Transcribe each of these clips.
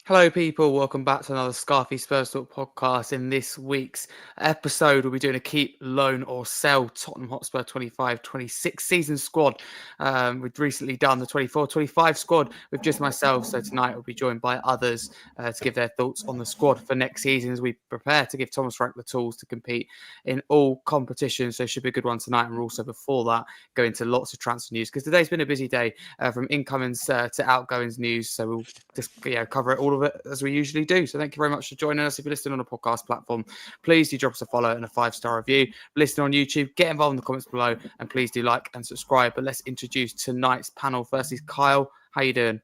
Hello, people. Welcome back to another Scarfey Spurs Talk podcast. In this week's episode, we'll be doing a keep, loan, or sell Tottenham Hotspur 25-26 season squad. We've recently done the 24-25 squad with just myself. So tonight we'll be joined by others to give their thoughts on the squad for next season as we prepare to give Thomas Frank the tools to compete in all competitions. So it should be a good one tonight. And we'll also, before that, go into lots of transfer news because today's been a busy day from incomings to outgoings news. So we'll just cover it all of it as we usually do. So thank you very much for joining us. If you're listening on a podcast platform, please do drop us a follow and a 5-star review. Listening on YouTube, get involved in the comments below and please do like and subscribe. But let's introduce tonight's panel. Firstly, Kyle, how you doing?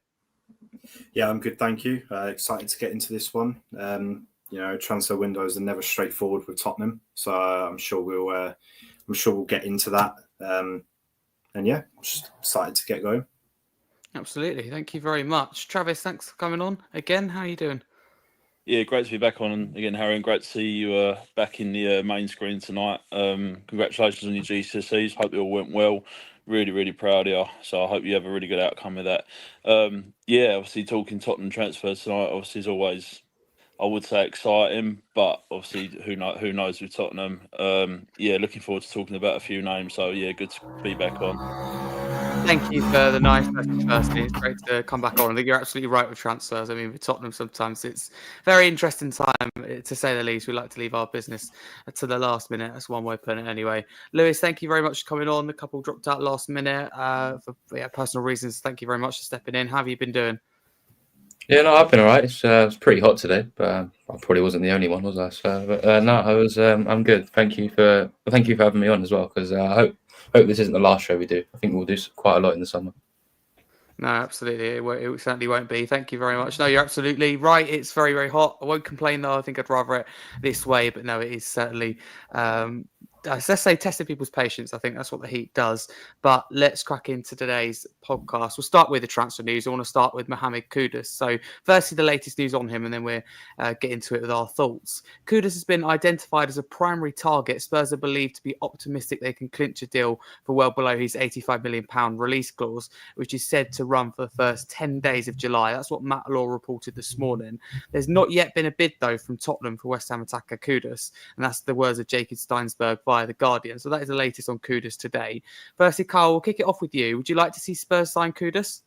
Yeah, I'm good, thank you. Excited to get into this one. Transfer windows are never straightforward with Tottenham, so I'm sure we'll get into that. I'm just excited to get going. Absolutely. Thank you very much. Travis, thanks for coming on again. How are you doing? Yeah, great to be back on again, Harry, and great to see you back in the main screen tonight. Congratulations on your GCSEs. Hope it all went well. Really, really proud of you. So I hope you have a really good outcome with that. Obviously talking Tottenham transfers tonight, obviously is always, I would say, exciting, but obviously who knows with Tottenham. Looking forward to talking about a few names. So yeah, good to be back on. Thank you for the nice message, firstly. It's great to come back on. I think you're absolutely right with transfers. I mean, with Tottenham, sometimes it's a very interesting time, to say the least. We like to leave our business to the last minute. That's one way of putting it anyway. Lewis, thank you very much for coming on. A couple dropped out last minute for personal reasons. Thank you very much for stepping in. How have you been doing? Yeah, no, I've been all right. It's pretty hot today, but I probably wasn't the only one, was I? I'm good. Thank you for having me on as well, because I hope this isn't the last show we do. I think we'll do quite a lot in the summer. No, absolutely. It certainly won't be. Thank you very much. No, you're absolutely right. It's very, very hot. I won't complain, though. I think I'd rather it this way. But no, it is certainly, let's say, testing people's patience. I think that's what the heat does. But let's crack into today's podcast. We'll start with the transfer news. I want to start with Romero and Kudus. So firstly, the latest news on him, and then we'll get into it with our thoughts. Kudus has been identified as a primary target. Spurs are believed to be optimistic they can clinch a deal for well below his £85 million release clause, which is said to run for the first 10 days of July. That's what Matt Law reported this morning. There's not yet been a bid, though, from Tottenham for West Ham attacker Kudus, and that's the words of Jacob Steinsberg via The Guardian. So that is the latest on Kudus today. Firstly, Carl, we'll kick it off with you. Would you like to see Spurs sign Kudus?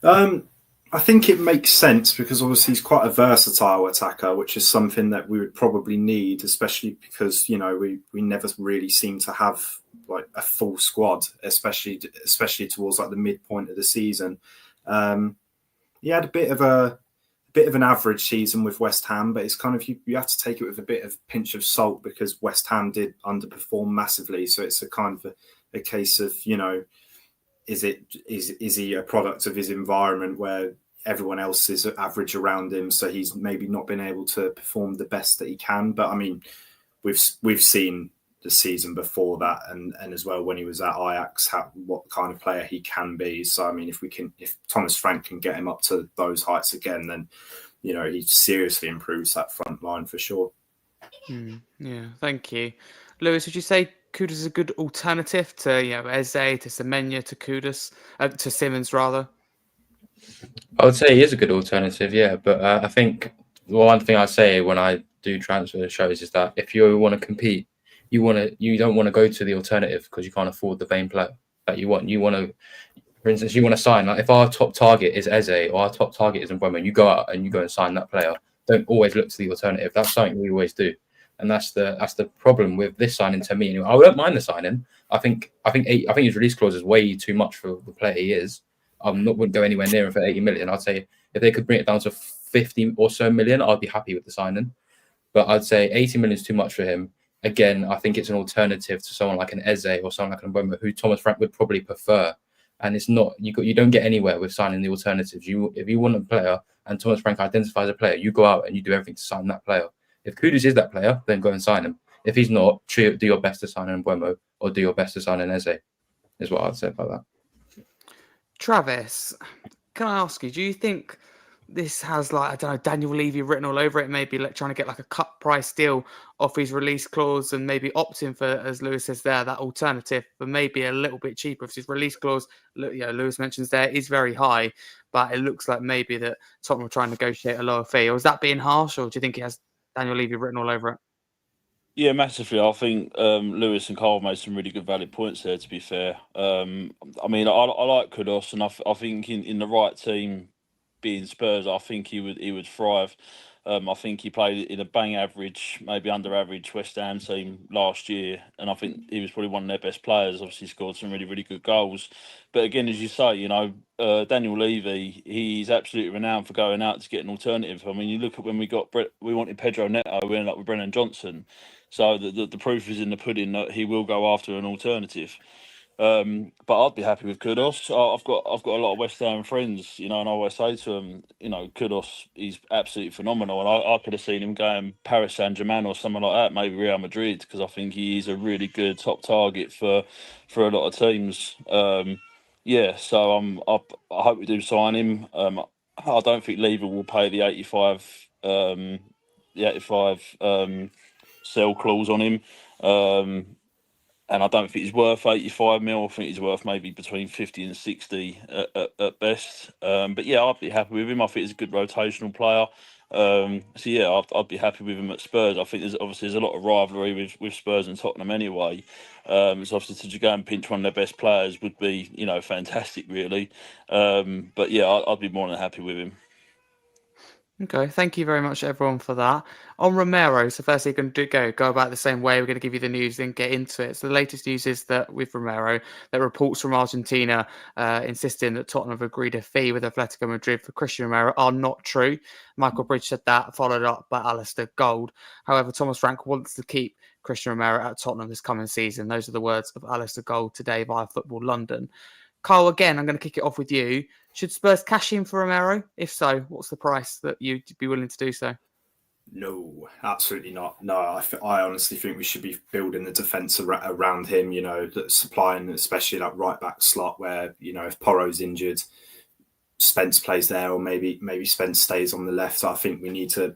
I think it makes sense because obviously he's quite a versatile attacker, which is something that we would probably need, especially because, we never really seem to have like a full squad, especially towards like the midpoint of the season. He had a bit of an average season with West Ham, but it's kind of you have to take it with a bit of pinch of salt because West Ham did underperform massively. So it's a kind of a case of, is he a product of his environment where everyone else is average around him, so he's maybe not been able to perform the best that he can. But I mean, we've seen the season before that and as well when he was at Ajax what kind of player he can be. So I mean, if Thomas Frank can get him up to those heights again, then he seriously improves that front line for sure. Yeah, thank you. Lewis, would you say Kudus is a good alternative to Eze, to Semenya, to Kudus, to Simmons rather? I would say he is a good alternative, yeah. But I think one thing I say when I do transfer shows is that if you want to compete, you don't want to go to the alternative because you can't afford the main player that you want. You want to, for instance, you want to sign, like if our top target is Eze or our top target is Mbeumo, you go out and you go and sign that player. Don't always look to the alternative. That's something we always do. And that's the problem with this signing to me. I don't mind the signing. I think his release clause is way too much for the player he is. Wouldn't go anywhere near him for 80 million. I'd say if they could bring it down to 50 or so million, I'd be happy with the signing. But I'd say 80 million is too much for him. Again, I think it's an alternative to someone like an Eze or someone like an Mbeumo, who Thomas Frank would probably prefer. And it's not you don't get anywhere with signing the alternatives. If you want a player and Thomas Frank identifies a player, you go out and you do everything to sign that player. If Kudus is that player, then go and sign him. If he's not, do your best to sign an Mbeumo or do your best to sign an Eze, is what I'd say about that. Travis, can I ask you, do you think this has, like, I don't know, Daniel Levy written all over it. Maybe like trying to get like a cut price deal off his release clause and maybe opting for, as Lewis says there, that alternative, but maybe a little bit cheaper. If his release clause, Lewis mentions there, is very high, but it looks like maybe that Tottenham will try and negotiate a lower fee. Or is that being harsh, or do you think it has Daniel Levy written all over it? Yeah, massively. I think Lewis and Carl made some really good valid points there, to be fair. I mean, I like Kudus, and I think in the right team, being Spurs, I think he would thrive. I think he played in a bang average, maybe under average West Ham team last year, and I think he was probably one of their best players. Obviously, scored some really, really good goals. But again, as you say, Daniel Levy, he's absolutely renowned for going out to get an alternative. I mean, you look at when we wanted Pedro Neto, we ended up with Brennan Johnson. So the proof is in the pudding that he will go after an alternative. But I'd be happy with Kudus. I've got a lot of West Ham friends, and I always say to them, Kudus, he's absolutely phenomenal, and I could have seen him going Paris Saint-Germain or something like that, maybe Real Madrid, because I think he is a really good top target for a lot of teams. So I hope we do sign him. I don't think Lever will pay the 85 sell clause on him. And I don't think he's worth 85 mil. I think he's worth maybe between 50 and 60 at best. But yeah, I'd be happy with him. I think he's a good rotational player. So yeah, I'd be happy with him at Spurs. I think there's a lot of rivalry with Spurs and Tottenham anyway. So obviously to go and pinch one of their best players would be, fantastic, really. But yeah, I'd be more than happy with him. Okay, thank you very much, everyone, for that. On Romero, so firstly, you're going to go about the same way. We're going to give you the news, then get into it. So the latest news is that with Romero, that reports from Argentina insisting that Tottenham have agreed a fee with Atletico Madrid for Christian Romero are not true. Michael Bridge said that, followed up by Alistair Gold. However, Thomas Frank wants to keep Christian Romero at Tottenham this coming season. Those are the words of Alistair Gold today via Football London. Carl, again, I'm going to kick it off with you. Should Spurs cash in for Romero? If so, what's the price that you'd be willing to do so? No, absolutely not. No, I honestly think we should be building the defence around him, supplying, especially that right back slot where, if Porro's injured, Spence plays there, or maybe Spence stays on the left. I think we need to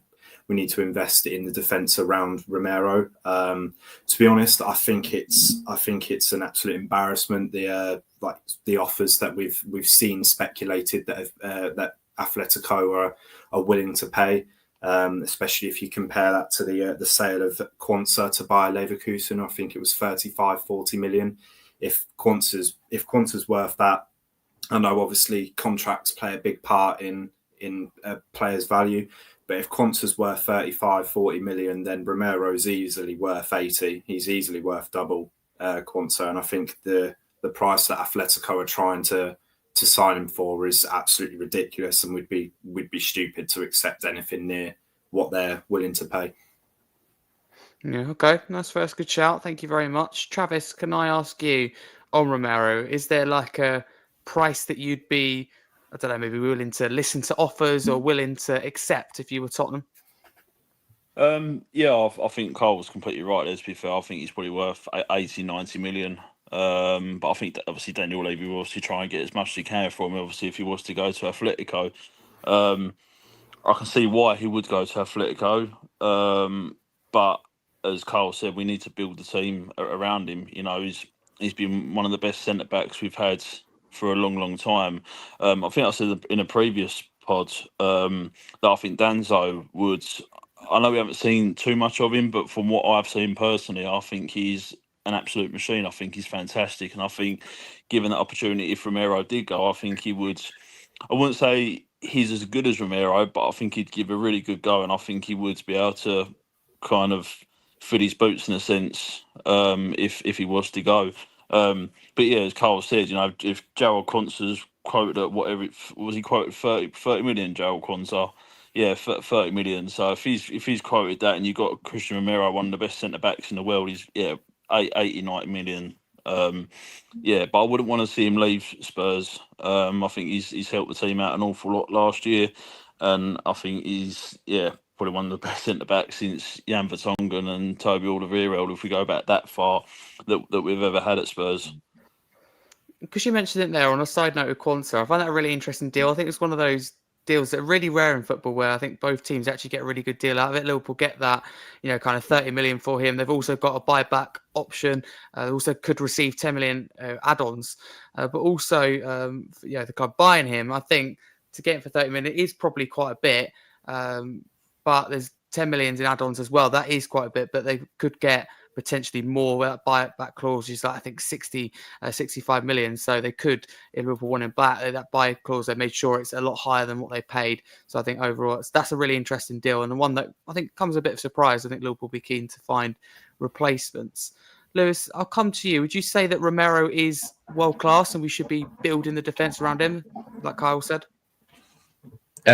invest in the defence around Romero. To be honest, I think it's an absolute embarrassment. The offers that we've seen speculated that Atletico are willing to pay, especially if you compare that to the sale of Quansah to Bayer Leverkusen. I think it was 35-40 million. If Quansah's worth that, I know obviously contracts play a big part in a player's value. But if Quansah's worth 35-40 million, then Romero's easily worth 80. He's easily worth double Quansah. And I think the price that Atletico are trying to sign him for is absolutely ridiculous, and we'd be stupid to accept anything near what they're willing to pay. Yeah, okay. That's a good shout. Thank you very much. Travis, can I ask you on Romero, is there like a price that you'd be, I don't know, maybe willing to listen to offers or willing to accept if you were Tottenham? I think Carl was completely right there, to be fair. I think he's probably worth 80-90 million. But I think that obviously Daniel Levy will obviously try and get as much as he can for him. Obviously, if he was to go to Atletico, I can see why he would go to Atletico. But as Carl said, we need to build the team around him. He's been one of the best centre backs we've had for a long, long time. I think I said in a previous pod that I think Danzo would. I know we haven't seen too much of him, but from what I've seen personally, I think he's an absolute machine. I think he's fantastic, and I think given that opportunity, if Romero did go, I think he would. I wouldn't say he's as good as Romero, but I think he'd give a really good go, and I think he would be able to kind of fill his boots in a sense if he was to go. But yeah, as Carl said, if Gerald Quansah's quoted at whatever was he quoted 30 million, Gerald Quansah. Yeah, 30 million. So if he's quoted that, and you've got Christian Romero, one of the best centre backs in the world, he's 80-90 million. But I wouldn't want to see him leave Spurs. I think he's helped the team out an awful lot last year, and I think he's probably one of the best centre backs since Jan Vertonghen and Toby Alderweireld, if we go back that far, that we've ever had at Spurs. Because you mentioned it there, on a side note of Quansah, I find that a really interesting deal. I think it's one of those deals that are really rare in football, where I think both teams actually get a really good deal out of it. Liverpool get that, kind of 30 million for him. They've also got a buyback option. They also could receive 10 million add-ons, but also, the club buying him, I think to get him for 30 million is probably quite a bit. But there's 10 million in add-ons as well. That is quite a bit, but they could get potentially more. Buyback clause is I think 65 million. So they could, if Liverpool want him back, that buy clause, they made sure it's a lot higher than what they paid. So I think overall that's a really interesting deal, and the one that I think comes a bit of surprise. I think Liverpool will be keen to find replacements. Lewis, I'll come to you. Would you say that Romero is world class and we should be building the defence around him, like Kyle said?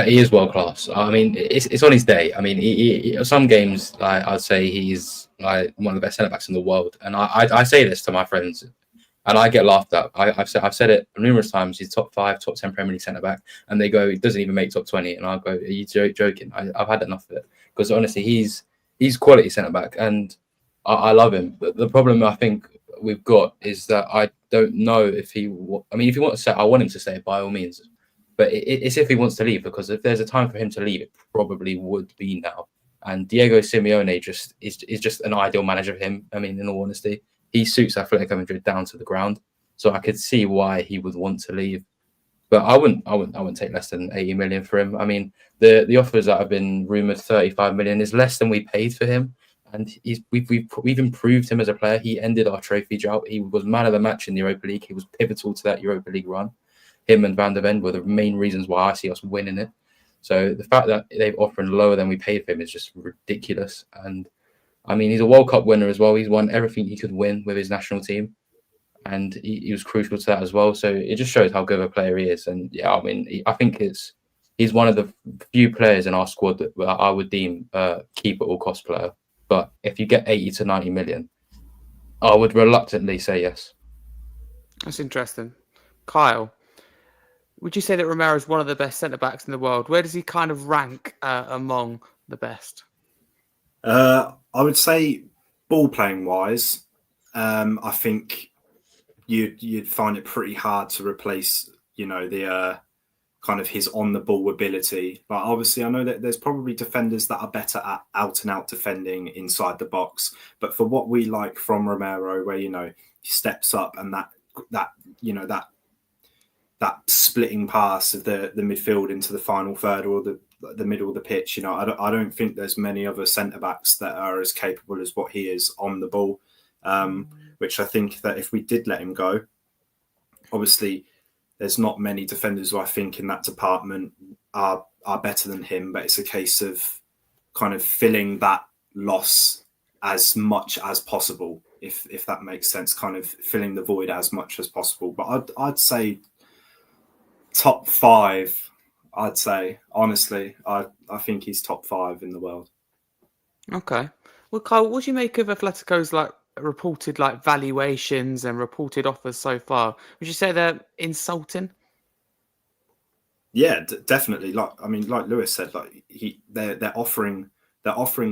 He is world class. I mean, it's on his day. I mean, he some games, I'd say he's like one of the best centre backs in the world. And I say this to my friends, and I get laughed at. I've said it numerous times. He's top 5, top 10 Premier League centre back, and they go, he doesn't even make top 20. And I'll go, are you joking? I've had enough of it, because honestly, he's quality centre back, and I love him. But the problem I think we've got is that I don't know if he. I mean, if he wants to stay, I want him to stay by all means. But it's if he wants to leave, because if there's a time for him to leave, it probably would be now. And Diego Simeone is just an ideal manager for him. I mean, in all honesty, he suits Atletico Madrid down to the ground. So I could see why he would want to leave. But I wouldn't take less than 80 million for him. I mean, the offers that have been rumored, 35 million, is less than we paid for him. And we've improved him as a player. He ended our trophy drought. He was man of the match in the Europa League. He was pivotal to that Europa League run. Him and Van der Ven were the main reasons why I see us winning it. So the fact that they've offered lower than we paid for him is just ridiculous. And I mean, he's a World Cup winner as well. He's won everything he could win with his national team, and he was crucial to that as well. So it just shows how good of a player he is. And yeah, I mean, I think he's one of the few players in our squad that I would deem keep at all cost player. But if you get 80 to 90 million, I would reluctantly say yes. That's interesting. Kyle, would you say that Romero is one of the best centre-backs in the world? Where does he kind of rank among the best? I would say ball-playing wise, I think you'd find it pretty hard to replace, the kind of his on-the-ball ability. But obviously, I know that there's probably defenders that are better at out-and-out defending inside the box. But for what we like from Romero, where, he steps up and that splitting pass of the midfield into the final third or the middle of the pitch, I don't think there's many other centre backs that are as capable as what he is on the ball. Which I think that if we did let him go, obviously there's not many defenders who I think in that department are better than him. But it's a case of kind of filling that loss as much as possible, if that makes sense. Kind of filling the void as much as possible. But I'd say top 5, I'd say. Honestly, I think he's top 5 in the world. Okay. Well, Kyle, what do you make of Atletico's reported valuations and reported offers so far? Would you say they're insulting? Yeah, definitely. Like Lewis said, they're offering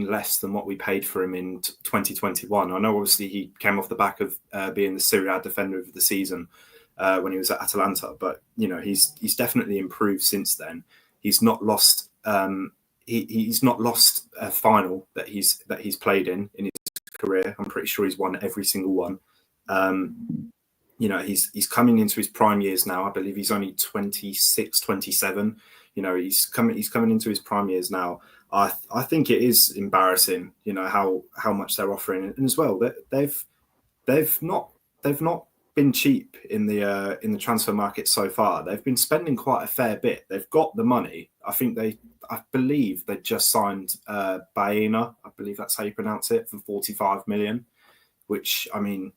less than what we paid for him in 2021. I know obviously he came off the back of being the Serie A defender of the season when he was at Atalanta, but he's definitely improved since then. He's not lost. He's not lost a final that he's played in his career. I'm pretty sure he's won every single one. He's coming into his prime years now. I believe he's only 26, 27. He's coming into his prime years now. I think it is embarrassing, how much they're offering, and as well that they've not been cheap in the transfer market so far. They've been spending quite a fair bit. They've got the money. I believe they just signed Baena. I believe that's how you pronounce it, for 45 million, which, I mean,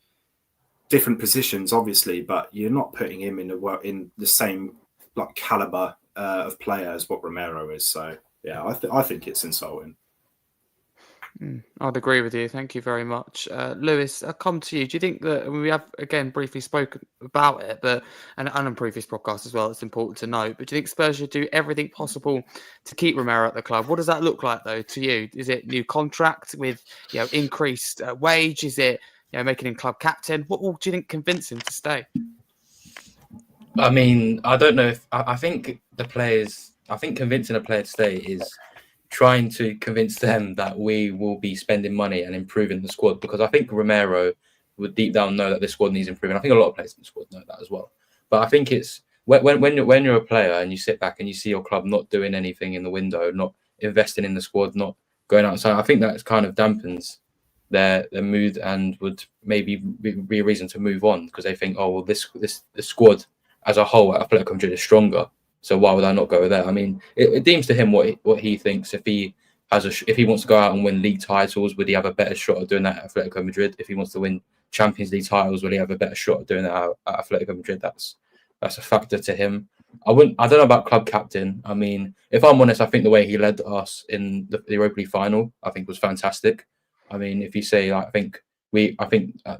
different positions obviously, but you're not putting him in the same caliber of player as what Romero is. So yeah, I think it's insulting. I'd agree with you. Thank you very much. Lewis, I'll come to you. Do you think that, we have, again, briefly spoken about it, but and on previous podcasts as well, it's important to note, but do you think Spurs should do everything possible to keep Romero at the club? What does that look like, though, to you? Is it new contract with increased wage? Is it making him club captain? What do you think convince him to stay? I mean, I don't know if I think the players I think convincing a player to stay is trying to convince them that we will be spending money and improving the squad, because I think Romero would deep down know that this squad needs improving. I think a lot of players in the squad know that as well. But I think it's when you're a player and you sit back and you see your club not doing anything in the window, not investing in the squad, not going outside, I think that kind of dampens their mood and would maybe be a reason to move on, because they think, oh well, this squad as a whole at Atletico Madrid is stronger. So why would I not go there? I mean, it deems to him what he thinks. If he wants to go out and win league titles, would he have a better shot at doing that at Atletico Madrid? If he wants to win Champions League titles, will he have a better shot at doing that at Atletico Madrid? That's a factor to him. I don't know about club captain. I mean, if I'm honest, I think the way he led us in the Europa League final, I think was fantastic. I mean, if you say, I think in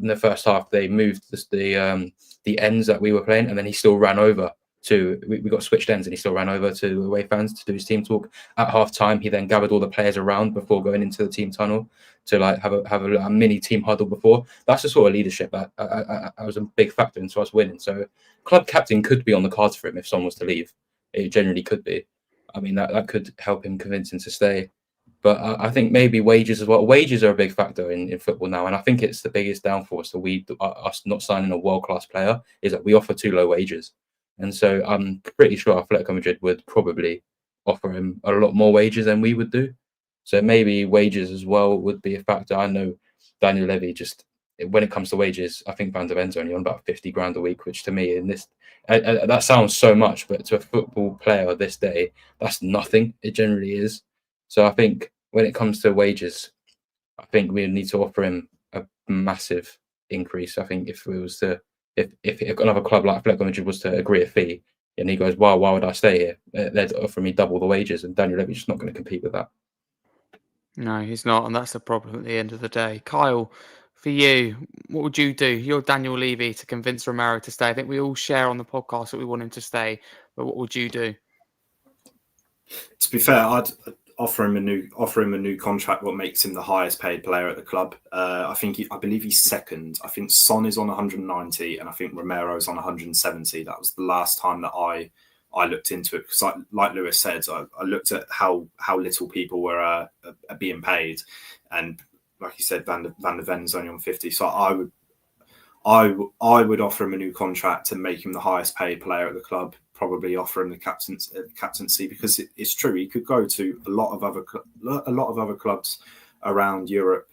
the first half they moved the ends that we were playing, and then he still ran over to we got switched ends, and he still ran over to away fans to do his team talk at half time. He then gathered all the players around before going into the team tunnel to have a mini team huddle before. That's the sort of leadership that was a big factor into us winning. So club captain could be on the cards for him if someone was to leave. It generally could be. I mean, that could help him convince him to stay. But I think maybe wages as well. Wages are a big factor in football now, and I think it's the biggest downfall to us not signing a world-class player is that we offer too low wages. And so I'm pretty sure Atletico Madrid would probably offer him a lot more wages than we would do. So maybe wages as well would be a factor. I know Daniel Levy, just when it comes to wages, I think Van der Ven's only on about 50 grand a week, which to me in this that sounds so much, but to a football player this day, that's nothing. It generally is. So I think when it comes to wages, I think we need to offer him a massive increase. I think if another club like Atletico Madrid was to agree a fee, and he goes, "Wow, why would I stay here?" They'd offer me double the wages, and Daniel Levy's just not going to compete with that. No, he's not, and that's the problem at the end of the day. Kyle, for you, what would you do? You're Daniel Levy to convince Romero to stay. I think we all share on the podcast that we want him to stay, but what would you do? To be fair, I'd offer him a new contract. What makes him the highest paid player at the club? I believe he's second. I think Son is on 190, and I think Romero's on 170. That was the last time that I looked into it, because like Lewis said, I looked at how little people were being paid, and like you said, Van der Ven's only on 50. So I would offer him a new contract to make him the highest paid player at the club. Probably offer him the captaincy, because it's true, he could go to a lot of other clubs around Europe.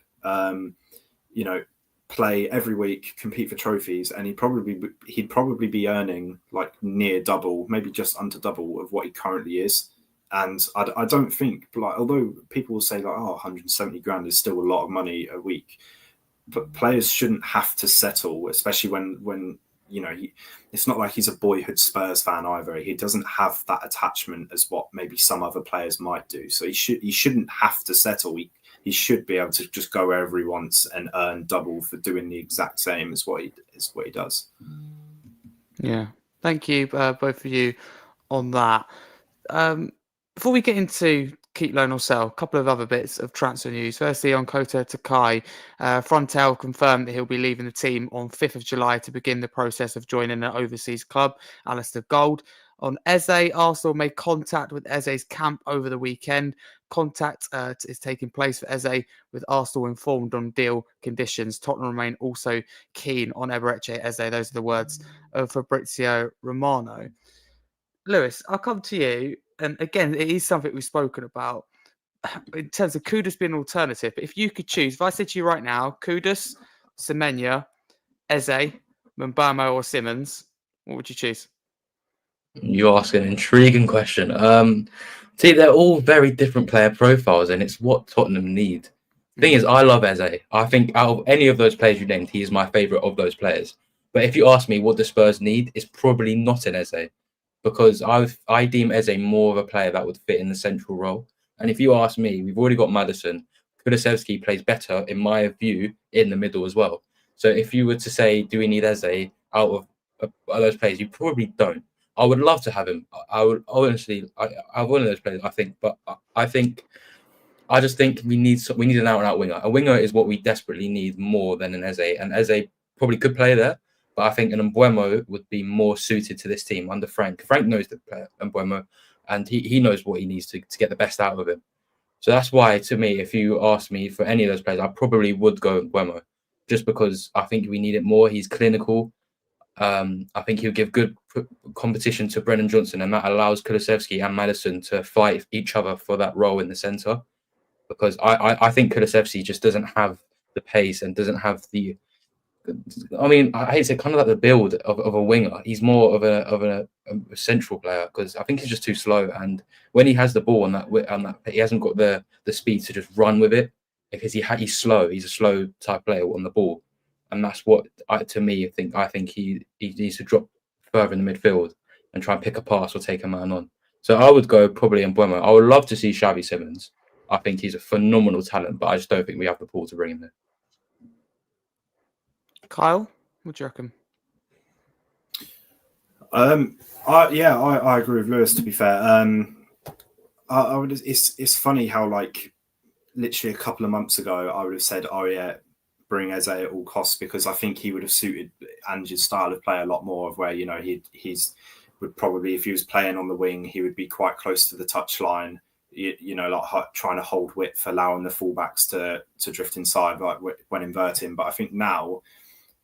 Play every week, compete for trophies, and he'd probably be earning like near double, maybe just under double of what he currently is. And I don't think, like, although people will say like, 170 grand is still a lot of money a week, but players shouldn't have to settle, especially when it's not like he's a boyhood Spurs fan either. He doesn't have that attachment as what maybe some other players might do. So he shouldn't have to settle. He should be able to just go wherever he wants and earn double for doing the exact same as what he does. Yeah, thank you both of you on that. Before we get into keep, loan or sell, a couple of other bits of transfer news. Firstly, on Kota Takai, Frontel confirmed that he'll be leaving the team on 5th of July to begin the process of joining an overseas club, Alistair Gold. On Eze, Arsenal made contact with Eze's camp over the weekend. Contact is taking place for Eze, with Arsenal informed on deal conditions. Tottenham remain also keen on Eberechi Eze. Those are the words of Fabrizio Romano. Lewis, I'll come to you. And again, it is something we've spoken about in terms of Kudus being an alternative. But if you could choose, if I said to you right now, Kudus, Semenya, Eze, Mbamo or Simmons, what would you choose? You ask an intriguing question. See, they're all very different player profiles, and it's what Tottenham need. The thing is, I love Eze. I think out of any of those players you named, he is my favourite of those players. But if you ask me what the Spurs need, it's probably not an Eze, because I deem Eze more of a player that would fit in the central role. And if you ask me, we've already got Maddison. Kulusevski plays better, in my view, in the middle as well. So if you were to say, do we need Eze out of those players, you probably don't. I would love to have him. I would honestly, I one of those players, I think. But I just think we need an out-and-out winger. A winger is what we desperately need more than an Eze. And Eze probably could play there. But I think an Mbeumo would be more suited to this team under Frank. Frank knows the player, Mbeumo. and he knows what he needs to get the best out of him. So that's why, to me, if you ask me for any of those players, I probably would go Mbeumo, just because I think we need it more. He's clinical. I think he'll give good competition to Brennan Johnson, and that allows Kulusevski and Maddison to fight each other for that role in the centre. Because I think Kulusevski just doesn't have the pace and doesn't have the. I mean, I hate to say, kind of like the build of a winger. He's more of a central player, because I think he's just too slow. And when he has the ball on that, he hasn't got the speed to just run with it, because he's slow. He's a slow type player on the ball, and that's what I think he needs to drop further in the midfield and try and pick a pass or take a man on. So I would go probably Mbeumo. I would love to see Xavi Simons. I think he's a phenomenal talent, but I just don't think we have the pull to bring him there. Kyle, what do you reckon? I agree with Lewis, to be fair. I would. It's funny how, like, literally a couple of months ago, I would have said, "Oh yeah, bring Eze at all costs," because I think he would have suited Ange's style of play a lot more. Of where, you know, he's would probably, if he was playing on the wing, he would be quite close to the touchline. You know, like trying to hold width, allowing the fullbacks to drift inside, like when inverting. But I think now,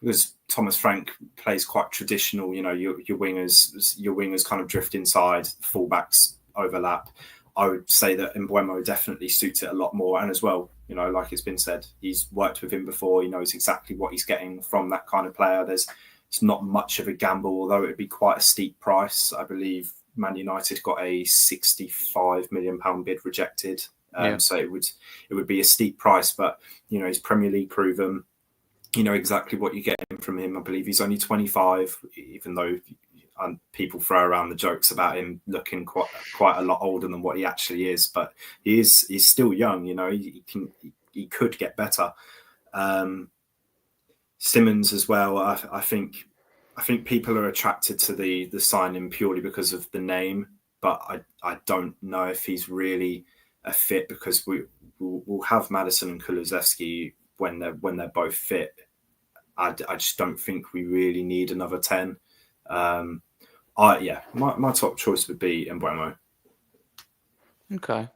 because Thomas Frank plays quite traditional, you know, your wingers kind of drift inside, fullbacks overlap. I would say that Mbeumo definitely suits it a lot more. And as well, you know, like it's been said, he's worked with him before. He knows exactly what he's getting from that kind of player. It's not much of a gamble, although it would be quite a steep price. I believe Man United got a £65 million bid rejected. So it would be a steep price, but, you know, he's Premier League proven. You know exactly what you're getting from him. I believe he's only 25, even though people throw around the jokes about him looking quite a lot older than what he actually is. But he's still young. You know, he could get better. Simmons as well. I think people are attracted to the signing purely because of the name, but I don't know if he's really a fit, because we'll have Maddison and Kulusevski when they're both fit. I just don't think we really need another 10. My top choice would be Mbeumo. Okay.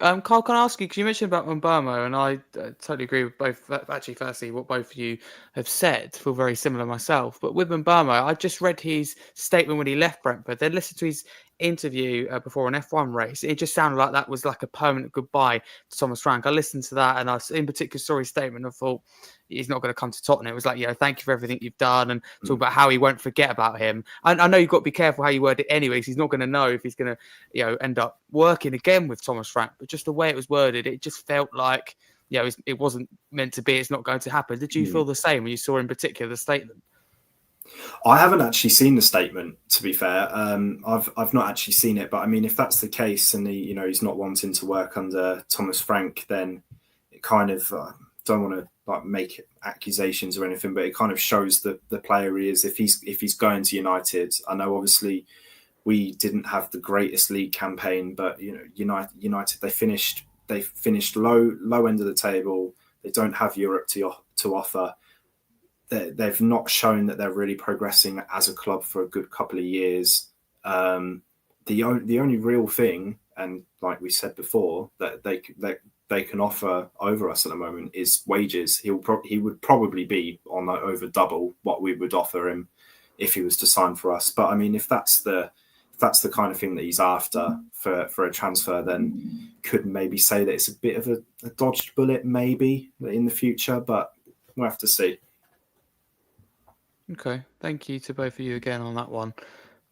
Carl, can I ask you, because you mentioned about Mbeumo, and I totally agree with both. Actually, firstly, what both of you have said, feel very similar myself. But with Mbeumo, I just read his statement when he left Brentford. Then listened to his interview before an F1 race. It just sounded like that was like a permanent goodbye to Thomas Frank. I listened to that, and I, in particular, saw his statement. I thought, he's not going to come to Tottenham. It was like, you know, thank you for everything you've done, and talk about how he won't forget about him. And I know you've got to be careful how you word it anyways. He's not going to know if he's going to, you know, end up working again with Thomas Frank. But just the way it was worded, it just felt like, you know, it wasn't meant to be. It's not going to happen. Did you feel the same when you saw in particular the statement? I haven't actually seen the statement, to be fair. I've not actually seen it, but I mean, if that's the case, and he's not wanting to work under Thomas Frank, then it kind of don't want to like make accusations or anything, but it kind of shows the player he is. If he's going to United, I know obviously we didn't have the greatest league campaign, but you know, United they finished low end of the table. They don't have Europe to offer. They've not shown that they're really progressing as a club for a good couple of years. The only real thing, and like we said before, that they can offer over us at the moment is wages. He would probably be on over double what we would offer him if he was to sign for us. But I mean, if that's the kind of thing that he's after for a transfer, then could maybe say that it's a bit of a dodged bullet maybe in the future, but we'll have to see. Okay, thank you to both of you again on that one.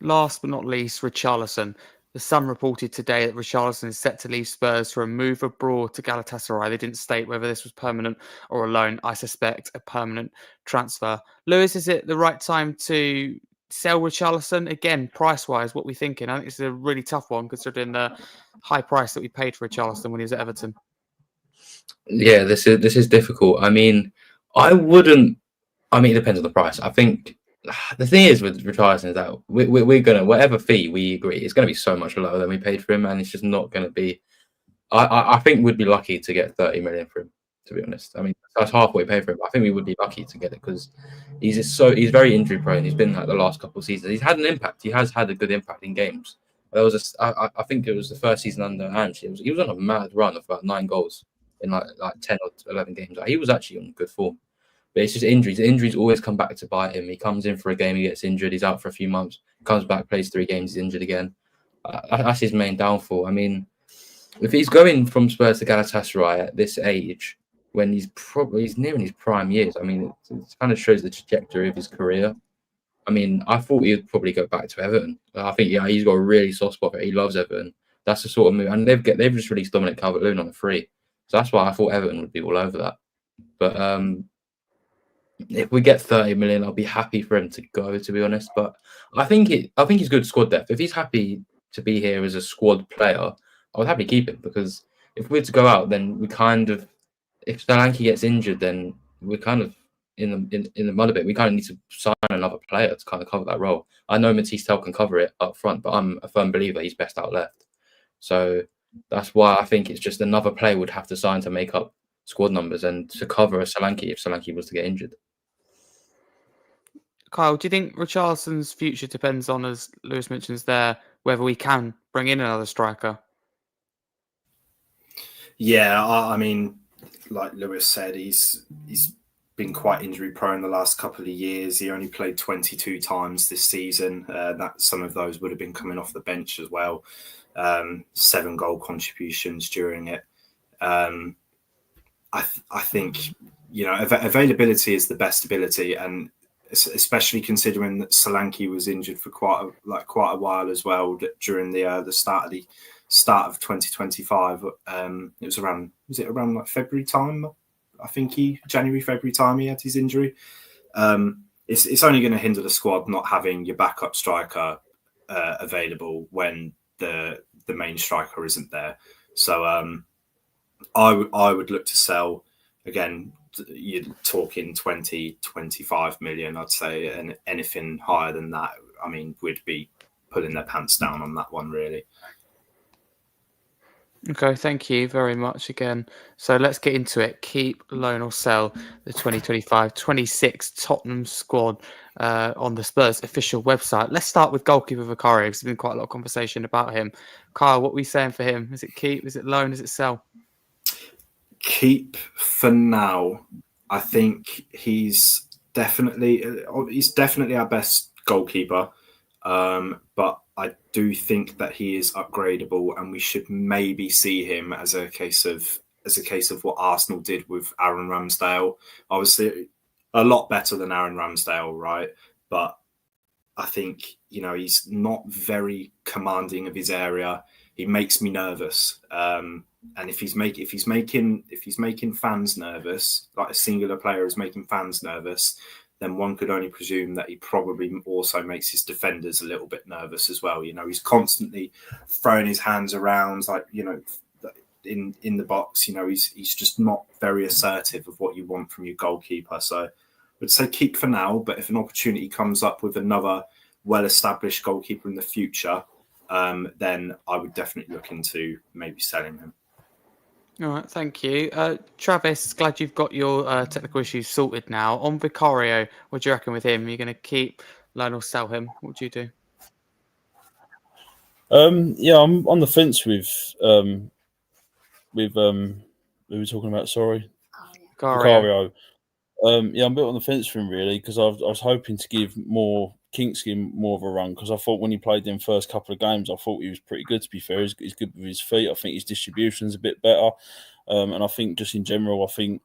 Last but not least, Richarlison. The Sun reported today that Richarlison is set to leave Spurs for a move abroad to Galatasaray. They didn't state whether this was permanent or a loan. I suspect a permanent transfer. Lewis, is it the right time to sell Richarlison? Again, price-wise, what are we thinking? I think it's a really tough one considering the high price that we paid for Richarlison when he was at Everton. Yeah, this is difficult. I mean, it depends on the price. I think the thing is with Richarlison is that we're gonna, whatever fee we agree, it's gonna be so much lower than we paid for him, and it's just not gonna be. I think we'd be lucky to get 30 million for him. To be honest, I mean that's half what we paid for him. I think we would be lucky to get it because he's very injury prone. He's been like the last couple of seasons. He's had an impact. He has had a good impact in games, There was I think it was the first season under Ange. He was on a mad run of about 9 goals in like 10 or 11 games. Like, he was actually on good form. But it's just injuries. Injuries always come back to bite him. He comes in for a game, he gets injured, he's out for a few months, comes back, plays 3 games, he's injured again. That's his main downfall. I mean, if he's going from Spurs to Galatasaray at this age, when he's nearing his prime years, I mean, it kind of shows the trajectory of his career. I mean, I thought he'd probably go back to Everton. I think, yeah, he's got a really soft spot for it. He loves Everton. That's the sort of move. And they've just released Dominic Calvert-Lewin on a free. So that's why I thought Everton would be all over that. But if we get 30 million, I'll be happy for him to go, to be honest. But I think he's good squad depth. If he's happy to be here as a squad player, I would happily keep him, because if we're to go out, then if Solanke gets injured, then we're kind of in the mud a bit. We kind of need to sign another player to kind of cover that role. I know Matisse Tel can cover it up front, but I'm a firm believer he's best out left. So that's why I think it's just another player would have to sign to make up squad numbers and to cover a Solanke if Solanke was to get injured. Kyle, do you think Richarlison's future depends on, as Lewis mentions there, whether we can bring in another striker? Yeah, I mean, like Lewis said, he's been quite injury prone the last couple of years. He only played 22 times this season. That some of those would have been coming off the bench as well. 7 goal contributions during it. I think, you know, availability is the best ability, and especially considering that Solanke was injured for quite a while as well during the start of 2025. It was around like February time. I think January, February time he had his injury. It's only going to hinder the squad not having your backup striker available when the main striker isn't there. So I would look to sell again. You're talking 20-25 million, I'd say, and anything higher than that, I mean, would be pulling their pants down on that one, really. Okay, thank you very much again. So let's get into it. Keep, loan or sell the 2025-26 Tottenham squad on the Spurs official website. Let's start with goalkeeper Vicario, because there's been quite a lot of conversation about him. Kyle, what are we saying for him? Is it keep? Is it loan? Is it sell? Keep for now. I think he's definitely our best goalkeeper, but I do think that he is upgradable, and we should maybe see him as a case of what Arsenal did with Aaron Ramsdale. Obviously, a lot better than Aaron Ramsdale, right? But I think, you know, he's not very commanding of his area. He makes me nervous. And if he's making fans nervous, like a singular player is making fans nervous, then one could only presume that he probably also makes his defenders a little bit nervous as well. You know, he's constantly throwing his hands around, like, you know, in the box. You know, he's just not very assertive of what you want from your goalkeeper. So I would say keep for now, but if an opportunity comes up with another well-established goalkeeper in the future, then I would definitely look into maybe selling him. All right, thank you. Travis, glad you've got your technical issues sorted now. On Vicario, what do you reckon with him? Are you going to keep, loan or sell him? What do you do? Yeah, I'm on the fence with who we were talking about, sorry. Vicario. Yeah, I'm a bit on the fence for him, really, because I was hoping to give Kingskin more of a run, because I thought when he played them first couple of games, I thought he was pretty good, to be fair. He's good with his feet. I think his distribution's a bit better. And I think just in general, I think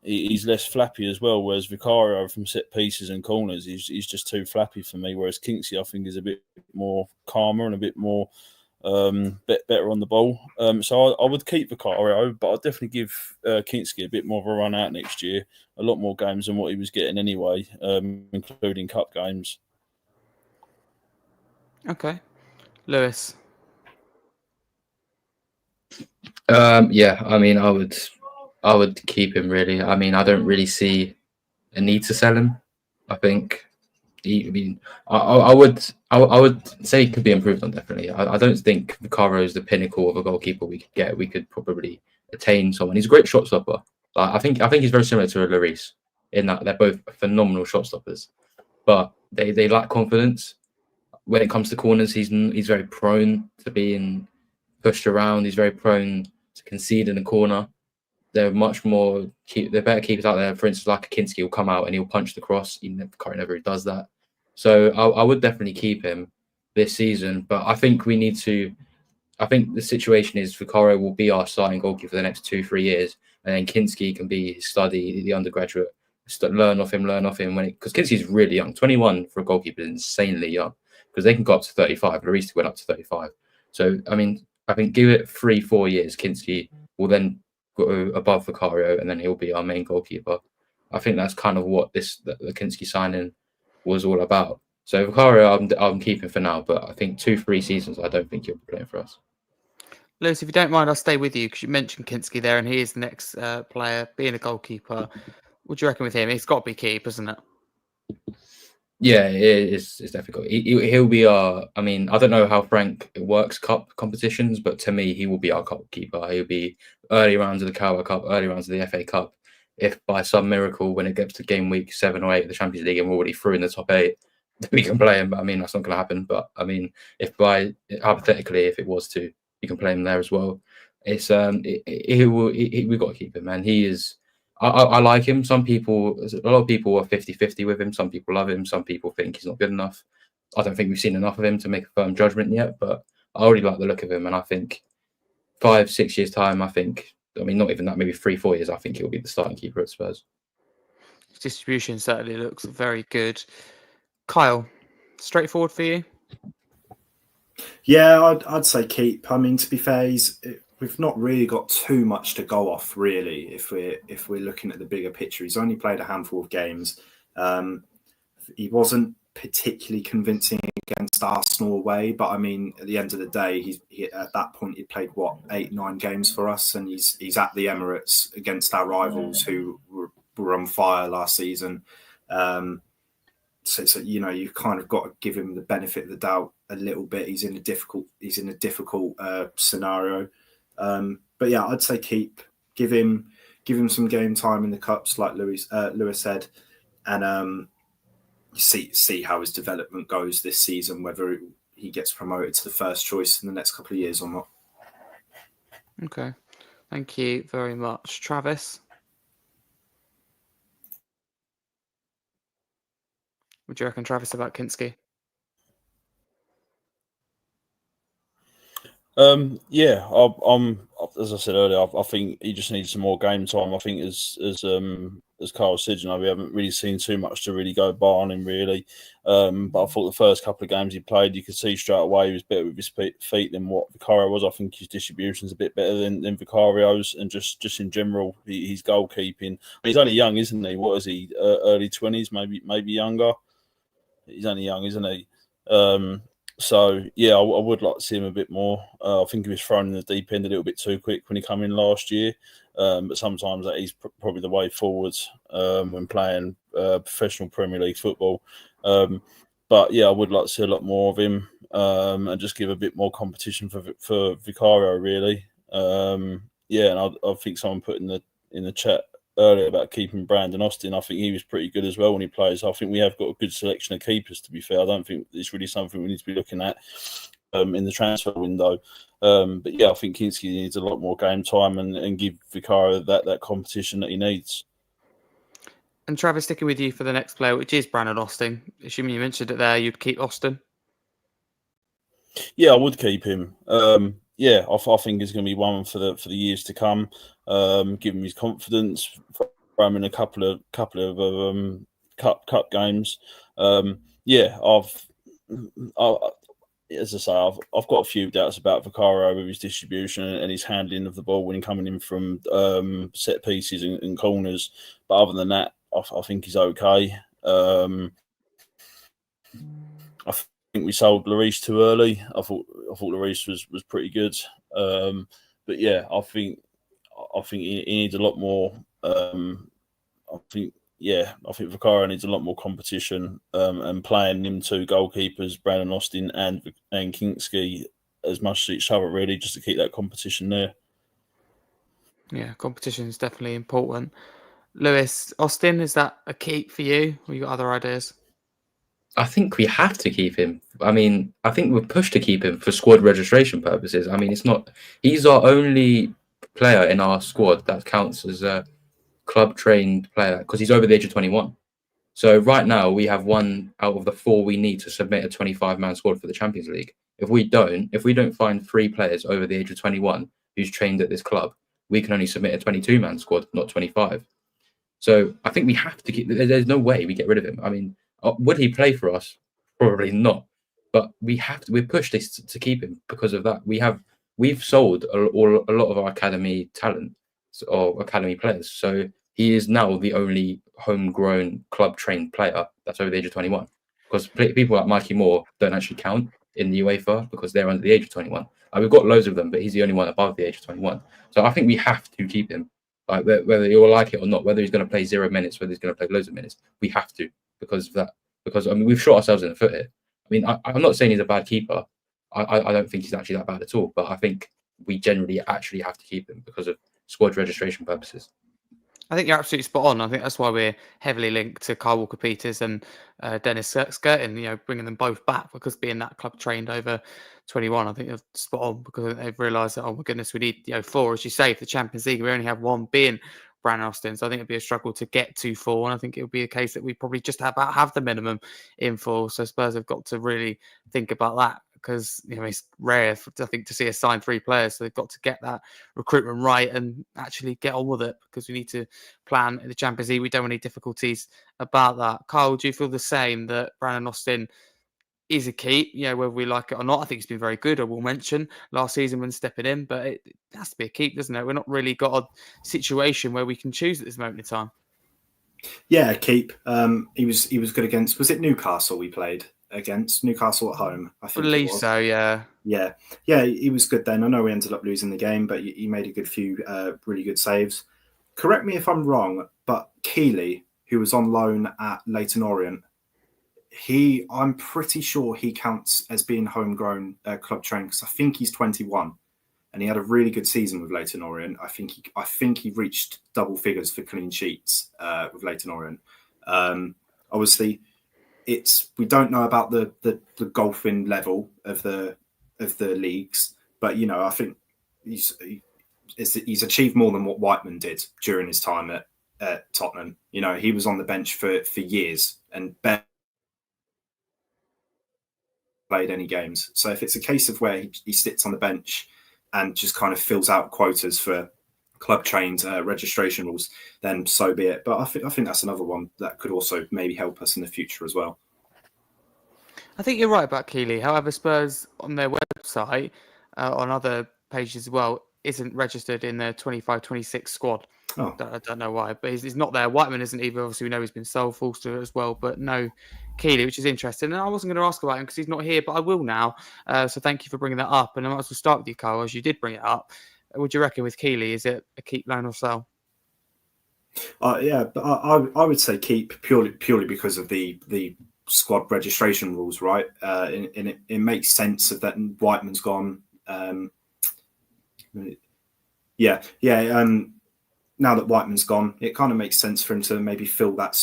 he's less flappy as well, whereas Vicario from set pieces and corners, he's just too flappy for me, whereas Kingsley, I think, is a bit more calmer and a bit more better on the ball. So I would keep Vicario, but I'd definitely give Kingsley a bit more of a run out next year, a lot more games than what he was getting anyway, including cup games. Okay. Lewis. Yeah, I mean, I would keep him, really. I mean, I don't really see a need to sell him. I think I would say he could be improved on, definitely. I don't think Vicario is the pinnacle of a goalkeeper we could get. We could probably attain someone. He's a great shot stopper. I think he's very similar to Lloris in that they're both phenomenal shot stoppers, but they lack confidence. when it comes to corners, he's very prone to being pushed around. He's very prone to concede in the corner. They're much more they're better keepers out there. For instance, like Kinski will come out and he'll punch the cross. Curry never does that. So I would definitely keep him this season. But I think the situation is Vicario will be our starting goalkeeper for the next 2-3 years, and then Kinski can be his study, the undergraduate. Learn off him. Because Kinski's really young. 21 for a goalkeeper is insanely young. Because they can go up to 35. Lloris went up to 35. So I think give it 3-4 years, Kinski will then go above Vicario, and then he'll be our main goalkeeper. I think that's kind of what the Kinski signing was all about. So Vicario, I'm keeping for now, but I think 2-3 seasons, I don't think he'll be playing for us. Lewis, if you don't mind, I'll stay with you because you mentioned Kinski there, and he is the next player being a goalkeeper. What do you reckon with him? He's got to be keep, isn't it? Yeah, it's difficult. He'll be our. I mean, I don't know how Frank works cup competitions, but to me, he will be our cup keeper. He'll be early rounds of the Carabao Cup, early rounds of the FA Cup. If by some miracle, when it gets to game week 7 or 8 of the Champions League and we're already through in the top 8, we can play him. But I mean, that's not going to happen. But I mean, hypothetically, if it was to, you can play him there as well. It's we've got to keep him, man. He is. I like him. A lot of people are 50-50 with him. Some people love him. Some people think he's not good enough. I don't think we've seen enough of him to make a firm judgment yet, but I already like the look of him. And I think 5-6 years' time, not even that, maybe 3-4 years, I think he'll be the starting keeper at Spurs. His distribution certainly looks very good. Kyle, straightforward for you? Yeah, I'd say keep. I mean, to be fair, we've not really got too much to go off, really. If we're looking at the bigger picture, he's only played a handful of games. He wasn't particularly convincing against Arsenal away, but I mean, at the end of the day, he at that point he played 8-9 games for us, and he's at the Emirates against our rivals who were on fire last season. So you've kind of got to give him the benefit of the doubt a little bit. He's in a difficult scenario. But yeah, I'd say keep. Give him some game time in the cups, like Lewis said, and see how his development goes this season, whether he gets promoted to the first choice in the next couple of years or not. Okay, thank you very much, Travis. What do you reckon, Travis, about Kinski? Yeah, I'm as I said earlier, I think he just needs some more game time. I think as Carl said, we haven't really seen too much to really go by on him, really. But I thought the first couple of games he played, you could see straight away he was better with his feet than what Vicario was. I think his distribution's a bit better than Vicario's, and just in general, his goalkeeping. I mean, he's only young, isn't he? What is he? Early 20s, maybe younger. He's only young, isn't he? So, yeah, I would like to see him a bit more. I think he was thrown in the deep end a little bit too quick when he came in last year. But sometimes that is probably the way forwards when playing professional Premier League football. But, yeah, I would like to see a lot more of him and just give a bit more competition for Vicario, really. Yeah, and I think someone put in the chat earlier about keeping Brandon Austin. I think he was pretty good as well when he plays. I think we have got a good selection of keepers, to be fair. I don't think it's really something we need to be looking at in the transfer window. But yeah, I think Kinski needs a lot more game time and give Vicario that competition that he needs. And Travis, sticking with you for the next player, which is Brandon Austin. Assuming you mentioned it there, you'd keep Austin? Yeah, I would keep him. Yeah, I think he's going to be one for the years to come. Give him his confidence, throw him in a couple of cup games. Yeah, as I say, I've got a few doubts about Vicario with his distribution and his handling of the ball when coming in from set pieces and corners. But other than that, I think he's okay. I think we sold Lloris too early. I thought Lloris was pretty good. But yeah, I think he needs a lot more. I think Vicario needs a lot more competition and playing them two goalkeepers, Brandon Austin and Kinski, as much as each other, really, just to keep that competition there. Yeah, competition is definitely important. Lewis, Austin, is that a keep for you, or you got other ideas? I think we have to keep him. I mean, I think we're pushed to keep him for squad registration purposes. I mean, it's not. He's our only player in our squad that counts as a club trained player because he's over the age of 21. So right now we have one out of the 4 we need to submit a 25-man squad for the Champions League. If we don't find 3 players over the age of 21 who's trained at this club, we can only submit a 22-man squad, not 25. So I think we have to keep. There's no way we get rid of him. I mean, would he play for us? Probably not. But we have to. We're pushed to keep him because of that. We've sold a lot of our academy talent or academy players. So he is now the only homegrown club trained player that's over the age of 21. Because people like Mikey Moore don't actually count in the UEFA because they're under the age of 21. We've got loads of them, but he's the only one above the age of 21. So I think we have to keep him. Like whether you like it or not, whether he's going to play 0 minutes, whether he's going to play loads of minutes, we have to because of that. Because I mean, we've shot ourselves in the foot here. I mean, I'm not saying he's a bad keeper. I don't think he's actually that bad at all. But I think we generally actually have to keep him because of squad registration purposes. I think you're absolutely spot on. I think that's why we're heavily linked to Kyle Walker-Peters and Dennis Skirton, you know, bringing them both back because being that club trained over 21, I think they're spot on because they've realised that, oh my goodness, we need 4, as you say, for the Champions League. We only have 1 being Brandon Austin. So I think it'd be a struggle to get to 4. And I think it would be a case that we probably just have the minimum in 4. So Spurs have got to really think about that. Because it's rare, I think, to see us sign 3 players. So they've got to get that recruitment right and actually get on with it because we need to plan in the Champions League. We don't have any difficulties about that. Kyle, do you feel the same that Brandon Austin is a keep? Whether we like it or not, I think he's been very good. I will mention last season when stepping in, but it has to be a keep, doesn't it? We're not really got a situation where we can choose at this moment in time. Yeah, keep. He was good against. Was it Newcastle we played against? Newcastle at home, I think. I believe so. Yeah. He was good then. I know we ended up losing the game, but he made a good few really good saves. Correct me if I'm wrong, but Keeley, who was on loan at Leyton Orient, I'm pretty sure he counts as being homegrown club trained because I think he's 21. And he had a really good season with Leyton Orient. I think he reached double figures for clean sheets with Leyton Orient. Obviously, we don't know about the golfing level of the leagues, but I think he's achieved more than what Whiteman did during his time at Tottenham. He was on the bench for years and barely played any games. So if it's a case of where he sits on the bench and just kind of fills out quotas for club trained registration rules, then so be it. But I think that's another one that could also maybe help us in the future as well. I think you're right about Keeley. However, Spurs on their website, on other pages as well, isn't registered in their 25-26 squad. Oh. I don't know why, but he's not there. Whiteman isn't either. Obviously, we know he's been sold, Forster as well, but no Keeley, which is interesting. And I wasn't going to ask about him because he's not here, but I will now. So thank you for bringing that up. And I might as well start with you, Kyle, as you did bring it up. What do you reckon with Keeley? Is it a keep, loan, or sell? Yeah, but I would say keep purely because of the squad registration rules, right? And it makes sense that Whiteman's gone. Now that Whiteman's gone, it kind of makes sense for him to maybe fill that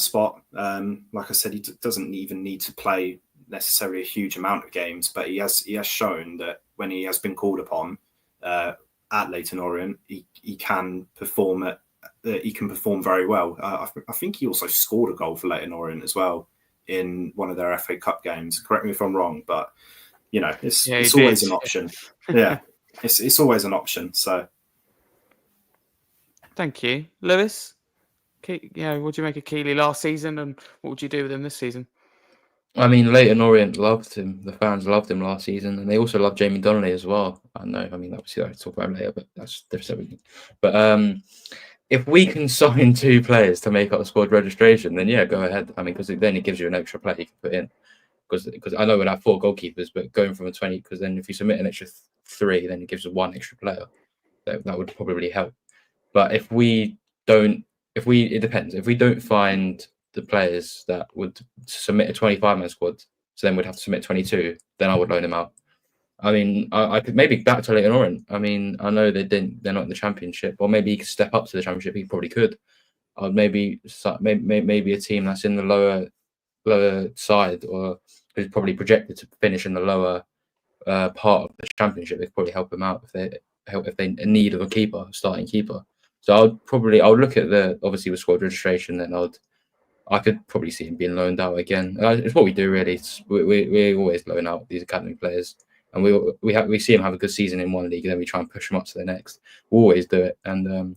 spot. Like I said, he doesn't even need to play necessarily a huge amount of games, but he has shown that when he has been called upon at Leyton Orient, he can perform very well. I think he also scored a goal for Leyton Orient as well in one of their FA Cup games. Correct me if I'm wrong, but it's always an option. Yeah, it's always an option. So. Thank you. Lewis, what do you make of Keeley last season and what would you do with him this season? I mean, Leyton Orient loved him. The fans loved him last season, and they also loved Jamie Donnelly as well. I know. I mean, obviously, I'll talk about him later, but that's everything. But if we can sign 2 players to make up the squad registration, then yeah, go ahead. I mean, because then it gives you an extra player you can put in. Because I know we'll have 4 goalkeepers, but going from a 20, because then if you submit an extra 3, then it gives you 1 extra player. That would probably help. But it depends. If we don't find the players that would submit a 25-man squad, so then we'd have to submit 22, then I would loan him out. I mean, I could maybe back to Leyton Orient. I mean, I know they're not in the Championship, or maybe he could step up to the Championship. He probably could. Maybe a team that's in the lower lower side, or who's probably projected to finish in the lower part of the championship, it could probably help him out if they need of a keeper, starting keeper. So I'll look at the obviously with squad registration, then I could probably see him being loaned out again. It's what we do really. We always loan out these academy players, and we see him have a good season in one league, and then we try and push him up to the next. We always do it, and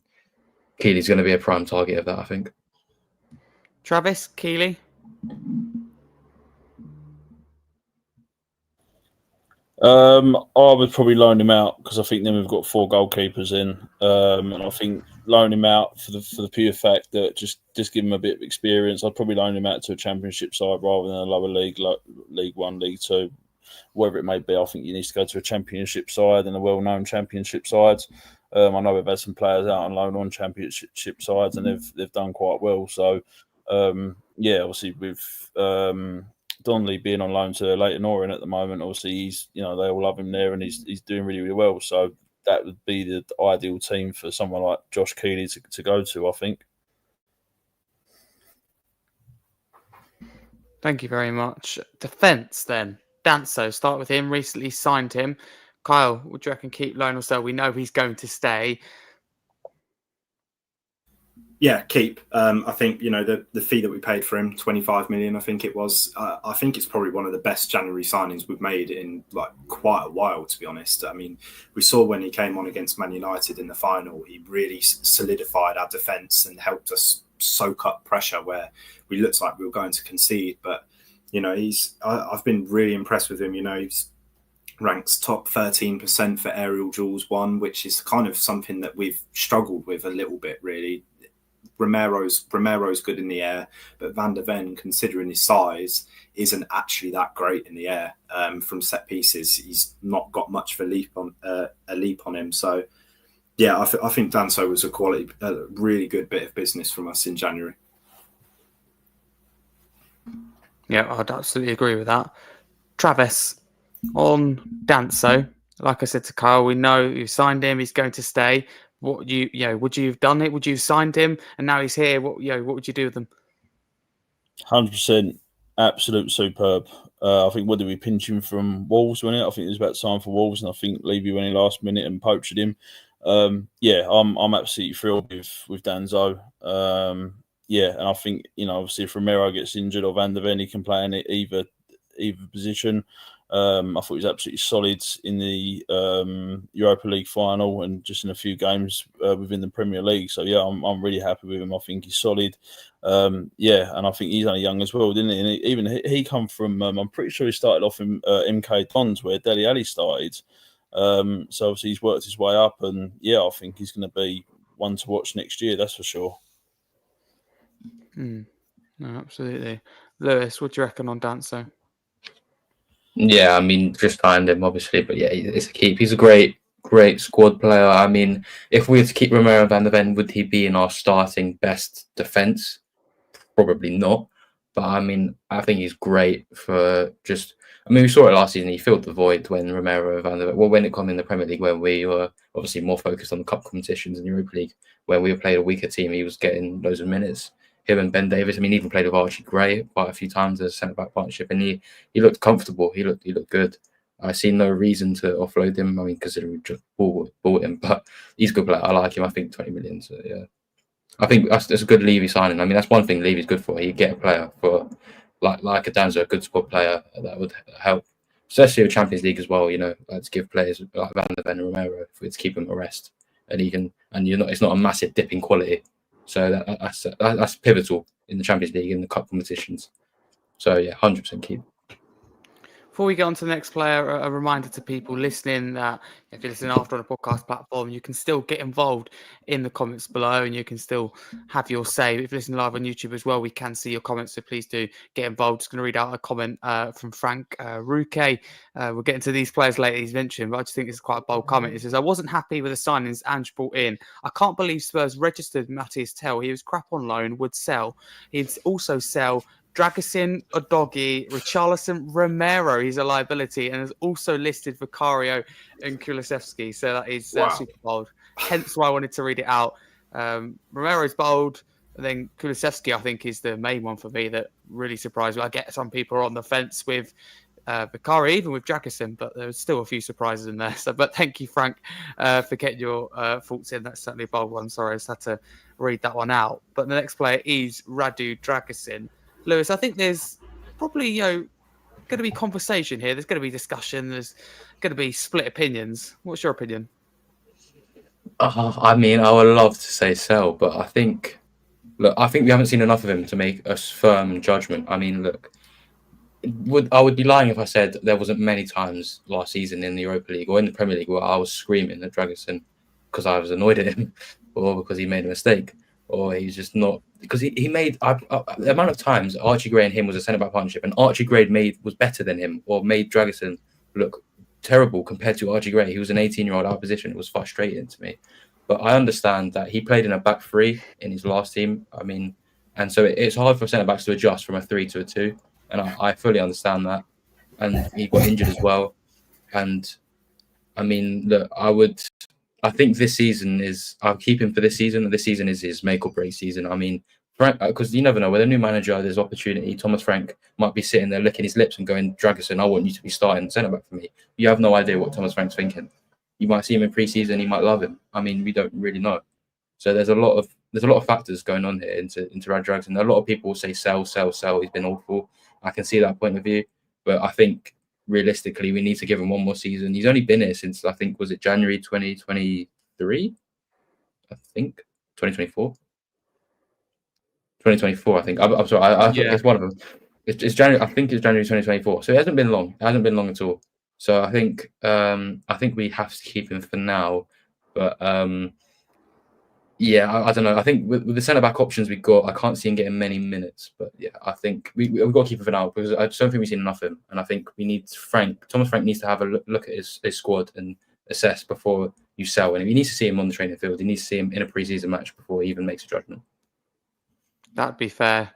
Keely's going to be a prime target of that, I think. Travis, Keely? I would probably loan him out because I think then we've got 4 goalkeepers in, and I think loan him out for the pure fact that just give him a bit of experience. I'd probably loan him out to a championship side rather than a lower league, like League One, League Two, whatever it may be. I think you need to go to a championship side and a well-known championship side. I know we've had some players out on loan on championship sides, and they've done quite well. So, obviously with Donnelly being on loan to Leighton Orient at the moment, obviously he's they all love him there, and he's doing really, really well. So that would be the ideal team for someone like Josh Keely to go to, I think. Thank you very much. Defence then. Danso, start with him. Recently signed him. Kyle, would you reckon keep, loan or sell? We know he's going to stay. Yeah, keep. I think the fee that we paid for him, 25 million, I think it was. I think it's probably one of the best January signings we've made in like quite a while, to be honest. I mean, we saw when he came on against Man United in the final, he really solidified our defence and helped us soak up pressure where we looked like we were going to concede. But I've been really impressed with him. He's ranks top 13% for aerial duels won, which is kind of something that we've struggled with a little bit, really. Romero's good in the air, but Van der Ven, considering his size, isn't actually that great in the air. From set pieces, he's not got much of a leap on him. So, yeah, I think Danso was a really good bit of business from us in January. Yeah, I'd absolutely agree with that. Travis, on Danso, like I said to Kyle, we know you signed him; he's going to stay. What would you have done it? Would you have signed him? And now he's here. What would you do with him? 100%, absolute superb. I think what did we pinch him from Wolves, wasn't it? I think it was about time for Wolves, and I think Levy went in last minute and poached him. I'm absolutely thrilled with Danso. And I think obviously if Romero gets injured or Van der Ven, he can play in either position. I thought he was absolutely solid in the Europa League final and just in a few games within the Premier League. So yeah, I'm really happy with him. I think he's solid. And I think he's only young as well, didn't he? And even he come from. I'm pretty sure he started off in MK Dons where Dele Alli started. So obviously he's worked his way up, and yeah, I think he's going to be one to watch next year. That's for sure. No, absolutely. Lewis, what do you reckon on Danso? Yeah, I mean, just signed him, obviously, but yeah, it's a keep. He's a great squad player. I mean, if we were to keep Romero and Van der Ven, would he be in our starting best defence? Probably not. But I mean, I think he's great for just. I mean, we saw it last season. He filled the void when Romero and Van der Ven. Well, when it came in the Premier League, where we were obviously more focused on the cup competitions and Europa League, where we played a weaker team, he was getting loads of minutes. Him and Ben Davis. I mean, he even played with Archie Gray quite a few times as a centre back partnership, and he looked comfortable. He looked good. I see no reason to offload him. I mean, considering we just bought him, but he's a good player. I like him. I think 20 million. So yeah, I think that's a good Levy signing. I mean, that's one thing Levy's good for. He get a player for like a Danzo, a good squad player that would help, especially with Champions League as well. Like to give players like Van der Ven and Romero to keep him at rest, and it's not a massive dip in quality. So that's pivotal in the Champions League and the cup competitions. So yeah, 100% keep. Before we get on to the next player, a reminder to people listening that if you're listening after on a podcast platform, you can still get involved in the comments below and you can still have your say. If you're listening live on YouTube as well, we can see your comments, so please do get involved. Just going to read out a comment from Frank Ruque. We'll get into these players later he's mentioned, but I just think it's quite a bold comment. He says, I wasn't happy with the signings Ange brought in. I can't believe Spurs registered Matthias Tell. He was crap on loan, would sell. He'd also sell Dragusin, Udogie, Richarlison, Romero, he's a liability, and has also listed Vicario and Kulusevski. So that is super bold. Hence why I wanted to read it out. Romero's bold, and then Kulusevski, I think, is the main one for me that really surprised me. I get some people are on the fence with Bakari, even with Jackerson, but there's still a few surprises in there. So, but thank you, Frank, for getting your thoughts in. That's certainly a bold one. Sorry, I just had to read that one out. But the next player is Radu Dragusin. Lewis, I think there's probably going to be conversation here. There's going to be discussion. There's going to be split opinions. What's your opinion? I mean, I would love to say sell, but I think we haven't seen enough of him to make a firm judgment. I mean, look, I would be lying if I said there wasn't many times last season in the Europa League or in the Premier League where I was screaming at Dragusin because I was annoyed at him, or because he made a mistake, or he's just not, because he made the amount of times Archie Gray and him was a centre back partnership, and Archie Gray was better than him or made Dragusin look terrible compared to Archie Gray. He was an 18-year-old out of position. It was frustrating to me, but I understand that he played in a back three in his last team. I mean, and so it's hard for centre backs to adjust from a 3 to a 2. And I fully understand that. And he got injured as well. And I mean, look, I think this season I'll keep him for this season. This season is his make or break season. I mean, Frank, because you never know, with a new manager, there's opportunity. Thomas Frank might be sitting there licking his lips and going, Dragusin, I want you to be starting centre back for me. You have no idea what Thomas Frank's thinking. You might see him in pre-season, he might love him. I mean, we don't really know. So there's a lot of factors going on here into Radu Dragusin. A lot of people will say sell. He's been awful. I can see that point of view, but I think realistically we need to give him one more season. He's only been here since, I think, was it January 2023? I think 2024. 2024. I think. I'm sorry. I think it's one of them. It's January. I think it's January 2024. So it hasn't been long. It hasn't been long at all. So I think we have to keep him for now, but yeah, I don't know. I think with the centre back options we've got, I can't see him getting many minutes. But yeah, I think we've got to keep him for now because I just don't think we've seen enough of him. And I think we need Thomas Frank needs to have a look at his squad and assess before you sell. And if he needs to see him on the training field, he needs to see him in a pre-season match before he even makes a judgment. That'd be fair.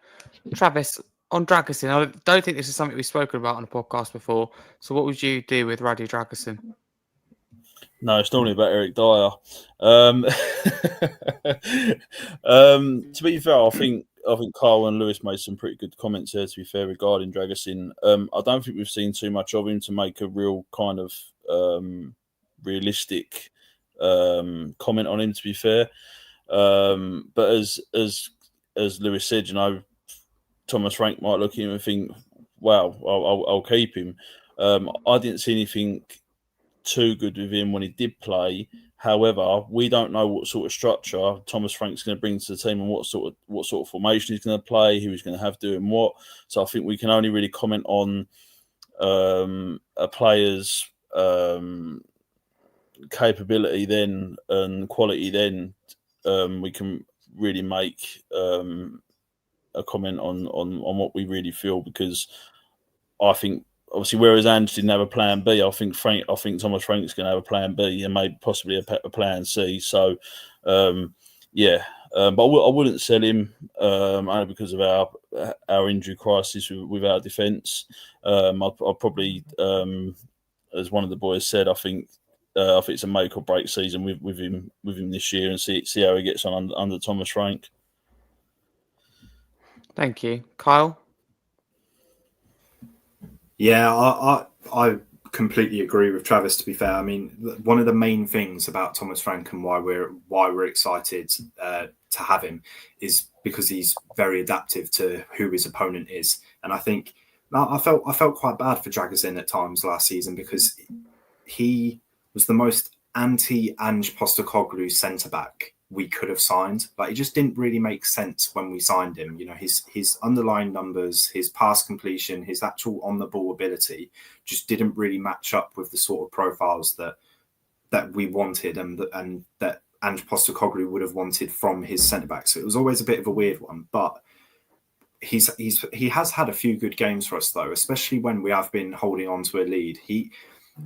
Travis, on Dragusin, I don't think this is something we've spoken about on the podcast before. So what would you do with Radu Dragusin? No, it's normally about Eric Dyer. To be fair, I think Carl and Lewis made some pretty good comments there, to be fair, regarding Dragusin. I don't think we've seen too much of him to make a real kind of realistic comment on him, to be fair. But as Lewis said, you know, Thomas Frank might look at him and think, wow, I'll keep him. I didn't see anything too good with him when he did play. However, we don't know what sort of structure Thomas Frank's going to bring to the team and what sort of formation he's going to play, who he's going to have doing what. So I think we can only really comment on a player's capability then and quality then. We can really make a comment on what we really feel, because I think, obviously, whereas Ange didn't have a plan B, I think Thomas Frank's going to have a plan B and maybe possibly a plan C. So, yeah, but I wouldn't sell him only because of our injury crisis with our defence. I'll probably, as one of the boys said, I think it's a make or break season with him this year, and see how he gets on under Thomas Frank. Thank you, Kyle. Yeah, I completely agree with Travis, to be fair. I mean, one of the main things about Thomas Frank and why we're excited to have him is because he's very adaptive to who his opponent is. And I think I felt quite bad for Dragusin at times last season because he was the most anti-Ange Postecoglou centre-back we could have signed. Like, it just didn't really make sense when we signed him. You know, his underlying numbers, his pass completion, his actual on the ball ability just didn't really match up with the sort of profiles that we wanted and that Ange Postecoglou would have wanted from his centre back. So it was always a bit of a weird one, but he has had a few good games for us though, especially when we have been holding on to a lead.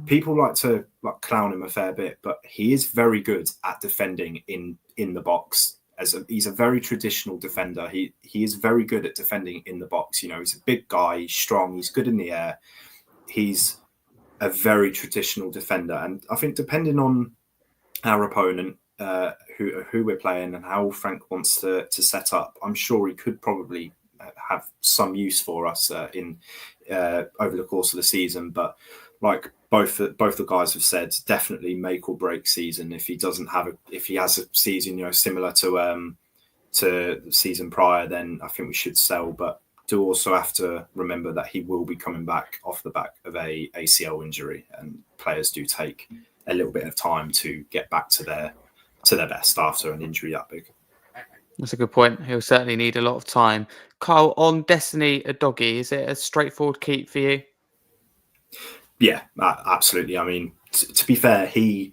People like to clown him a fair bit, but he is very good at defending in the box. He's a very traditional defender. He is very good at defending in the box. You know, he's a big guy, he's strong, he's good in the air. He's a very traditional defender, and I think depending on our opponent, who we're playing and how Frank wants to set up, I'm sure he could probably have some use for us in over the course of the season. But like both the guys have said, definitely make or break season. If he has a season similar to the season prior, then I think we should sell. But do also have to remember that he will be coming back off the back of a ACL injury, and players do take a little bit of time to get back to their best after an injury that big. That's a good point. He'll certainly need a lot of time. Kyle, on Destiny Udogie, is it a straightforward keep for you? Yeah, absolutely. I mean, to be fair, he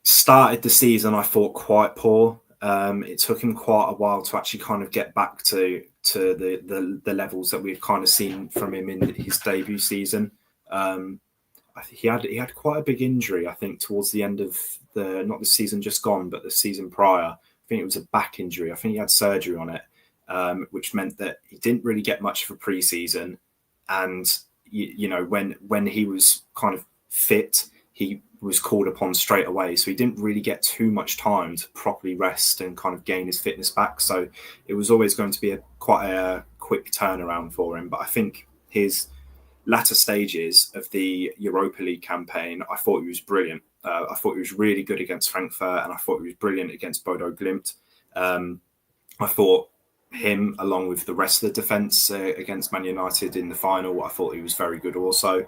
started the season, I thought, quite poor. It took him quite a while to actually kind of get back to the levels that we've kind of seen from him in his debut season. I think he had quite a big injury, I think, towards the end of not the season just gone, but the season prior. I think it was a back injury. I think he had surgery on it, which meant that he didn't really get much for pre-season. And, when he was kind of fit, he was called upon straight away. So he didn't really get too much time to properly rest and kind of gain his fitness back. So it was always going to be quite a quick turnaround for him. But I think his latter stages of the Europa League campaign, I thought he was brilliant. I thought he was really good against Frankfurt, and I thought he was brilliant against Bodo Glimt. I thought him, along with the rest of the defence against Man United in the final, I thought he was very good also.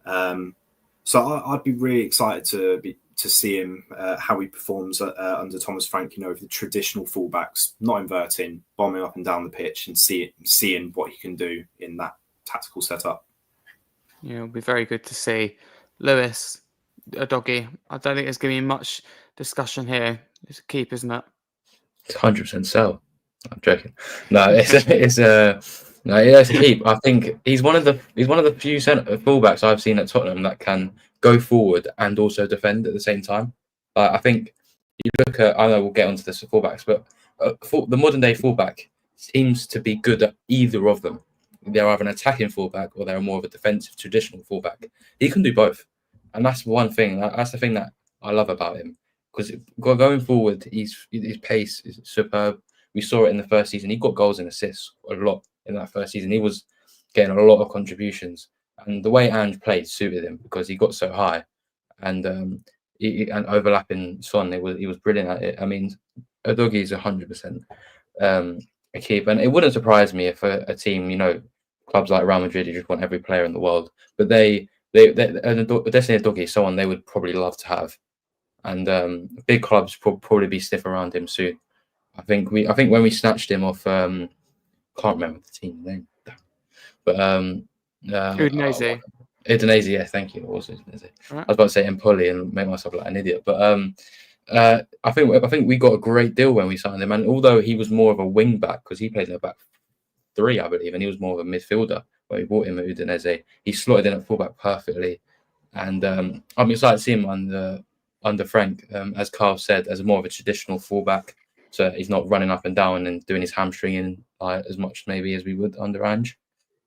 So I'd be really excited to see him, how he performs under Thomas Frank, with the traditional fullbacks, not inverting, bombing up and down the pitch, and seeing what he can do in that tactical setup. Yeah, it'll be very good to see. Lewis, Udogie, I don't think there's going to be much discussion here. It's a keep, isn't it? It's 100% sell. I'm joking. No, it's a keep. I think he's one of the few fullbacks I've seen at Tottenham that can go forward and also defend at the same time. I think you look at, I know we'll get onto this fullbacks, but the modern day fullback seems to be good at either of them. They're either an attacking fullback or they're more of a defensive traditional fullback. He can do both, and that's one thing. That's the thing that I love about him, because going forward, his pace is superb. We saw it in the first season. He got goals and assists a lot in that first season. He was getting a lot of contributions, and the way Ange played suited him because he got so high, and and overlapping Son, he was brilliant at it. I mean, Udogie is 100% a keep, and it wouldn't surprise me if a team, clubs like Real Madrid, you just want every player in the world, but Destiny Udogie is someone they would probably love to have, and big clubs probably be stiff around him soon. I think when we snatched him off, can't remember the team name, but Udinese. Udinese, yeah, thank you. Also Udinese. Right. I was about to say Empoli and make myself look like an idiot, but I think we got a great deal when we signed him, and although he was more of a wing back because he played in the back three, I believe, and he was more of a midfielder when we bought him at Udinese, he slotted in at fullback perfectly, and I'm excited to see him under Frank, as Carl said, as more of a traditional fullback. So he's not running up and down and doing his hamstringing as much maybe as we would under Ange,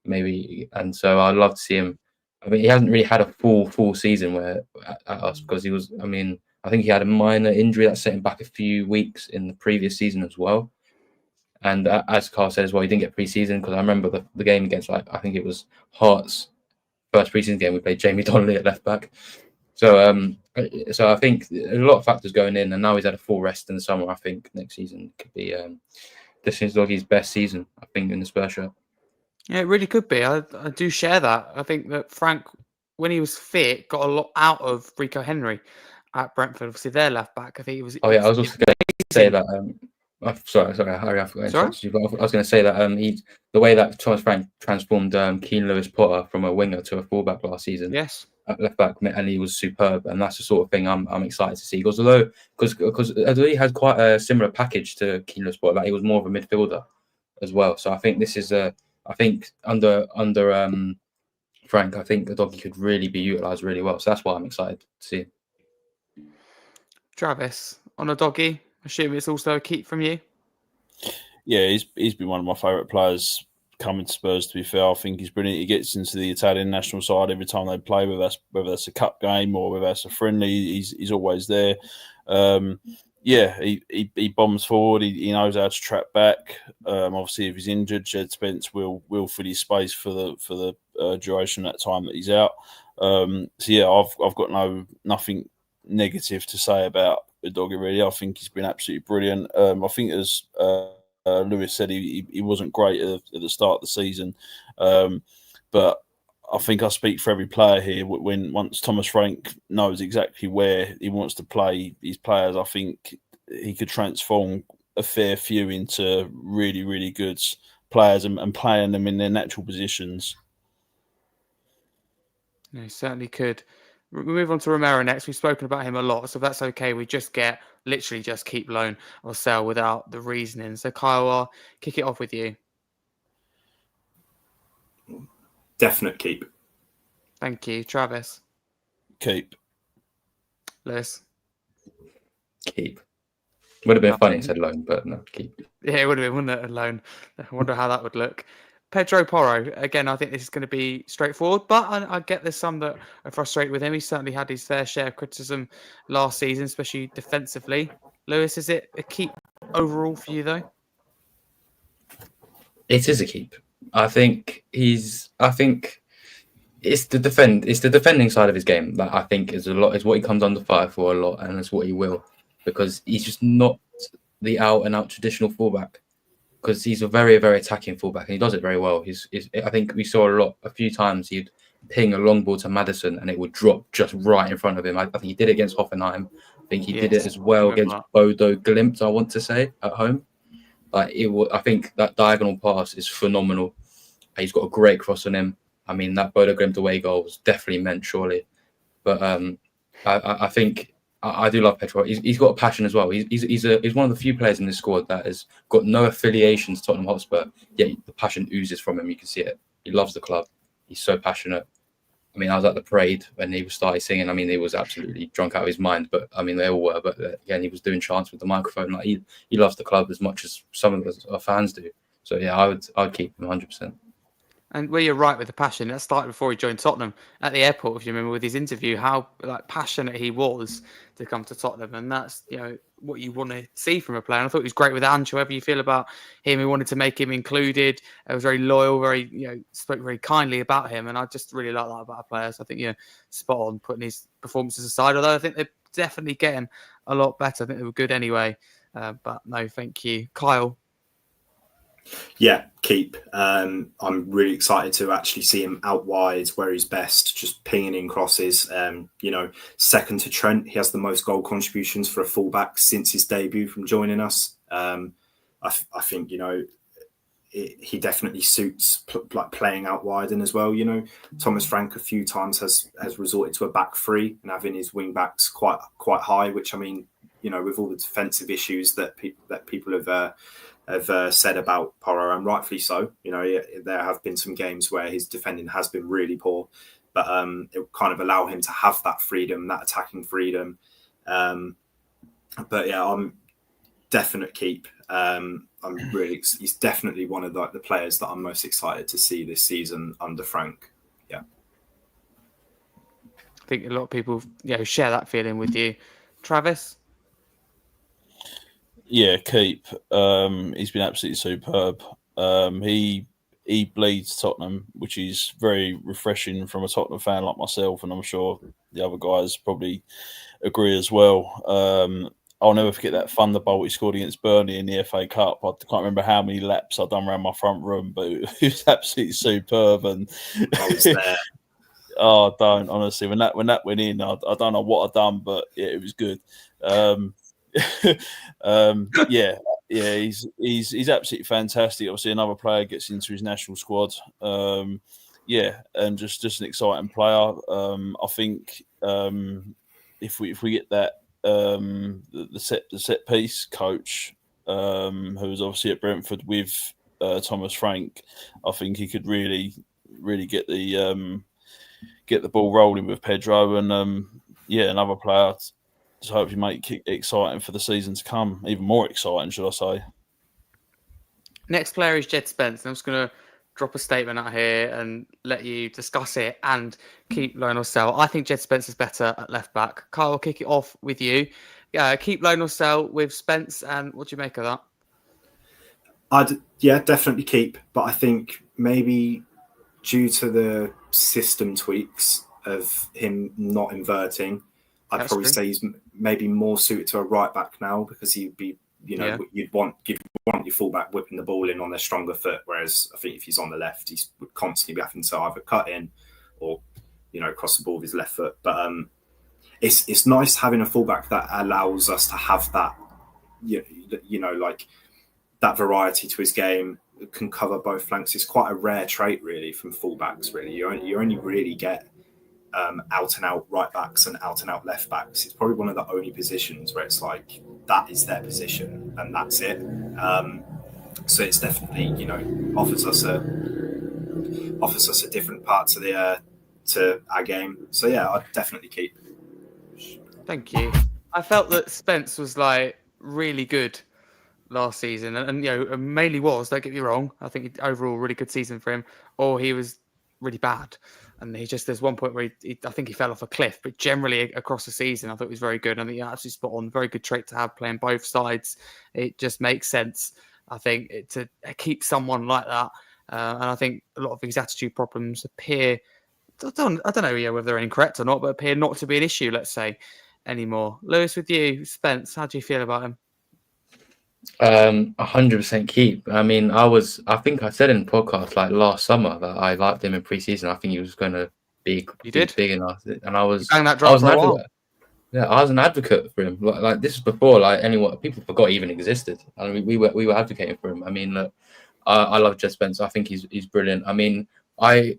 maybe. And so I'd love to see him. I mean, he hasn't really had a full season at us because he was. I mean, I think he had a minor injury that set him back a few weeks in the previous season as well. And as Carl said as well, he didn't get pre-season because I remember the game against, I think it was Hearts' first pre-season game. We played Jamie Donnelly at left back. So I think a lot of factors going in, and now he's had a full rest in the summer. I think next season could be Destiny Udogie's best season, I think, in the Spurs shirt. Yeah, it really could be. I do share that. I think that Frank, when he was fit, got a lot out of Rico Henry at Brentford. Obviously, their left back. I think he was. Oh yeah, I was also going to say that. Sorry, Harry, I forgot to interrupt you, but I was going to say that the way that Thomas Frank transformed Keane Lewis Potter from a winger to a fullback last season. Yes. Left back, and he was superb, and that's the sort of thing I'm excited to see. Because he had quite a similar package to Keane Lewis Potter, like he was more of a midfielder as well. So I think this is I think under Frank, I think Udogie could really be utilised really well. So that's why I'm excited to see him. Travis, on Udogie, I assume it's also a keep from you. Yeah, he's been one of my favourite players coming to Spurs, to be fair. I think he's brilliant. He gets into the Italian national side every time they play, whether that's a cup game or whether that's a friendly. He's always there. yeah, he bombs forward. He knows how to track back. Obviously, if he's injured, Jed Spence will fill his space for the duration of that time that he's out. So yeah, I've got nothing negative to say about the doggy really. I think he's been absolutely brilliant. I think as Lewis said, he wasn't great at the start of the season, but I think I speak for every player here. Once Thomas Frank knows exactly where he wants to play his players, I think he could transform a fair few into really, really good players and playing them in their natural positions. No, certainly could. We move on to Romero next. We've spoken about him a lot, so if that's okay, we just literally just keep loan or sell without the reasoning. So Kyle, I'll kick it off with you. Definite keep. Thank you. Travis? Keep. Lewis? Keep. Would have been funny if said loan, but no, keep. Yeah, it would have been, wouldn't it, a loan? I wonder how that would look. Pedro Porro, again, I think this is going to be straightforward, but I get there's some that are frustrated with him. He certainly had his fair share of criticism last season, especially defensively. Lewis, is it a keep overall for you, though? It is a keep. I think it's the defending side of his game that I think is what he comes under fire for a lot, and it's what he will, because he's just not the out and out traditional fullback, because he's a very, very attacking fullback and he does it very well. I think we saw a few times he'd ping a long ball to Maddison and it would drop just right in front of him. I think he did it against Hoffenheim. I think he did it as well against Bodo Glimt, I want to say, at home. I think that diagonal pass is phenomenal. He's got a great cross on him. I mean, that Bodo Glimt away goal was definitely meant, surely. But I think I do love Pedro. He's got a passion as well. He's one of the few players in this squad that has got no affiliation to Tottenham Hotspur, yet the passion oozes from him. You can see it. He loves the club. He's so passionate. I mean, I was at the parade when he started singing. I mean, he was absolutely drunk out of his mind. But I mean, they all were. But again, he was doing chants with the microphone. Like he loves the club as much as some of our fans do. So yeah, I'd keep him 100%. And where you're right with the passion, that started before he joined Tottenham at the airport. If you remember with his interview, how passionate he was to come to Tottenham, and that's what you want to see from a player. And I thought he was great with Ange. However you feel about him, he wanted to make him included. He was very loyal, spoke very kindly about him, and I just really like that about a player. So I think spot on putting his performances aside. Although I think they're definitely getting a lot better. I think they were good anyway, but no, thank you, Kyle. Yeah, keep. I'm really excited to actually see him out wide where he's best, just pinging in crosses. Second to Trent, he has the most goal contributions for a fullback since his debut from joining us. I think he definitely suits playing out wide, and as well, Thomas Frank a few times has resorted to a back three and having his wing backs quite high, which I mean, with all the defensive issues that people have said about Porro, and rightfully so. There have been some games where his defending has been really poor, but it will kind of allow him to have that freedom, that attacking freedom. But yeah, I'm definite keep. He's definitely one of the players that I'm most excited to see this season under Frank. Yeah, I think a lot of people share that feeling with you, Travis. Yeah, keep. He's been absolutely superb. He bleeds Tottenham, which is very refreshing from a Tottenham fan like myself, and I'm sure the other guys probably agree as well. I'll never forget that thunderbolt he scored against Burnley in the FA Cup. I can't remember how many laps I'd done around my front room, but it was absolutely superb. And I was there. Oh, don't honestly. When that went in, I don't know what I'd done, but yeah, it was good. He's absolutely fantastic. Obviously, another player gets into his national squad. And just an exciting player. I think if we get that the set piece coach, who was obviously at Brentford with Thomas Frank, I think he could really get the ball rolling with Pedro, and another player. Just hope you make it exciting for the season to come, even more exciting, should I say. Next player is Jed Spence. I'm just going to drop a statement out here and let you discuss it and keep loan or sell. I think Jed Spence is better at left back. Kyle, I'll kick it off with you. Keep loan or sell with Spence, and what do you make of that? Definitely keep, but I think maybe due to the system tweaks of him not inverting, I'd probably say he's maybe more suited to a right back now, because he'd be, you'd want your fullback whipping the ball in on their stronger foot, whereas I think if he's on the left, he would constantly be having to either cut in or cross the ball with his left foot. But it's nice having a fullback that allows us to have that, like that variety to his game, can cover both flanks. It's quite a rare trait, really, from fullbacks. Really, you only really get out and out right backs and out left backs. It's probably one of the only positions where it's like that is their position and that's it. So it's definitely offers us a different part to our game. So yeah, I'd definitely keep. Thank you. I felt that Spence was like really good last season, and mainly was, don't get me wrong, I think overall really good season for him, or he was really bad, and there's one point where I think he fell off a cliff, but generally across the season I thought he was very good. I think absolutely spot on, very good trait to have, playing both sides. It just makes sense, I think, to keep someone like that, and I think a lot of his attitude problems appear, I don't know whether they're incorrect or not, but appear not to be an issue, let's say, anymore. Lewis, with you, Spence, how do you feel about him? 100% keep. I mean, I think I said in the podcast like last summer that I liked him in pre-season. I think he was going to be big enough, and I was an advocate. Yeah, I was an advocate for him. Like this is before people forgot he even existed. I mean, we were advocating for him. I mean, look, I love Jed Spence. I think he's brilliant. I mean, I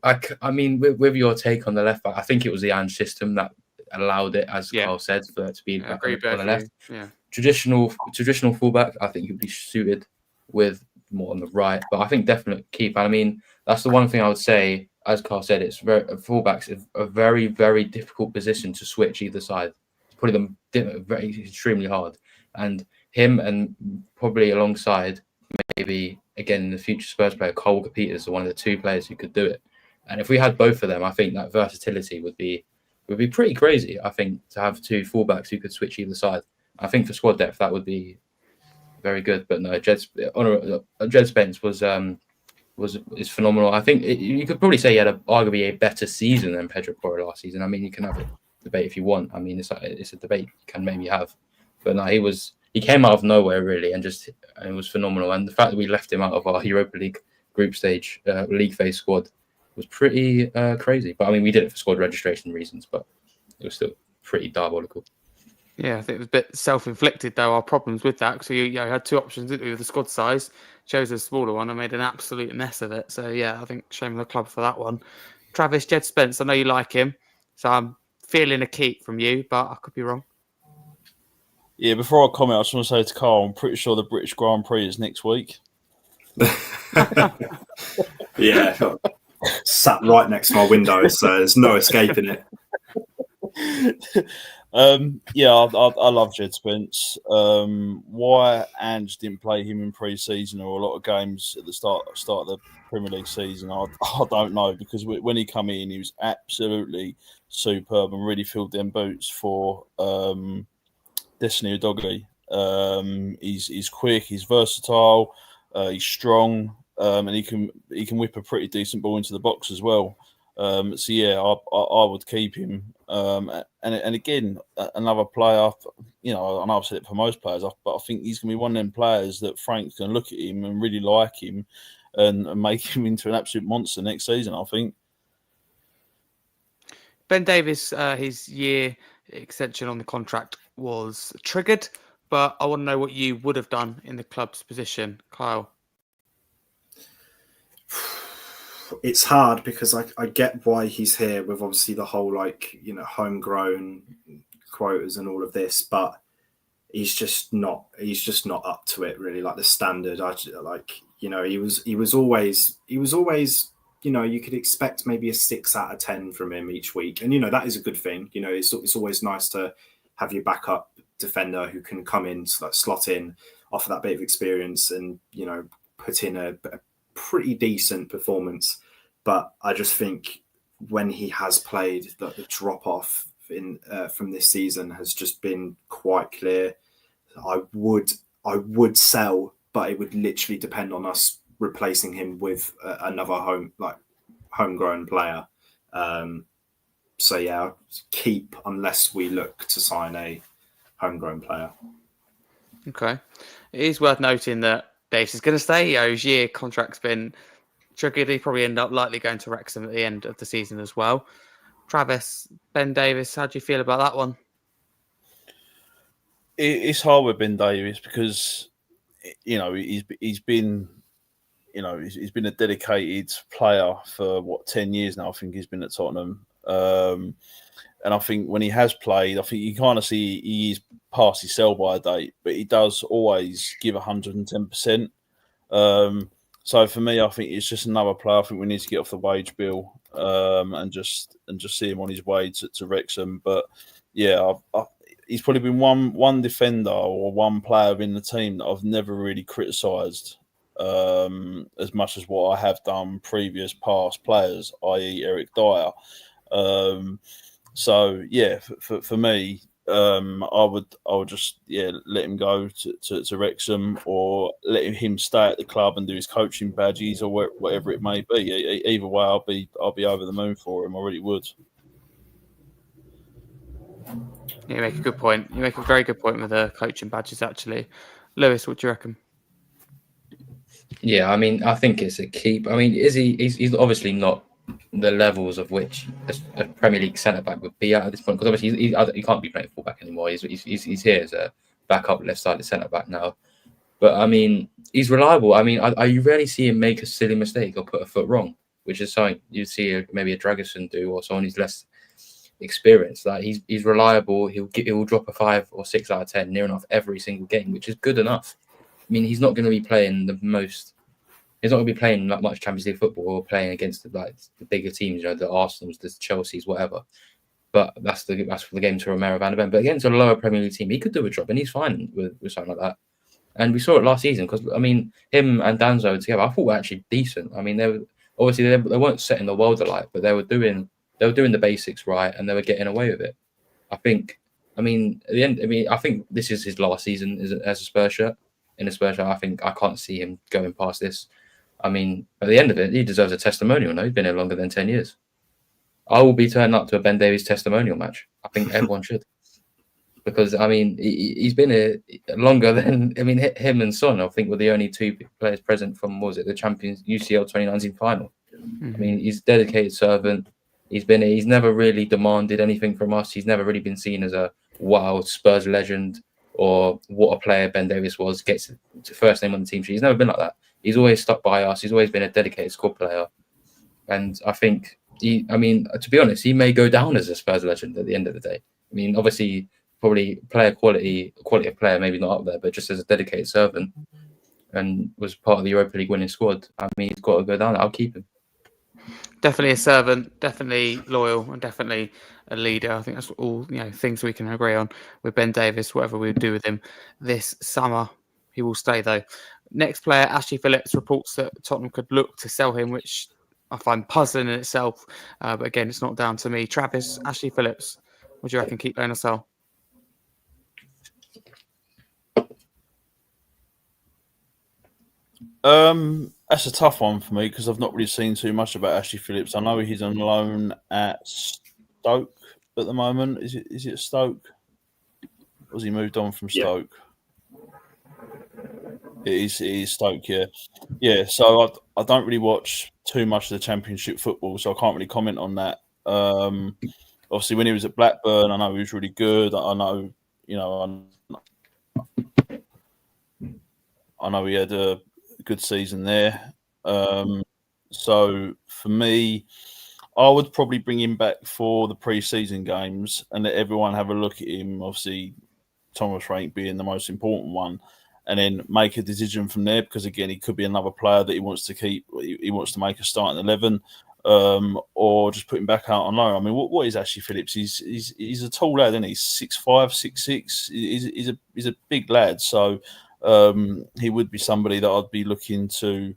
mean, with your take on the left back, I think it was the Ange system that allowed it, as Carl said, for it to be back on the left. Yeah. Traditional fullback, I think he'd be suited with more on the right, but I think definitely keep. I mean, that's the one thing I would say. As Carl said, fullbacks is a very, very difficult position to switch either side. It's probably very extremely hard, and him and probably alongside maybe again in the future Spurs player Cole Walker-Peters are one of the two players who could do it. And if we had both of them, I think that versatility would be pretty crazy. I think to have two fullbacks who could switch either side. I think for squad depth that would be very good. But no, Jed Spence is phenomenal. I think you could probably say he had arguably a better season than Pedro Porro last season. I mean, you can have a debate if you want. I mean, it's a debate you can maybe have. But no, he came out of nowhere really, and it was phenomenal. And the fact that we left him out of our Europa League group stage league phase squad was pretty crazy. But I mean, we did it for squad registration reasons, but it was still pretty diabolical. Yeah, I think it was a bit self-inflicted, though, our problems with that. So you had two options, didn't we, with the squad size. Chose a smaller one and made an absolute mess of it. So, yeah, I think shame on the club for that one. Travis, Jed Spence, I know you like him. So I'm feeling a keep from you, but I could be wrong. Yeah, before I comment, I just want to say to Carl, I'm pretty sure the British Grand Prix is next week. Yeah, sat right next to my window, so there's no escaping it. I love Jed Spence. Why Ange didn't play him in pre-season or a lot of games at the start of the Premier League season, I don't know, because when he come in, he was absolutely superb and really filled them boots for Destiny Udogie. He's quick, he's versatile, he's strong, and he can whip a pretty decent ball into the box as well. So yeah, I would keep him. And again, another player. I know I've said it for most players, but I think he's going to be one of them players that Frank's going to look at him and really like him, and make him into an absolute monster next season, I think. Ben Davies, his year extension on the contract was triggered, but I want to know what you would have done in the club's position, Kyle. It's hard because I get why he's here with obviously the whole homegrown quotas and all of this, but he's just not up to it really. Like the standard, he was always you could expect maybe a 6 out of 10 from him each week, and that is a good thing. It's always nice to have your backup defender who can come in, slot in, offer that bit of experience, and put in a pretty decent performance. But I just think when he has played, that the drop off from this season has just been quite clear. I would sell, but it would literally depend on us replacing him with another homegrown player. So yeah, keep unless we look to sign a homegrown player. Okay, it is worth noting that Davis is going to stay. His year contract's been triggered. He probably end up likely going to Wrexham at the end of the season as well. Travis, Ben Davis, how do you feel about that one? It's hard with Ben Davis because he's been he's been a dedicated player for 10 years now. I think he's been at Tottenham, and I think when he has played, I think you kind of see he is past his sell-by date, but he does always give 110%. So for me, I think it's just another player. I think we need to get off the wage bill and just see him on his way to Wrexham. But yeah, he's probably been one defender or one player in the team that I've never really criticised as much as what I have done previous past players, i.e. Eric Dyer. So yeah, for me, I would just let him go to Wrexham, or let him stay at the club and do his coaching badges or whatever it may be. Either way, I'll be over the moon for him. I really would. You make a good point. You make a very good point with the coaching badges, actually. Lewis, what do you reckon? Yeah, I mean, I think it's a keep. I mean, he's obviously not the levels of which a Premier League centre back would be at this point, because obviously he can't be playing fullback anymore. He's here as a backup left-sided centre back now. But I mean, he's reliable. I mean, you rarely see him make a silly mistake or put a foot wrong, which is something you'd see maybe a Dragusin do, or someone who's less experienced. Like he's reliable. He'll drop a 5 or 6 out of 10 near enough every single game, which is good enough. I mean, he's not going to be playing He's not going to be playing that much Champions League football or playing against the bigger teams, the Arsenals, the Chelseas, whatever. But that's for the game to Romero van der Ven. But against a lower Premier League team, he could do a job, and he's fine with something like that. And we saw it last season, because I mean, him and Danzo together, I thought were actually decent. I mean, they weren't setting the world alight, but they were doing the basics right, and they were getting away with it. I think. I mean, at the end, I think this is his last season as a Spurs shirt. In a Spurs shirt, I think I can't see him going past this. I mean, at the end of it, he deserves a testimonial. No, he's been here longer than 10 years. I will be turning up to a Ben Davies testimonial match. I think everyone should. Because, I mean, he's been here longer than, I mean, him and Son, I think, were the only two players present from, the Champions UCL 2019 final. Mm-hmm. I mean, he's a dedicated servant. He's never really demanded anything from us. He's never really been seen as a wild Spurs legend, or what a player Ben Davies was, gets to first name on the team sheet. He's never been like that. He's always stuck by us. He's always been a dedicated squad player. And I think, to be honest, he may go down as a Spurs legend at the end of the day. I mean, obviously, probably player quality of player, maybe not up there, but just as a dedicated servant, and was part of the Europa League winning squad. I mean, he's got to go down. I'll keep him. Definitely a servant, definitely loyal, and definitely a leader. I think that's all things we can agree on with Ben Davies. Whatever we do with him this summer, he will stay though. Next player, Ashley Phillips, reports that Tottenham could look to sell him, which I find puzzling in itself. But again, it's not down to me. Travis, Ashley Phillips, what do you reckon? Keep going or sell? That's a tough one for me, because I've not really seen too much about Ashley Phillips. I know he's on loan at Stoke at the moment. Is it Stoke? Or has he moved on from Stoke? It is Stoke, yeah. Yeah, so I don't really watch too much of the Championship football, so I can't really comment on that. Obviously, when he was at Blackburn, I know he was really good. I know he had a good season there. So for me, I would probably bring him back for the pre-season games and let everyone have a look at him. Obviously, Thomas Frank being the most important one, and then make a decision from there, because again, he could be another player that he wants to keep. He wants to make a starting 11, or just put him back out on loan. I mean, what is Ashley Phillips? He's a tall lad, isn't he? 6'5", 6'6". He's a big lad. So he would be somebody that I'd be looking to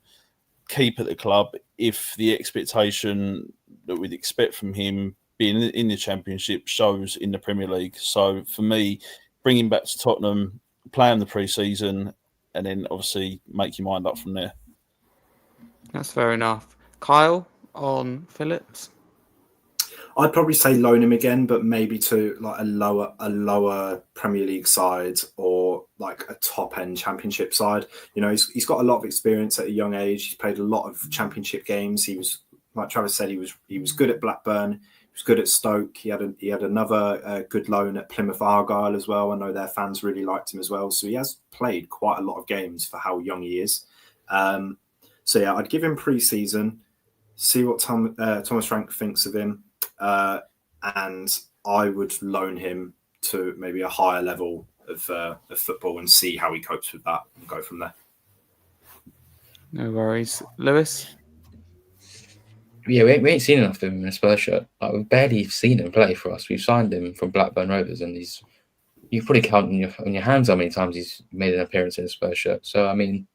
keep at the club if the expectation that we'd expect from him being in the Championship shows in the Premier League. So for me, bring him back to Tottenham, play him the pre-season, and then obviously make your mind up from there. That's fair enough. Kyle on Phillips. I'd probably say loan him again, but maybe to like a lower Premier League side or like a top end Championship side. You know, he's got a lot of experience at a young age. He's played a lot of Championship games. He was, like Travis said, he was good at Blackburn. He was good at Stoke. He had another good loan at Plymouth Argyle as well. I know their fans really liked him as well. So he has played quite a lot of games for how young he is. So yeah, I'd give him pre-season, see what Thomas Frank thinks of him. And I would loan him to maybe a higher level of football and see how he copes with that and go from there. No worries. Lewis? Yeah, we ain't seen enough of him in a Spurs shirt. Like, we've barely seen him play for us. We've signed him from Blackburn Rovers, and you probably count on your hands how many times he's made an appearance in a Spurs shirt. So, I mean,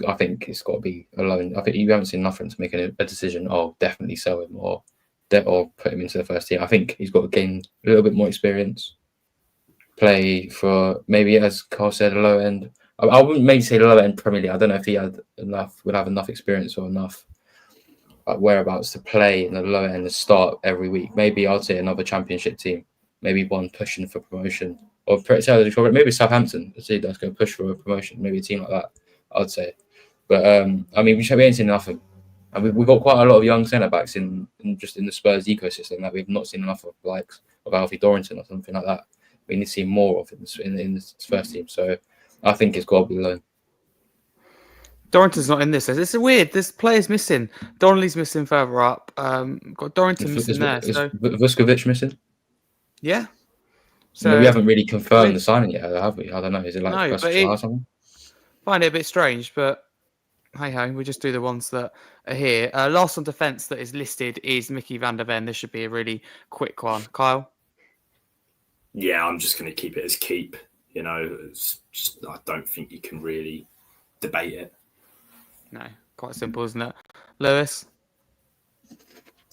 I think it's got to be a loan. I think you haven't seen enough for him to make a decision, definitely sell him or put him into the first team. I think he's got to gain a little bit more experience, play for maybe, as Carl said, a low end. I wouldn't maybe say low end Premier League. I don't know if he would have enough experience or enough whereabouts to play in the low end and start every week. Maybe I'd say another Championship team, maybe one pushing for promotion, or maybe Southampton. Let's see, that's going to push for a promotion. Maybe a team like that, I'd say. But I mean, we ain't seen enough of. And we've got quite a lot of young centre backs in the Spurs ecosystem that we've not seen enough of, like Alfie Dorrington or something like that. We need to see more of in this first team. So I think it's got to be loan. Dorrington's not in this. It's weird. There's players missing. Donnelly's missing further up. Got Dorrington missing there. Is Vuskovic missing? Yeah. So we haven't really confirmed the signing yet, have we? I don't know. Is it like no, July or something? Find it a bit strange, but hey ho, we just do the ones that are here. Last on defence that is listed is Mickey van der Ven. This should be a really quick one. Kyle? Yeah, I'm just going to keep it as keep. You know, I don't think you can really debate it. No, quite simple, isn't it? Lewis?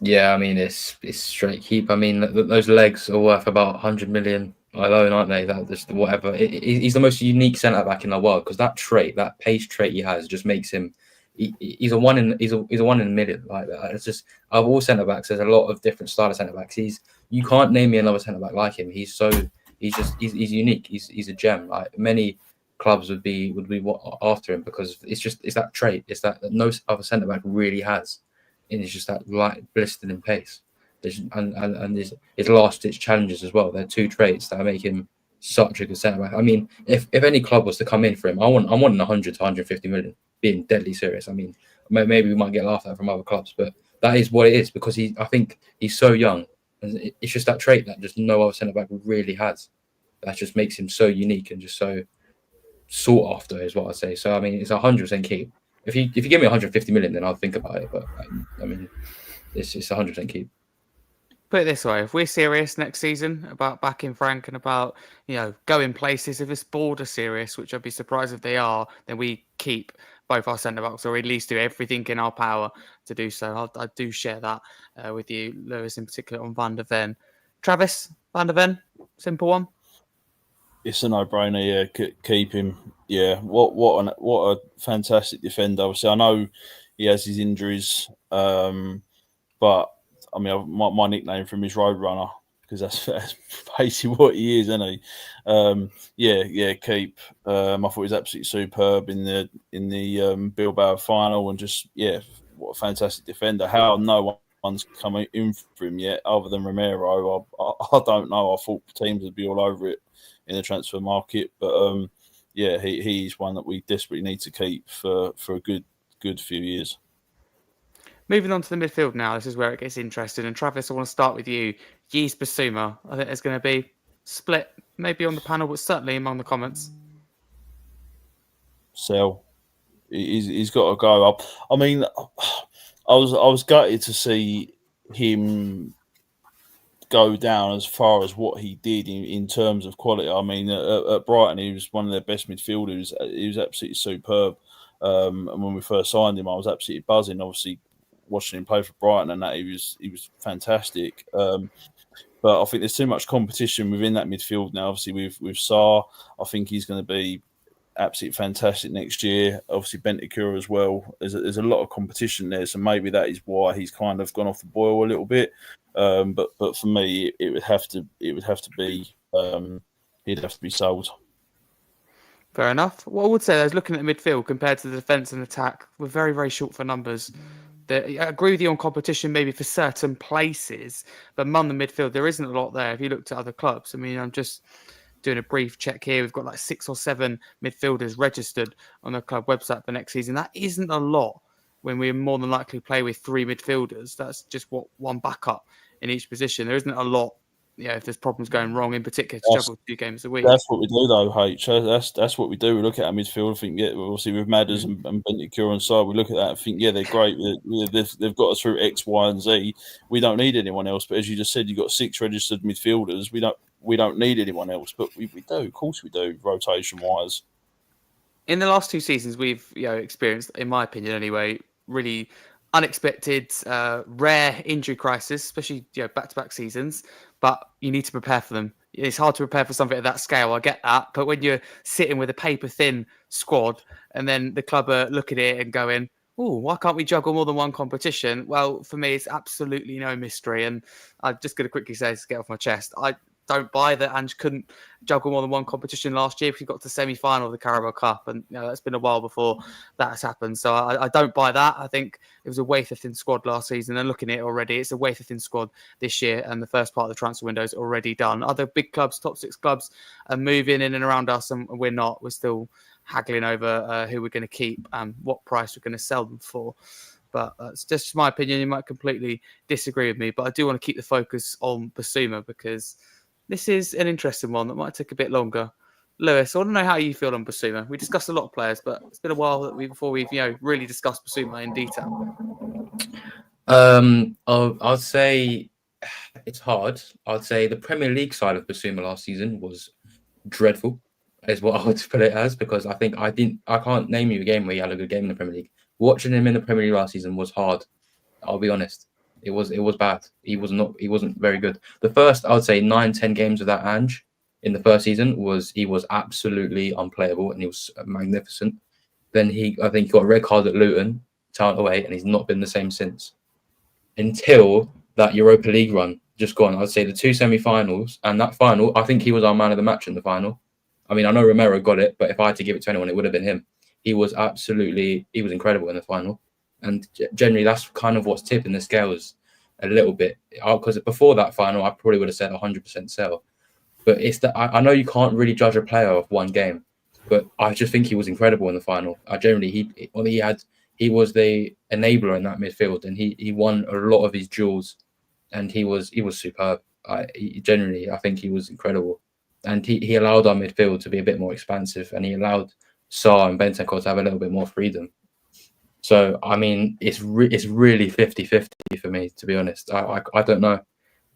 Yeah, I mean, it's straight keep. I mean, those legs are worth about 100 million alone, aren't they? That just whatever. He's the most unique centre back in the world because that pace trait he has just makes him. He's a one in a million. Like that. It's just of all centre backs, there's a lot of different style of centre backs. You can't name me another centre back like him. He's unique. He's a gem. Like many clubs would be after him because it's that trait. It's that no other centre back really has. And it's just that light blistering pace. And his last ditch challenges as well. They're two traits that make him such a good centre back. I mean, if any club was to come in for him, I'm wanting 100 to 150 million, being deadly serious. I mean, maybe we might get laughed at from other clubs, but that is what it is because I think he's so young. And it's just that trait that just no other centre back really has. That just makes him so unique and just so sought after, is what I say. So I mean, it's 100% keep. If you give me 150 million, then I'll think about it. But I mean, it's 100% keep. Put it this way: if we're serious next season about backing Frank and about going places, if this board are serious, which I'd be surprised if they are, then we keep both our centre backs, or at least do everything in our power to do so. I do share that with you, Lewis, in particular on Van der Ven. Travis, Van der Ven, simple one. It's a no-brainer. Yeah, keep him. Yeah, what a fantastic defender. Obviously, I know he has his injuries, but I mean, my nickname for him is Roadrunner because that's basically what he is, isn't he? Yeah, keep. I thought he was absolutely superb in the Bilbao final, and just what a fantastic defender. How no one's come in for him yet, other than Romero. I don't know. I thought teams would be all over it in the transfer market, but he's one that we desperately need to keep for a good few years. Moving on to the midfield now, this is where it gets interesting. And Travis, I want to start with you. Yves Bissouma, I think there's going to be split, maybe on the panel, but certainly among the comments. Sell. He's got to go up. I mean, I was gutted to see him go down as far as what he did in terms of quality. I mean, at Brighton, he was one of their best midfielders. He was absolutely superb. And when we first signed him, I was absolutely buzzing. Obviously, watching him play for Brighton and that, he was fantastic. But I think there's too much competition within that midfield now. Obviously, with Sarr, I think he's going to be absolutely fantastic next year. Obviously, Bentancur as well. There's a lot of competition there, so maybe that is why he's kind of gone off the boil a little bit. But for me, it would have to be he'd have to be sold. Fair enough. What I would say is looking at the midfield compared to the defence and attack, we're very, very short for numbers. I agree with you on competition, maybe for certain places, but among the midfield, there isn't a lot there. If you looked at other clubs, I mean, I'm just doing a brief check here. We've got like 6 or 7 midfielders registered on the club website for next season. That isn't a lot when we more than likely play with 3 midfielders. That's just one backup in each position. There isn't a lot. If there's problems going wrong, in particular, to juggle 2 games a week. That's what we do, though, H. That's what we do. We look at our midfield. I think, obviously with Madders and Bentancur on side, we look at that and think, they're great. They've got us through X, Y, and Z. We don't need anyone else. But as you just said, you've got 6 registered midfielders. We don't need anyone else, but we do. Of course, we do. Rotation wise. In the last 2 seasons, we've experienced, in my opinion, anyway, really unexpected, rare injury crisis, especially back-to-back seasons. But you need to prepare for them. It's hard to prepare for something at that scale. I get that, but when you're sitting with a paper-thin squad, and then the club are looking at it and going, "Oh, why can't we juggle more than one competition?" Well, for me, it's absolutely no mystery. And I'm just going to quickly say, to get off my chest, I don't buy that Ange couldn't juggle more than one competition last year because he got to the semi-final of the Carabao Cup, and that's been a while before that has happened. So I don't buy that. I think it was a wafer-thin squad last season, and looking at it already, it's a wafer-thin squad this year, and the first part of the transfer window is already done. Other big clubs, top 6 clubs, are moving in and around us, and we're not. We're still haggling over who we're going to keep and what price we're going to sell them for. But it's just my opinion. You might completely disagree with me, but I do want to keep the focus on Basuma because this is an interesting one that might take a bit longer. Lewis, I want to know how you feel on Basuma. We discussed a lot of players, but it's been a while before we've really discussed Basuma in detail. I'd say it's hard. I'd say the Premier League side of Basuma last season was dreadful, is what I would put it as, because I can't name you a game where he had a good game in the Premier League. Watching him in the Premier League last season was hard. I'll be honest. It was bad. He wasn't very good. The first, I would say, 9-10 games of that Ange in the first season he was absolutely unplayable and he was magnificent. Then I think he got a red card at Luton, talent away, and he's not been the same since. Until that Europa League run just gone. I'd say the 2 semi-finals and that final, I think he was our man of the match in the final. I mean, I know Romero got it, but if I had to give it to anyone, it would have been him. He was incredible in the final. And generally, that's kind of what's tipping the scales a little bit. Because before that final, I probably would have said 100% sell. But it's that I know you can't really judge a player off one game, but I just think he was incredible in the final. He was the enabler in that midfield, and he won a lot of his duels, and he was superb. I think he was incredible, and he allowed our midfield to be a bit more expansive, and he allowed Sarr and Bentancur to have a little bit more freedom. So, I mean, it's really 50-50 for me, to be honest. I don't know.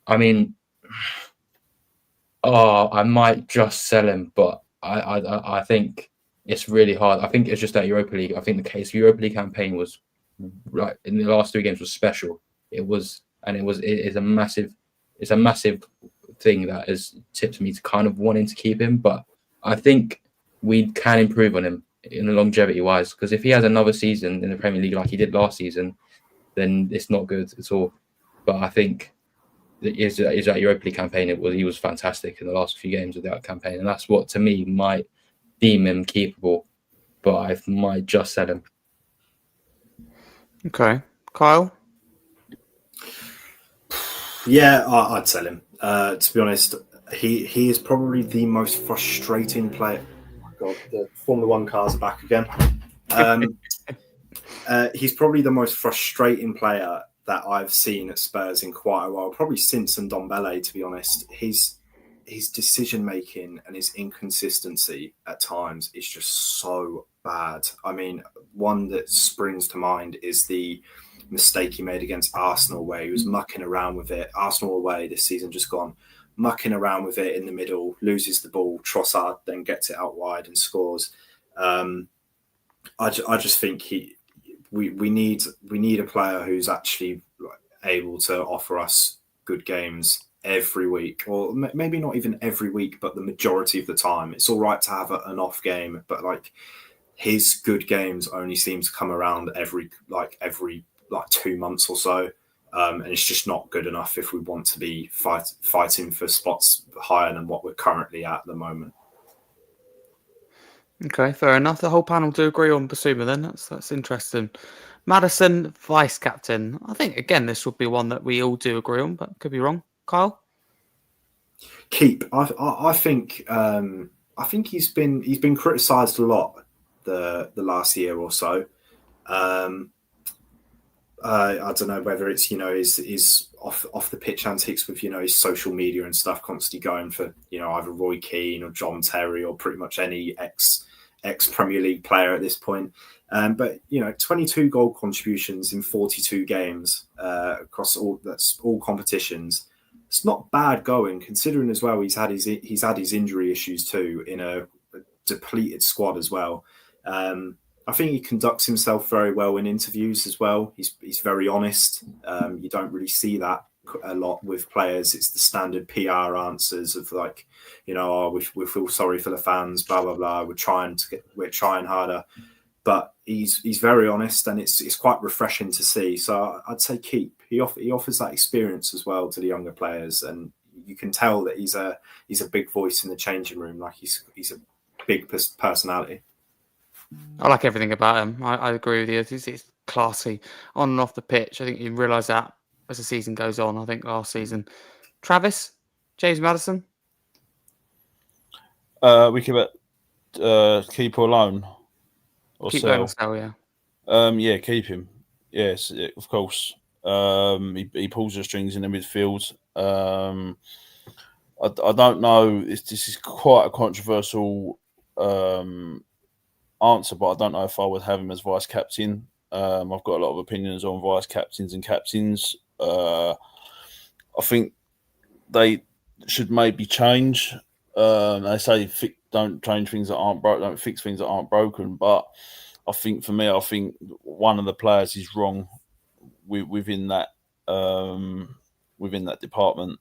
I mean, I might just sell him, but I think it's really hard. I think it's just that Europa League. I think the case Europa League campaign was right in the last 3 games was special. It's a massive thing that has tipped me to kind of wanting to keep him. But I think we can improve on him in the longevity wise, because if he has another season in the Premier League like he did last season, then it's not good at all. But I think is that Europa League campaign, he was fantastic in the last few games of that campaign, and that's what to me might deem him keepable, but I might just sell him. Okay, Kyle. Yeah, I'd sell him. To be honest, he is probably the most frustrating player. Oh my God, the Formula 1 cars are back again. He's probably the most frustrating player that I've seen at Spurs in quite a while, probably since Ndombele, to be honest. His decision making and his inconsistency at times is just so bad. I mean, one that springs to mind is the mistake he made against Arsenal, where he was mucking around with it. Arsenal away this season, just gone mucking around with it in the middle, loses the ball. Trossard then gets it out wide and scores. I just think we need a player who's actually able to offer us good games every week, or maybe not even every week, but the majority of the time. It's all right to have an off game, but like his good games only seem to come around every 2 months or so. And it's just not good enough if we want to be fighting for spots higher than what we're currently at the moment. Okay, fair enough. The whole panel do agree on Basuma then. That's interesting. Maddison, vice captain. I think again this would be one that we all do agree on, but could be wrong. Kyle? Keep. I think he's been criticised a lot the last year or so. I don't know whether it's his off the pitch antics with his social media and stuff, constantly going for either Roy Keane or John Terry or pretty much any ex Premier League player at this point. But 22 goal contributions in 42 games across all competitions. It's not bad going, considering as well he's had his injury issues too in a depleted squad as well. I think he conducts himself very well in interviews as well. He's very honest. You don't really see that a lot with players. It's the standard PR answers of like, we feel sorry for the fans, blah blah blah. We're trying harder, but he's very honest, and it's quite refreshing to see. So I'd say keep. He offers that experience as well to the younger players, and you can tell that he's a big voice in the changing room. Like he's a big personality. I like everything about him. I agree with you. He's classy on and off the pitch. I think you realise that as the season goes on. I think last season. Travis, James Maddison. We could keep or loan or Keep sell. Yeah. Yeah, keep him. Yes, of course. He pulls the strings in the midfield. I don't know. This is quite a controversial answer, but I don't know if I would have him as vice captain. I've got a lot of opinions on vice captains and captains. I think they should maybe change. They say don't change things that aren't broken, don't fix things that aren't broken. But I think for me, one of the players is wrong within that department,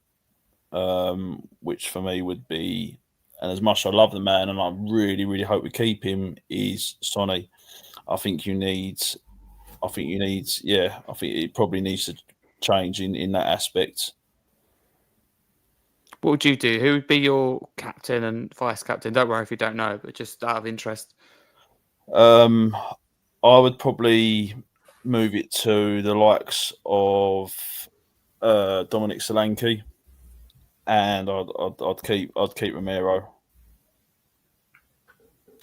which for me would be. And as much as I love the man, and I really, really hope we keep him, is Sonny. I think it probably needs to change in that aspect. What would you do? Who would be your captain and vice captain? Don't worry if you don't know, but just out of interest. I would probably move it to the likes of Dominic Solanke, and I'd keep Romero.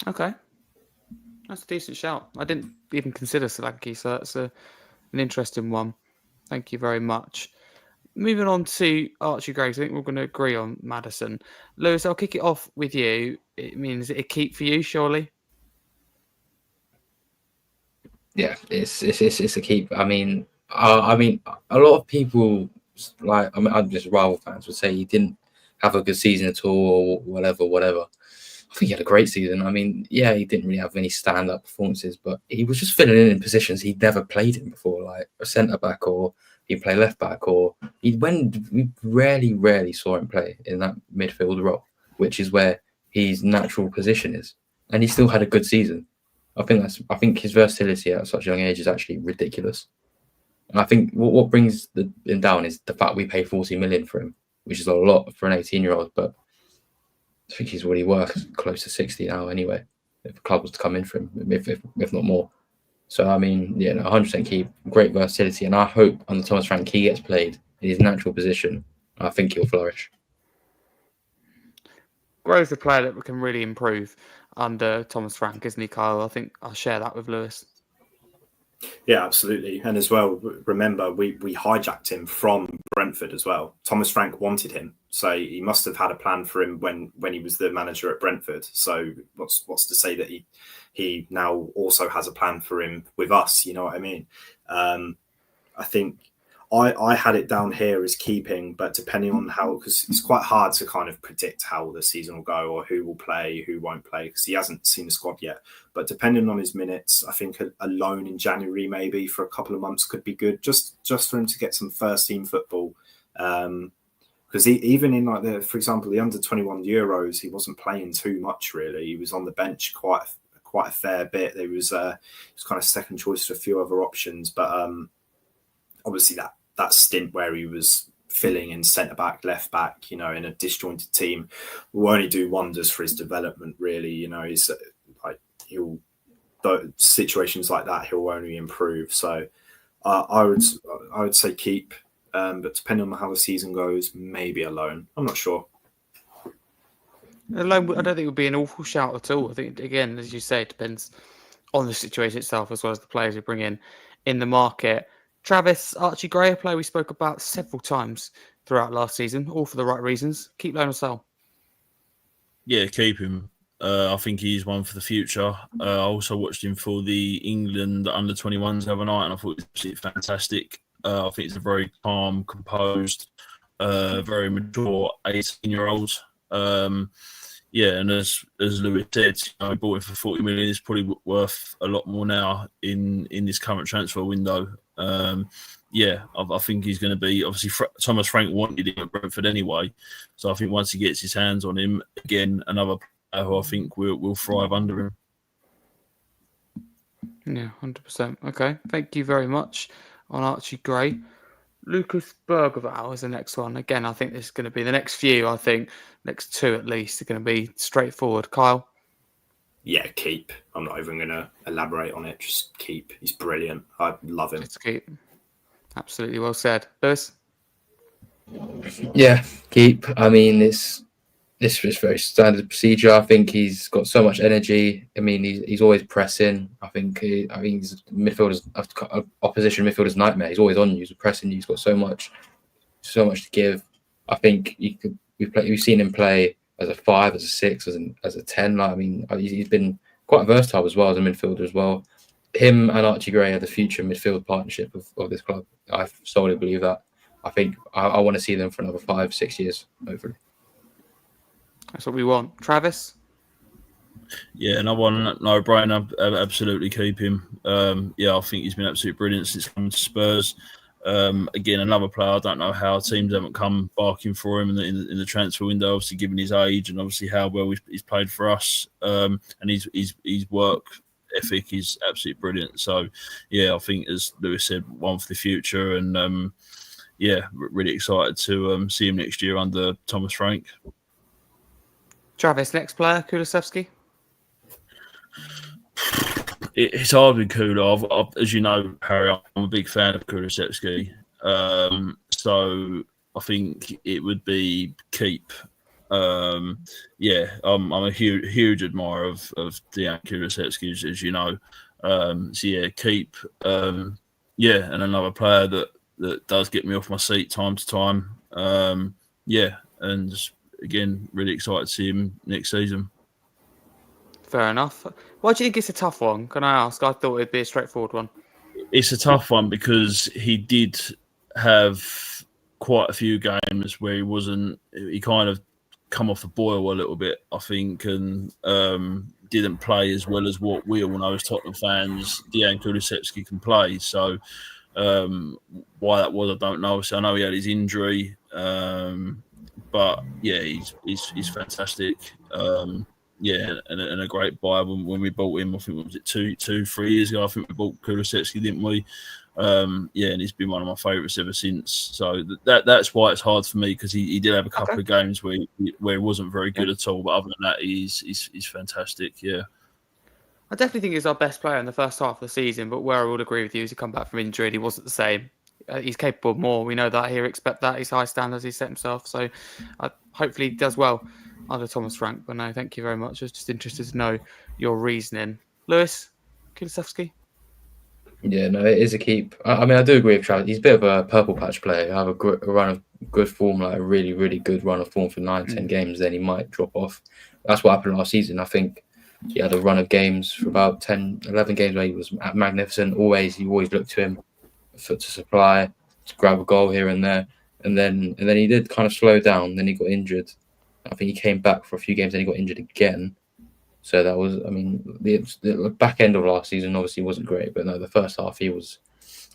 Okay, that's a decent shout. I didn't even consider Solanke, so that's an interesting one. Thank you very much. Moving on to Archie Graves, I think we're going to agree on Maddison. Lewis, I'll kick it off with you. It means a keep for you, surely. Yeah, it's a keep. I mean, a lot of people I'm just rival fans would say he didn't have a good season at all, or whatever. I think he had a great season. I mean, yeah, he didn't really have any stand-up performances, but he was just filling in positions he'd never played in before, like a centre back, or he'd play left back, or we rarely saw him play in that midfield role, which is where his natural position is, and he still had a good season. I think his versatility at such a young age is actually ridiculous. And I think what brings him down is the fact we pay 40 million for him, which is a lot for an 18-year-old, but I think he's already worth close to 60 now anyway, if the club was to come in for him, if not more. So, I mean, 100% keep, great versatility, and I hope under Thomas Frank he gets played in his natural position. I think he'll flourish. Grove's a player that can really improve under Thomas Frank, isn't he, Kyle? I think I'll share that with Lewis. Yeah, absolutely. And as well, remember, we hijacked him from Brentford as well. Thomas Frank wanted him. So he must have had a plan for him when he was the manager at Brentford. So what's to say that he now also has a plan for him with us? You know what I mean? I think I had it down here as keeping, but depending on how, because it's quite hard to kind of predict how the season will go or who will play, who won't play, because he hasn't seen the squad yet. But depending on his minutes, I think a loan in January maybe for a couple of months could be good, just for him to get some first team football. Because even in for example, the under-21 Euros, he wasn't playing too much really. He was on the bench quite a fair bit. He was kind of second choice to a few other options, but obviously that stint where he was filling in centre back, left back, in a disjointed team, will only do wonders for his development. Really, he's situations like that he'll only improve. So I would say keep, but depending on how the season goes, maybe a loan. I'm not sure. A loan, I don't think it would be an awful shout at all. I think, again, as you say, it depends on the situation itself as well as the players we bring in the market. Travis, Archie Gray, a player we spoke about several times throughout last season, all for the right reasons. Keep, loan or sell? Yeah, keep him. I think he's one for the future. I also watched him for the England under-21s the other night, and I thought it was absolutely fantastic. I think he's a very calm, composed, very mature 18-year-old. And as Lewis said, I bought him for 40 million. It's probably worth a lot more now in this current transfer window. I think he's going to be, obviously, Thomas Frank wanted him at Brentford anyway. So I think once he gets his hands on him, again, another player who I think will thrive under him. Yeah, 100%. Okay, thank you very much on Archie Gray. Lucas Bergevall is the next one. Again, I think this is going to be the next few. I think next two at least are going to be straightforward. Kyle? Yeah, keep. I'm not even going to elaborate on it. Just keep. He's brilliant. I love him. It's keep. Absolutely well said. Lewis? Yeah, keep. I mean, this is very standard procedure. I think he's got so much energy. I mean, he's always pressing. I think he's opposition midfielder's nightmare. He's always on you. He's pressing you. He's got so much to give. I think we've seen him play as a 5, as a 6, as a 10. Like, I mean, he's been quite versatile as well as a midfielder as well. Him and Archie Gray are the future midfield partnership of this club. I solely believe that. I think I want to see them for another 5-6 years, hopefully. That's what we want. Travis? Yeah, no brainer. Absolutely keep him. I think he's been absolutely brilliant since coming to Spurs. Again, another player. I don't know how teams haven't come barking for him in the transfer window. Obviously, given his age and obviously how well he's played for us, and his work ethic is absolutely brilliant. So, I think as Lewis said, one for the future, and really excited to see him next year under Thomas Frank. Travis, next player, Kulusevski? It's hard with Kula. As you know, Harry, I'm a big fan of Kulusevski. So I think it would be keep. I'm a huge admirer of Dejan Kulusevski, as you know. Keep. And another player that does get me off my seat time to time. And just, again, really excited to see him next season. Fair enough. Why do you think it's a tough one? Can I ask? I thought it'd be a straightforward one. It's a tough one because he did have quite a few games where he kind of come off the boil a little bit, I think, and didn't play as well as what we all know as Tottenham fans Dejan Kulusevski can play. So why that was, I don't know. So I know he had his injury, but he's fantastic. And a great buy when we bought him. I think was it 2-3 years ago. I think we bought Kulusevski, didn't we? And he's been one of my favourites ever since. So that's why it's hard for me, because he did have a couple of games where he wasn't very good at all. But other than that, he's fantastic. Yeah. I definitely think he's our best player in the first half of the season. But where I would agree with you is he come back from injury and he wasn't the same. He's capable of more. We know that. He'll expect that. He's high standards. He's set himself. So hopefully he does well under Thomas Frank. But no, thank you very much. I was just interested to know your reasoning. Lewis, Kulusevski? Yeah, no, it is a keep. I mean, I do agree with Travis. He's a bit of a purple patch player. He'll have a run of good form, like a really, really good run of form for 9-10 games, then he might drop off. That's what happened last season. I think he had a run of games for about 10, 11 games where he was magnificent. He always looked to him to supply. to grab a goal here and there, and then he did kind of slow down. Then he got injured. I think he came back for a few games, and he got injured again. So that was, I mean, the back end of last season obviously wasn't great, but no, the first half he was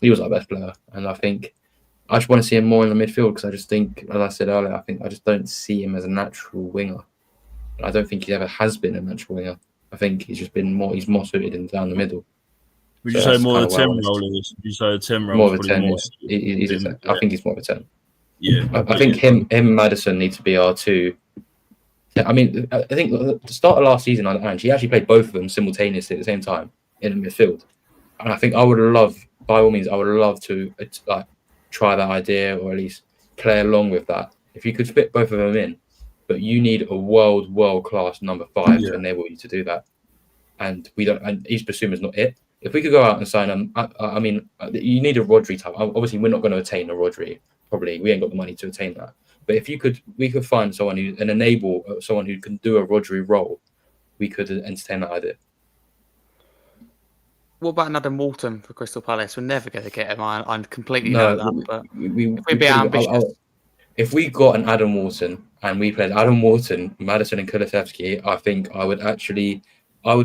our best player, and I think I just want to see him more in the midfield because I just think, as I said earlier, I just don't see him as a natural winger. I don't think he ever has been a natural winger. I think he's more suited in down the middle. Would you say more of a 10 role is? Would you say a 10 role? More of a 10. He's a 10. I think he's more of a 10. Yeah, I think him and Maddison need to be our two. I mean, I think the start of last season on Ange, he actually played both of them simultaneously at the same time in the midfield. And I think I would love to try that idea or at least play along with that. If you could fit both of them in, but you need a world class number 5 to enable you to do that. And we don't. And East Basuma's not it. If we could go out and sign him, I mean, you need a Rodri type. Obviously, we're not going to attain a Rodri. Probably, we ain't got the money to attain that. But if we could find someone enable someone who can do a Rodri role, we could entertain that idea. What about Adam Walton for Crystal Palace? We're never going to get him. I completely know that. But we'd be ambitious. If we got an Adam Walton and we played Adam Walton, Maddison, and Kulusevski, I think I would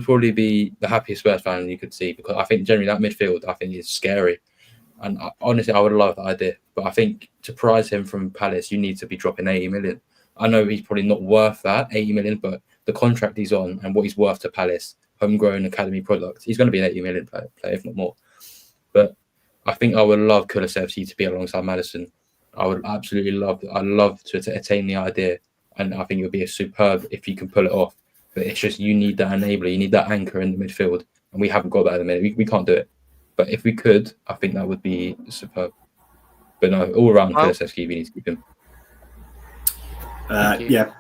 probably be the happiest Spurs fan you could see because I think generally that midfield is scary. And honestly, I would love that idea. But I think to prize him from Palace, you need to be dropping 80 million. I know he's probably not worth that 80 million, but the contract he's on and what he's worth to Palace, homegrown academy product, he's going to be an 80 million player, if not more. But I think I would love Kulusevski to be alongside Maddison. I would absolutely love to attain the idea. And I think it would be a superb if you can pull it off. But it's just you need that enabler, you need that anchor in the midfield. And we haven't got that at the minute. We can't do it. But if we could, I think that would be superb. But no, all around Kulusevski, we need to keep him.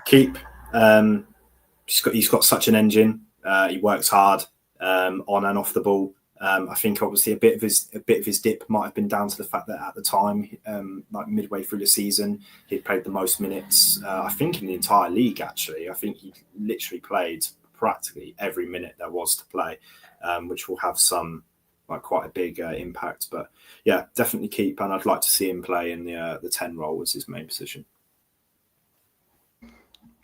Keep. He's got such an engine. He works hard on and off the ball. I think obviously a bit of his dip might have been down to the fact that at the time, like midway through the season, he'd played the most minutes. I think in the entire league. Actually, I think he literally played practically every minute there was to play, which will have quite a big impact. But yeah, definitely keep, and I'd like to see him play in the 10 role as his main position.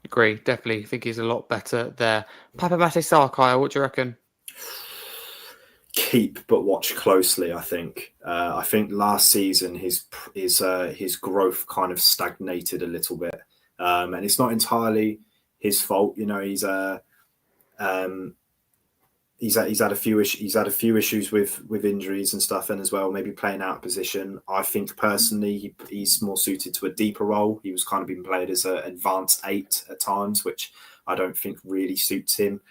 Agree, definitely think he's a lot better there. Papa Mate Sarkaya, what do you reckon? Keep, but watch closely. I think last season his growth kind of stagnated a little bit, and it's not entirely his fault. You know, he's had a few issues with injuries and stuff, and as well maybe playing out of position. I think personally he's more suited to a deeper role. He was kind of being played as an advanced 8 at times, which I don't think really suits him.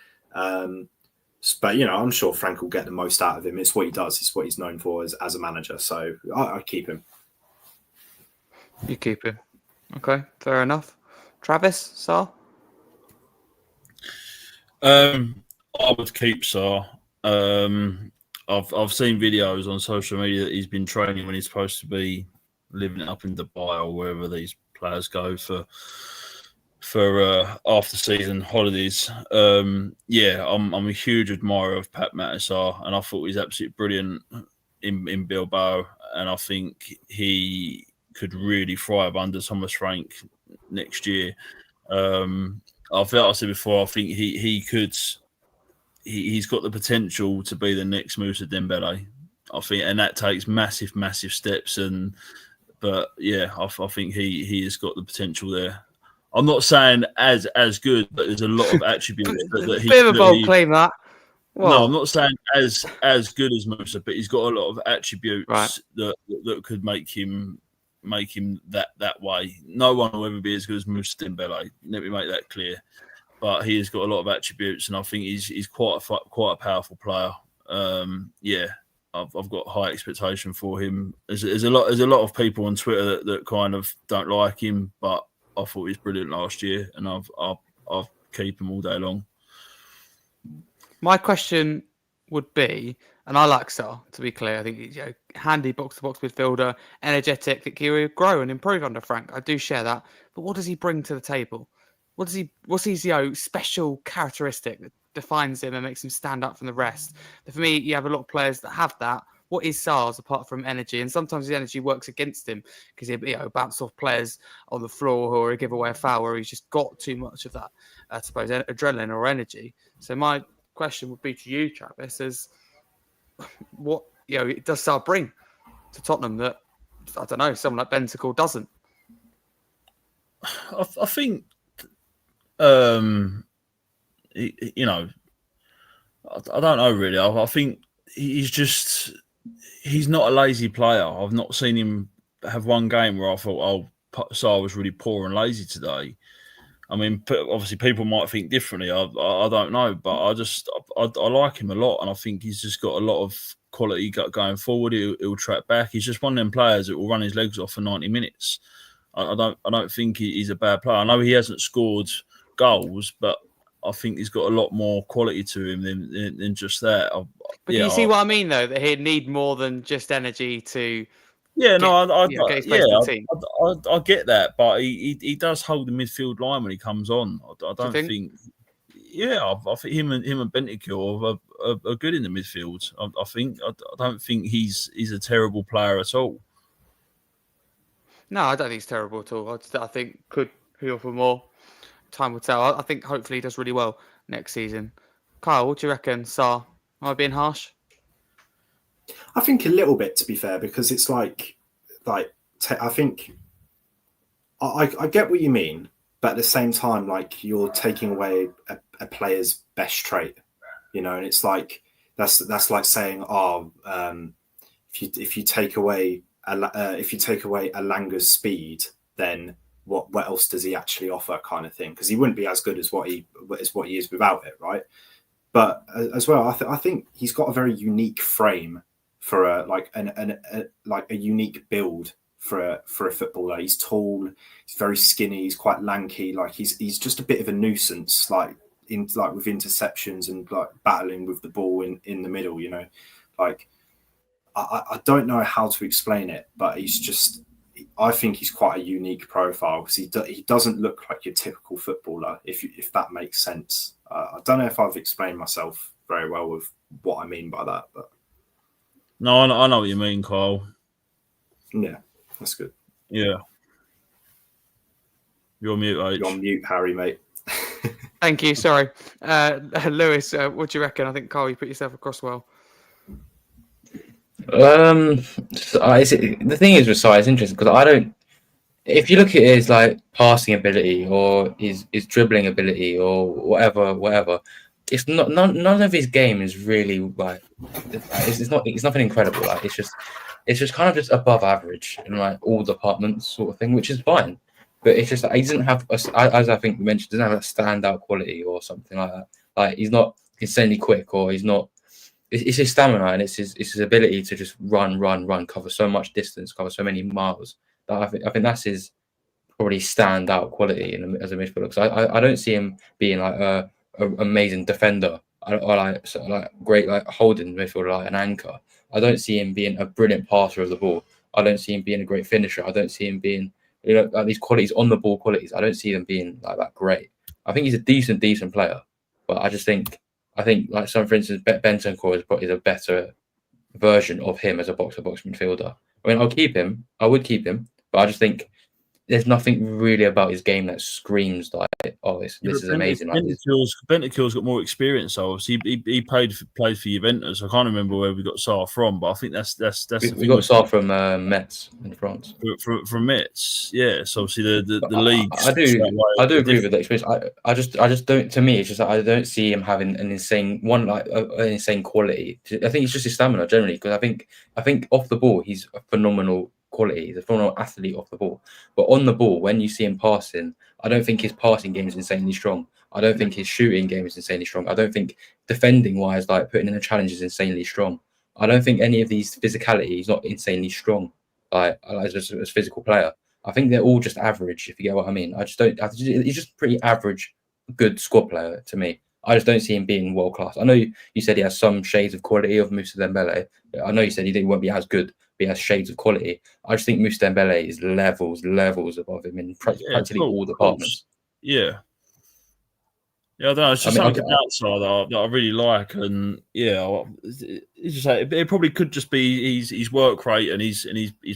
But I'm sure Frank will get the most out of him. It's what he does. It's what he's known for as a manager. So I keep him. You keep him. Okay, fair enough. Travis, Sar? I would keep Sar. I've seen videos on social media that he's been training when he's supposed to be living it up in Dubai or wherever these players go for after season holidays. I'm a huge admirer of Pat Matisar, and I thought he's absolutely brilliant in Bilbao, and I think he could really thrive under Thomas Frank next year. I said before, I think he's got the potential to be the next Moussa Dembele. I think, and that takes massive steps. I think he has got the potential there. I'm not saying as good, but there's a lot of attributes that he. Bit of a bold claim, that. Whoa. No, I'm not saying as good as Moussa, but he's got a lot of attributes that could make him that way. No one will ever be as good as Moussa Dembele. Let me make that clear. But he has got a lot of attributes, and I think he's quite a powerful player. I've got high expectation for him. There's a lot of people on Twitter that kind of don't like him, but I thought he was brilliant last year, and I'll keep him all day long. My question would be, and I like Sar, to be clear. I think he's handy box-to-box midfielder, energetic, that he will grow and improve under Frank. I do share that. But what does he bring to the table? What's his special characteristic that defines him and makes him stand up from the rest? For me, you have a lot of players that have that, what is SARS apart from energy? And sometimes the energy works against him because he'll bounce off players on the floor or he'll give away a foul where he's just got too much of that, I suppose, adrenaline or energy. So my question would be to you, Travis, is what it does SAR bring to Tottenham that, I don't know, someone like Bentancur doesn't? I think, I don't know really. I think he's not a lazy player. I've not seen him have one game where I thought, Sarr was really poor and lazy today. I mean, obviously people might think differently. I don't know, but I like him a lot, and I think he's just got a lot of quality going forward. He'll track back. He's just one of them players that will run his legs off for 90 minutes. I don't think he's a bad player. I know he hasn't scored goals, but I think he's got a lot more quality to him than just that. But do you see what I mean, though? That he'd need more than just energy to get his place in the team. I get that, but he does hold the midfield line when he comes on. I don't think. Yeah, I think him and Bentancur are good in the midfield. I don't think he's a terrible player at all. No, I don't think he's terrible at all. I think could he offer more? Time will tell. I think hopefully he does really well next season. Kyle, what do you reckon, Sarr? Am I being harsh? I think a little bit, to be fair, because it's I think I get what you mean, but at the same time, you're taking away a player's best trait, and it's that's like saying, if you take away Alanga's speed, then what else does he actually offer, kind of thing? Because he wouldn't be as good as what he is without it, right? But as well, I think he's got a very unique frame for a unique build for a footballer. He's tall, he's very skinny, he's quite lanky. He's just a bit of a nuisance, with interceptions and battling with the ball in the middle. I don't know how to explain it, but I think he's quite a unique profile because he doesn't look like your typical footballer, if that makes sense. I don't know if I've explained myself very well with what I mean by that, but no, I know what you mean, Kyle. Yeah, that's good. Yeah, you're on mute, H. You're on mute, Harry, mate. Thank you. Sorry, Lewis. What do you reckon? I think Kyle, you put yourself across well. The thing is with Sarr, it's interesting because if you look at his passing ability or his dribbling ability or whatever, it's not none of his game is really it's nothing incredible. It's just kind of just above average in all departments, sort of thing, which is fine. But it's just he doesn't have, as I think we mentioned, doesn't have a standout quality or something like that. He's not insanely quick, or he's not. It's his stamina and it's his ability to just run, cover so much distance, cover so many miles. That I think that's his probably standout quality as a midfielder. Because I don't see him being a amazing defender or great holding midfielder, an anchor. I don't see him being a brilliant passer of the ball. I don't see him being a great finisher. I don't see him being these qualities on the ball qualities. I don't see them being that great. I think he's a decent player, but I think for instance, Bentancur is a better version of him as a box-to-box midfielder. I mean, I would keep him, but I just think there's nothing really about his game that screams this is amazing. Bentancur's got more experience. So obviously, he played for Juventus. I can't remember where we got Sarr from, but I think that's we got Sarr from Metz in France. From Metz, yeah. So obviously the league. I do agree with that experience. I just don't. To me, it's just I don't see him having an insane quality. I think it's just his stamina generally, because I think off the ball he's a phenomenal quality. He's a phenomenal athlete off the ball, but on the ball, when you see him passing, I don't think his passing game is insanely strong. I don't think his shooting game is insanely strong. I don't think defending wise, putting in a challenge, is insanely strong. I don't think any of these physicality, he's not insanely strong. As a physical player, I think they're all just average. If you get what I mean, he's just pretty average, good squad player to me. I just don't see him being world class. I know you said he has some shades of quality of Moussa Dembele. I know you said he won't be as good, but he has shades of quality. I just think Moussa Dembele is levels above him in practically all departments. Yeah. Yeah, I don't know. It's just I mean, something about Sarr that I really like, and yeah, it's just like, it probably could just be his work rate and he's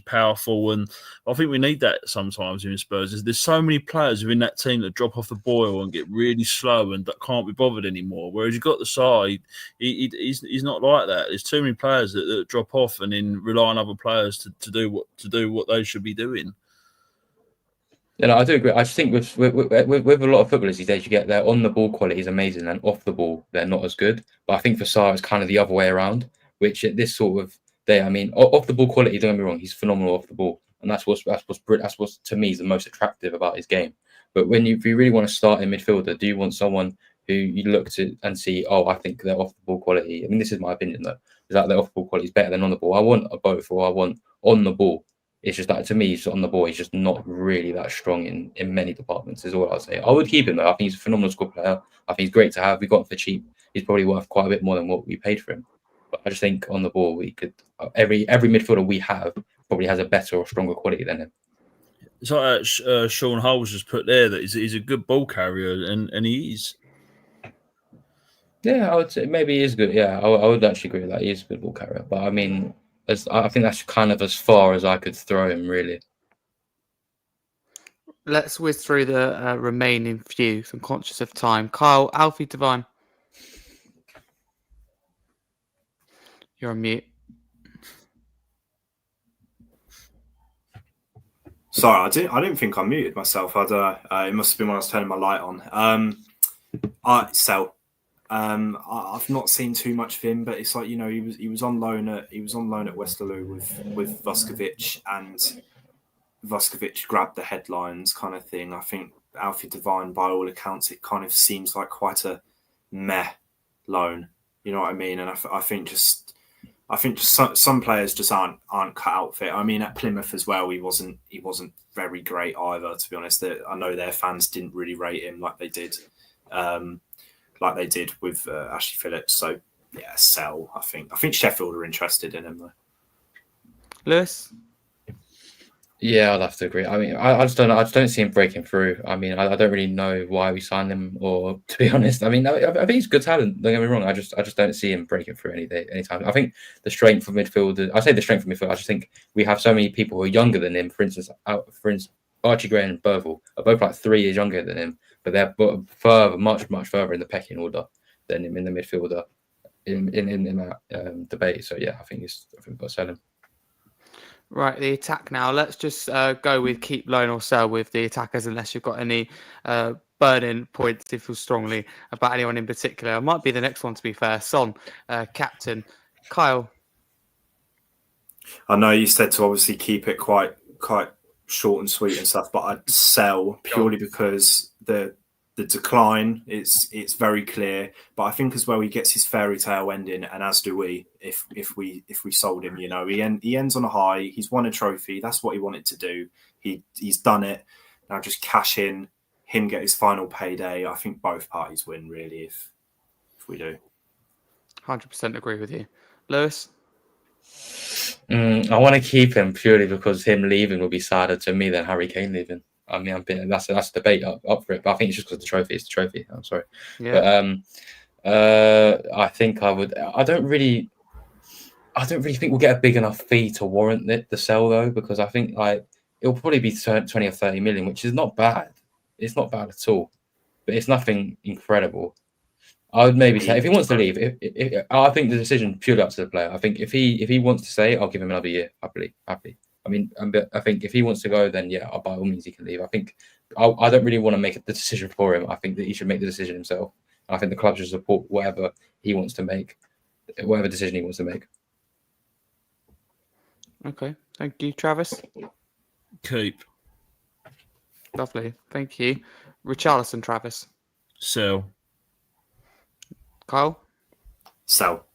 powerful, and I think we need that sometimes in Spurs. There's so many players within that team that drop off the boil and get really slow and that can't be bothered anymore. Whereas you've got the Sarr, he's not like that. There's too many players that drop off and then rely on other players to do what they should be doing. You know, I do agree. I just think with a lot of footballers these days, you get their on the ball quality is amazing, and off the ball they're not as good. But I think for Sarr, it's kind of the other way around. Which at this sort of day, I mean, off the ball quality, don't get me wrong, he's phenomenal off the ball, and that's what's to me is the most attractive about his game. But if you really want to start in midfielder, do you want someone who you look to and see, oh, I think their off the ball quality. I mean, this is my opinion though, is that their off the ball quality is better than on the ball. I want a both, or I want on the ball. It's just that to me, he's on the ball. He's just not really that strong in many departments. Is all I'll say. I would keep him though. I think he's a phenomenal squad player. I think he's great to have. We got him for cheap. He's probably worth quite a bit more than what we paid for him. But I just think on the ball, we could every midfielder we have probably has a better or stronger quality than him. It's like Sean Hull's just put there that he's a good ball carrier, and he is. Yeah, I would say maybe he is good. Yeah, I would actually agree with that. He is a good ball carrier. But I mean, I think that's kind of as far as I could throw him, really. Let's whiz through the remaining few. I'm conscious of time. Kyle, Alfie Devine. You're on mute. Sorry, I didn't think I muted myself. It must have been when I was turning my light on. Sell. I've not seen too much of him, but it's like, you know, he was on loan at Westerlo with Vuskovic, and Vuskovic grabbed the headlines kind of thing. I think Alfie Devine, by all accounts, it kind of seems like quite a meh loan. You know what I mean? And I think just some players just aren't cut out for it. I mean, at Plymouth as well, he wasn't very great either. To be honest, I know their fans didn't really rate him like they did with Ashley Phillips. So yeah, sell. I think Sheffield are interested in him though. Lewis. Yeah, I'd have to agree. I mean, I just don't know. I just don't see him breaking through. I mean, I don't really know why we signed him, or to be honest, I mean, I think he's good talent. Don't get me wrong. I just don't see him breaking through anytime. I think the strength of midfield. I say the strength of midfield. I just think we have so many people who are younger than him. For instance, Archie Gray and Burville are both like 3 years younger than him, but they're much further in the pecking order than him in the midfielder in that debate. So yeah, I think we've got to sell him. Right, the attack now. Let's just go with keep, loan or sell with the attackers, unless you've got any burning points if you feel strongly about anyone in particular. It might be the next one, to be fair. Son, captain. Kyle. I know you said to obviously keep it quite short and sweet and stuff, but I'd sell purely because the decline it's very clear. But I think as well he gets his fairy tale ending, and as do we if we sold him. You know, he ends on a high. He's won a trophy. That's what he wanted to do. He's done it. Now just cash in, him get his final payday. I think both parties win really if we do. 100% agree with you. Lewis. I want to keep him purely because him leaving will be sadder to me than Harry Kane leaving. I mean, that's a debate up for it, but I think it's just because the trophy is the trophy. I'm sorry, yeah. But I think I would. I don't really think we'll get a big enough fee to warrant the sell though, because I think like it'll probably be 20 or 30 million, which is not bad. It's not bad at all, but it's nothing incredible. I would maybe say if he wants to leave, if I think the decision purely up to the player. I think if he wants to stay, I'll give him another year happily. I mean, I think if he wants to go, then yeah, by all means he can leave. I think I don't really want to make the decision for him. I think that he should make the decision himself. I think the club should support whatever he wants to make, whatever decision he wants to make. Okay, thank you, Travis. Keep. Lovely, thank you. Richarlison, Travis. Sell. Kyle. Sell.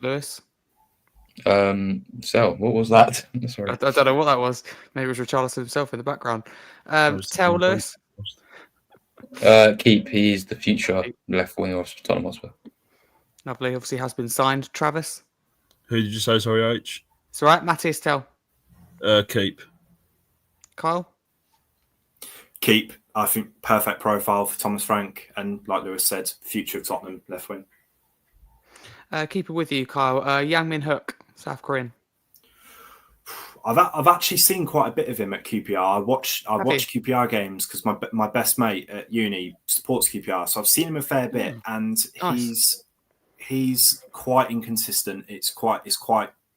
Lewis. Sell. What was that? Sorry, I don't know what that was. Maybe it was Richarlison himself in the background. Tell Lewis. Keep. He's the future left winger of Tottenham Hotspur. Lovely. Obviously has been signed. Travis. Who did you say? Sorry, H. It's all right. Matthias, Tell. Keep. Kyle. Keep. I think perfect profile for Thomas Frank, and like Lewis said, future of Tottenham left wing. Keep it with you, Kyle. Yang Min Hook, South Korean. I've actually seen quite a bit of him at QPR. I watch QPR games because my best mate at uni supports QPR, so I've seen him a fair bit, and Nice. he's quite inconsistent. It's quite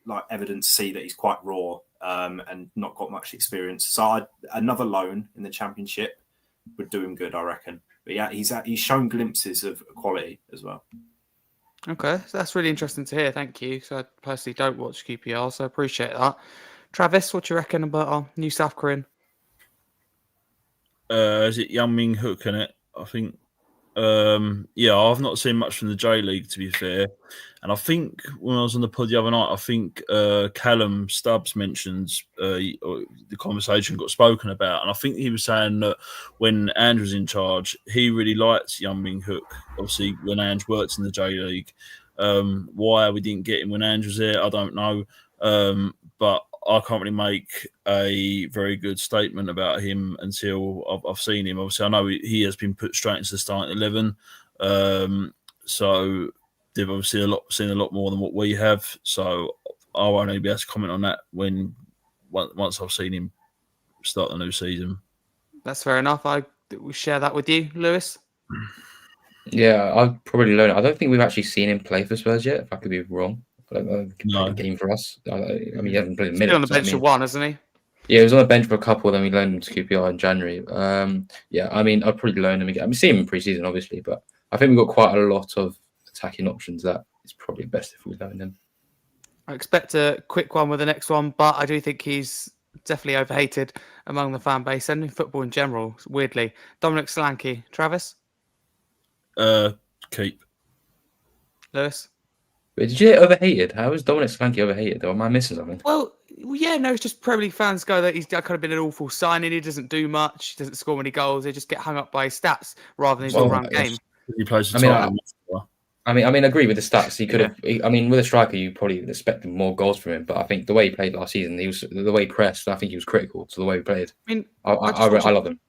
like evident to see that he's quite raw and not got much experience. So another loan in the Championship would do him good, I reckon. But yeah, he's shown glimpses of quality as well. Okay, so that's really interesting to hear. Thank you. So I personally don't watch QPR, so I appreciate that. Travis, what do you reckon about our new South Korean? Is it Yang Min Hook in it? I think. I've not seen much from the J League, to be fair. And I think when I was on the pod the other night, I think Callum Stubbs mentioned the conversation got spoken about. And I think he was saying that when Ange was in charge, he really liked Yang Min Hook. Obviously, when Ange worked in the J League. Why we didn't get him when Ange was there, I don't know. But I can't really make a very good statement about him until I've seen him. Obviously, I know he has been put straight into the starting 11. So they've obviously seen a lot more than what we have. So I won't be able to comment on that once I've seen him start the new season. That's fair enough. I will share that with you, Lewis. Yeah, I'd probably learn it. I don't think we've actually seen him play for Spurs yet, if I could be wrong. I don't know if he played a game for us. I mean, he hasn't played a minute. He's on the bench for one, hasn't he? Yeah, he was on the bench for a couple, then we loaned him to QPR in January. I mean, I'd probably loan him again. I mean, see him in pre-season, obviously, but I think we've got quite a lot of attacking options that it's probably best if we loan him. I expect a quick one with the next one, but I do think he's definitely overhated among the fan base and in football in general, weirdly. Dominic Solanke. Travis? Keep. Lewis? Wait, did you say overhated? How is Dominic Solanke overhated? Or am I missing something? Well, yeah, no, it's just Premier League fans go that he's kind of been an awful signing. He doesn't do much. He doesn't score many goals. They just get hung up by his stats rather than his all-round game. He plays for Tottenham. I agree with the stats. He could have. I mean, with a striker, you probably expected more goals from him. But I think the way he played last season, the way he pressed, I think he was critical to the way he played. I mean, I love him.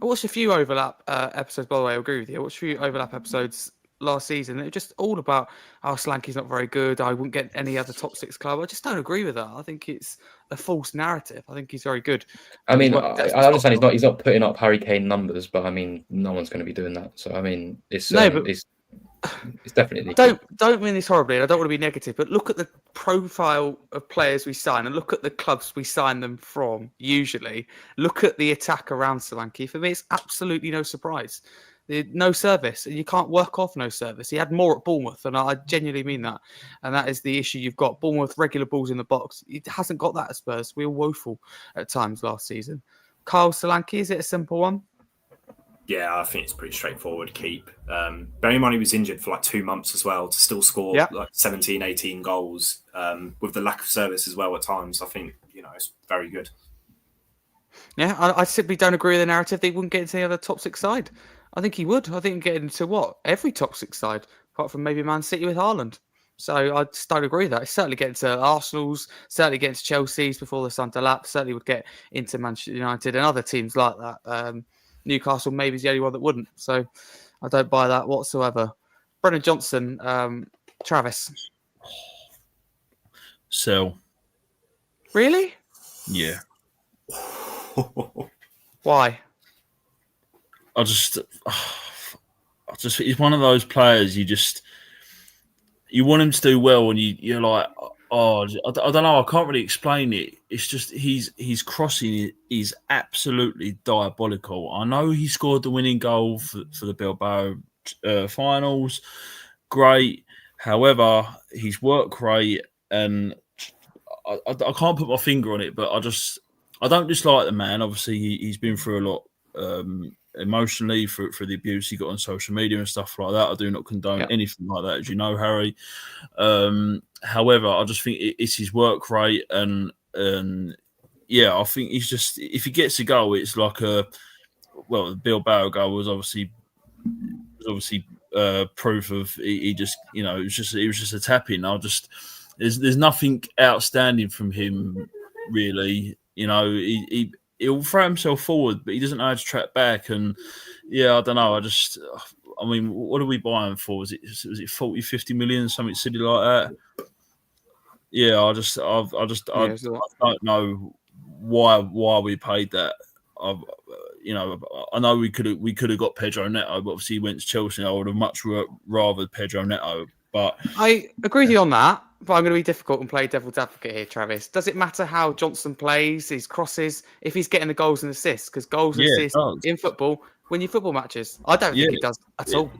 I watched a few overlap episodes. By the way, I agree with you. I watched a few overlap episodes last season. It was just all about Solanke's not very good. I wouldn't get any other top six club. I just don't agree with that. I think it's a false narrative. I think he's very good. I mean, I understand he's not putting up Harry Kane numbers, but I mean, no one's going to be doing that. So I mean, it's definitely. Don't mean this horribly. I don't want to be negative, but look at the profile of players we sign and look at the clubs we sign them from. Usually, look at the attack around Solanke. For me, it's absolutely no surprise. No service, and you can't work off no service. He had more at Bournemouth, and I genuinely mean that. And that is the issue you've got. Bournemouth, regular balls in the box. He hasn't got that at Spurs. We were woeful at times last season. Carl Solanke, is it a simple one? Yeah, I think it's pretty straightforward. Keep. Bearing in mind he was injured for like 2 months as well to still score like 17, 18 goals with the lack of service as well at times. I think, it's very good. Yeah, I simply don't agree with the narrative that he wouldn't get into the other top six side. I think he would. I think he'd get into every top six side, apart from maybe Man City with Haaland. So I just don't agree with that. He'd certainly get into Arsenal's, certainly get into Chelsea's before the sun to lap, certainly would get into Manchester United and other teams like that. Newcastle maybe is the only one that wouldn't. So I don't buy that whatsoever. Brennan Johnson, Travis. Sell. Really? Yeah. Why? I just he's one of those players you want him to do well, and you're like, I don't know, I can't really explain it. It's just his crossing is absolutely diabolical. I know he scored the winning goal for the Bilbao finals, great. However, his work rate, and I can't put my finger on it, but I don't dislike the man. Obviously, he's been through a lot. Emotionally for the abuse he got on social media and stuff like that. I do not condone anything like that, as you know, Harry. However, I just think it's his work rate, and I think he's just, if he gets a goal, it's like the Bilbao goal was obviously proof of he just, it was just a tap in. There's nothing outstanding from him really. he'll throw himself forward, but he doesn't know how to track back. And yeah, I don't know. I mean, what are we buying for? Was it 40, 50 million, something silly like that? Yeah, I don't know why we paid that. I know we could have got Pedro Neto, but obviously he went to Chelsea. I would have much rather Pedro Neto. But I agree with you on that, but I'm going to be difficult and play devil's advocate here, Travis. Does it matter how Johnson plays, his crosses, if he's getting the goals and assists? Because goals and assists in football win you football matches. I don't think it does at all.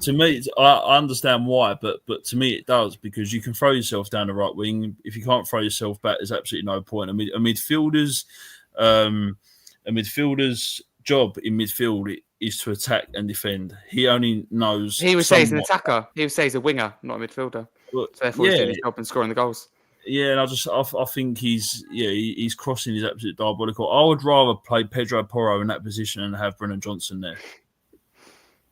To me, I understand why, but to me it does, because you can throw yourself down the right wing. If you can't throw yourself back, there's absolutely no point. A midfielder's job in midfield is to attack and defend. He only knows. He would say he's an attacker. He would say he's a winger, not a midfielder. So therefore, he's doing his job and scoring the goals. Yeah, and I think he's crossing is absolutely diabolical. I would rather play Pedro Porro in that position and have Brennan Johnson there.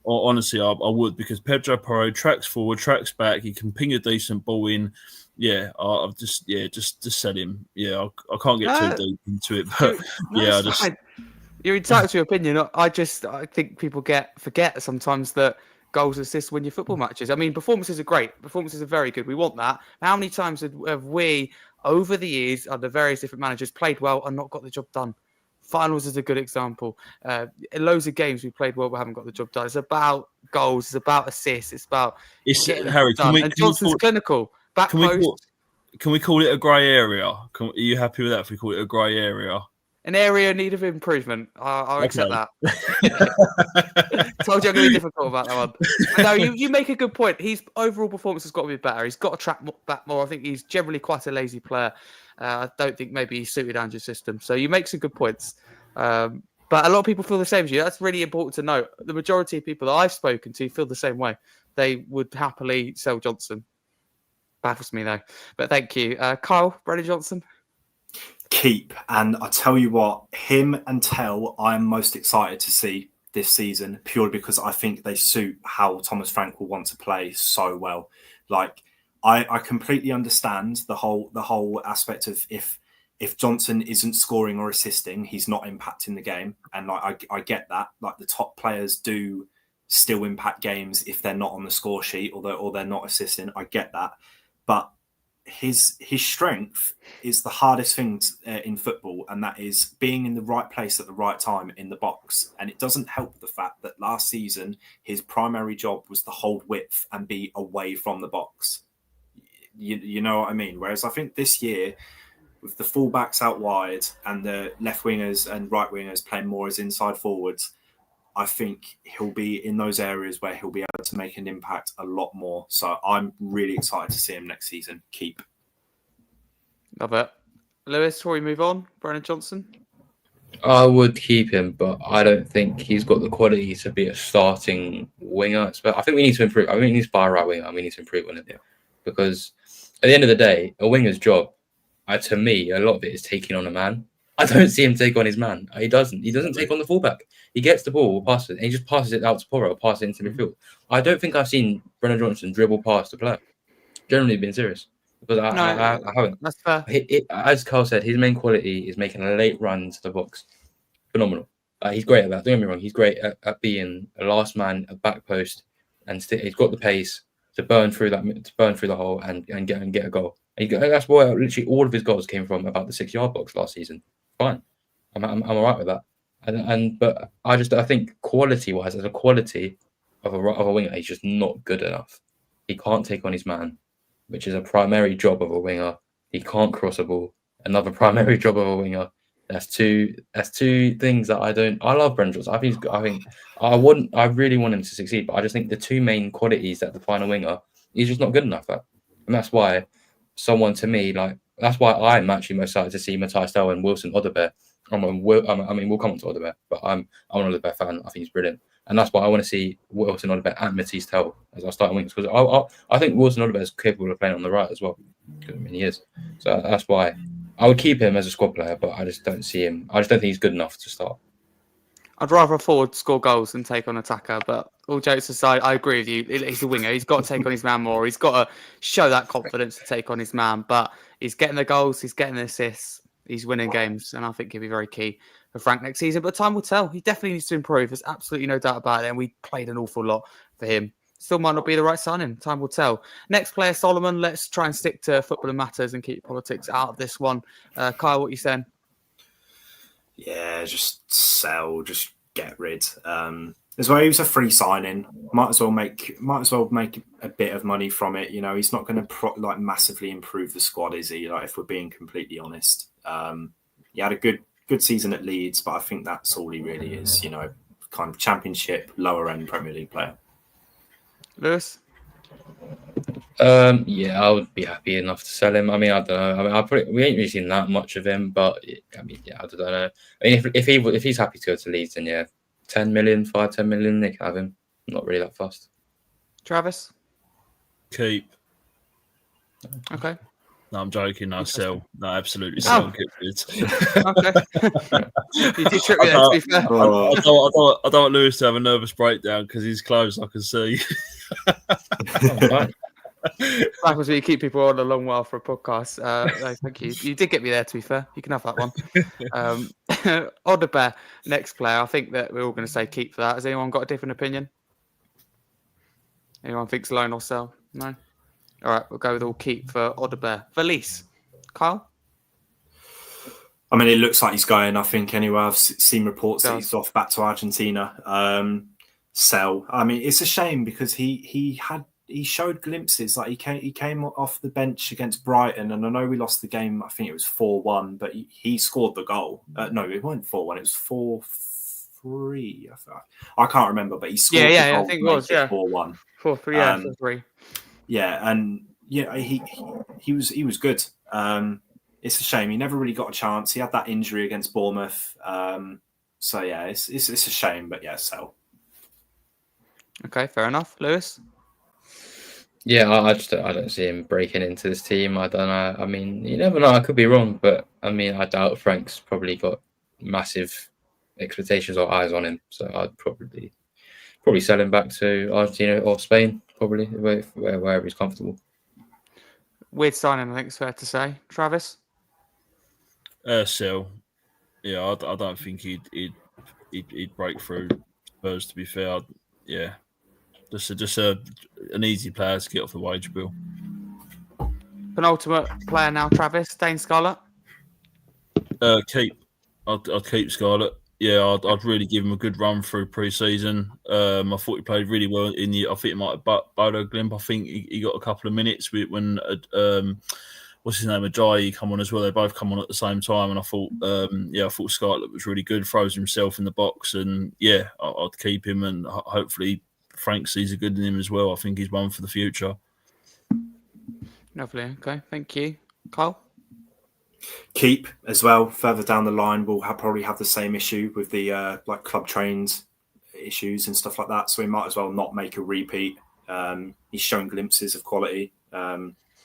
Honestly, I would, because Pedro Porro tracks forward, tracks back. He can ping a decent ball in. Yeah, I've just sell him. Yeah, I can't get too deep into it, but you're entitled to your opinion. I think people forget sometimes that goals and assists win your football matches. I mean, performances are great. Performances are very good. We want that. How many times have we, over the years, under various different managers, played well and not got the job done? Finals is a good example. In loads of games we played well but haven't got the job done. It's about goals. It's about assists. It's about getting Harry. And Johnson's clinical. Back post. Can we call it a grey area? Are you happy with that if we call it a grey area? An area in need of improvement. I'll accept that. Told you I'm going to be difficult about that one. But no, you make a good point. His overall performance has got to be better. He's got to track back more. I think he's generally quite a lazy player. I don't think maybe he's suited Andrew's system. So you make some good points. But a lot of people feel the same as you. That's really important to note. The majority of people that I've spoken to feel the same way. They would happily sell Johnson. Baffles me though. But thank you. Kyle, Brennan Johnson. Keep. And I tell you what, him and Tell I'm most excited to see this season, purely because I think they suit how Thomas Frank will want to play so well. Like, I completely understand the whole aspect of if Johnson isn't scoring or assisting, he's not impacting the game. And like I get that. Like, the top players do still impact games if they're not on the score sheet or they're not assisting. I get that. But his strength is the hardest thing in football, and that is being in the right place at the right time in the box. And it doesn't help the fact that last season his primary job was to hold width and be away from the box. You know what I mean? Whereas I think this year, with the fullbacks out wide and the left wingers and right wingers playing more as inside forwards, I think he'll be in those areas where he'll be able to make an impact a lot more. So I'm really excited to see him next season. Keep. Love it. Lewis, before we move on, Brennan Johnson? I would keep him, but I don't think he's got the quality to be a starting winger. I think we need to improve. I think he needs to buy a right winger. We need to improve on it. Yeah. Because at the end of the day, a winger's job, to me, a lot of it is taking on a man. I don't see him take on his man. He doesn't take on the fullback. He gets the ball, passes it, and he just passes it out to Porro, passes it into midfield. I don't think I've seen Brennan Johnson dribble past the player. Generally, being serious, because I haven't. That's fair. As Carl said, his main quality is making a late run to the box. Phenomenal. He's great at that. Don't get me wrong. He's great at being a last man, a back post, and he's got the pace to burn through the hole and get a goal. That's why literally all of his goals came from about the 6-yard box last season. Fine, I'm all right with that. But I think quality-wise, as a quality of a winger, he's just not good enough. He can't take on his man, which is a primary job of a winger. He can't cross a ball. Another primary job of a winger. That's two things that I don't. I love Brennan Johnson. I really want him to succeed, but I just think the two main qualities that define a winger, he's just not good enough at. And that's why someone to me, that's why I'm actually most excited to see Matthias Dell and Wilson Odobert. We'll come on to Odobert, but I'm an Odobert fan. I think he's brilliant. And that's why I want to see Wilson Odobert and Matthias Dell as our starting wings, because I think Wilson Odobert is capable of playing on the right as well. I mean, he is. So that's why I would keep him as a squad player, but I just don't see him. I just don't think he's good enough to start. I'd rather a forward score goals than take on attacker, but all jokes aside, I agree with you. He's a winger. He's got to take on his man more. He's got to show that confidence to take on his man, but he's getting the goals, he's getting the assists. He's winning games, and I think he'll be very key for Frank next season. But time will tell. He definitely needs to improve. There's absolutely no doubt about it. And we played an awful lot for him. Still might not be the right signing. Time will tell. Next player, Solomon. Let's try and stick to football and matters and keep politics out of this one. Kyle, what are you saying? Yeah, just sell, just get rid. As well, he was a free signing. Might as well make a bit of money from it. You know, he's not going to massively improve the squad, is he? Like, if we're being completely honest, he had a good season at Leeds, but I think that's all he really is. You know, kind of Championship, lower end Premier League player. Lewis? Yeah, I would be happy enough to sell him. I mean, I don't know. I mean, we ain't really seen that much of him, but I mean, yeah, I don't know. I mean, if he's happy to go to Leeds, then yeah, 10 million, 10 million, they can have him. I'm not really that fast. Travis? Keep. Okay. No, I'm joking. No, sell. No, absolutely sell. Okay. You did trip me there, to be fair. I don't want Lewis to have a nervous breakdown because he's close, I can see. That was where you keep people on a long while for a podcast. No, thank you. You did get me there, to be fair. You can have that one. Odebear, next player. I think that we're all going to say keep for that. Has anyone got a different opinion? Anyone thinks loan or sell? No? All right, we'll go with all keep for Odebear. Valise. Kyle? I mean, it looks like he's going, I think, anyway. I've seen reports that he's off back to Argentina. Sell. I mean, it's a shame because he showed glimpses. Like he came off the bench against Brighton, and I know we lost the game. I think it was 4-1, but he scored the goal. No, it wasn't 4-1. It was 4-3. I can't remember, but he scored. Yeah, the goal I think it was 4-1. 4-3. Yeah, 4-3. Yeah, and yeah, he was good. It's a shame he never really got a chance. He had that injury against Bournemouth. So yeah, it's a shame, but yeah, sell. Okay, fair enough. Lewis? Yeah, I don't see him breaking into this team. I don't know. I mean, you never know. I could be wrong, but I mean, I doubt Frank's probably got massive expectations or eyes on him. So I'd probably sell him back to Argentina or Spain, probably wherever he's comfortable. Weird signing, I think it's fair to say. Travis? Sell. Yeah, I don't think he'd break through Spurs. To be fair, yeah, just an easy player to get off the wage bill. Penultimate player now, Travis. Dane Scarlett? Keep. I'd keep Scarlett. Yeah, I'd really give him a good run through pre-season. I thought he played really well in the. I think it might have Bodo Glimp. I think he got a couple of minutes when what's his name, Ajayi come on as well. They both come on at the same time, and I thought, I thought Scarlett was really good. Throws himself in the box, and yeah, I'd keep him, and hopefully Frank sees a good in him as well. I think he's one for the future. Lovely. Okay, thank you, Kyle. Keep as well. Further down the line, we'll probably have the same issue with the club trained issues and stuff like that. So we might as well not make a repeat. He's shown glimpses of quality.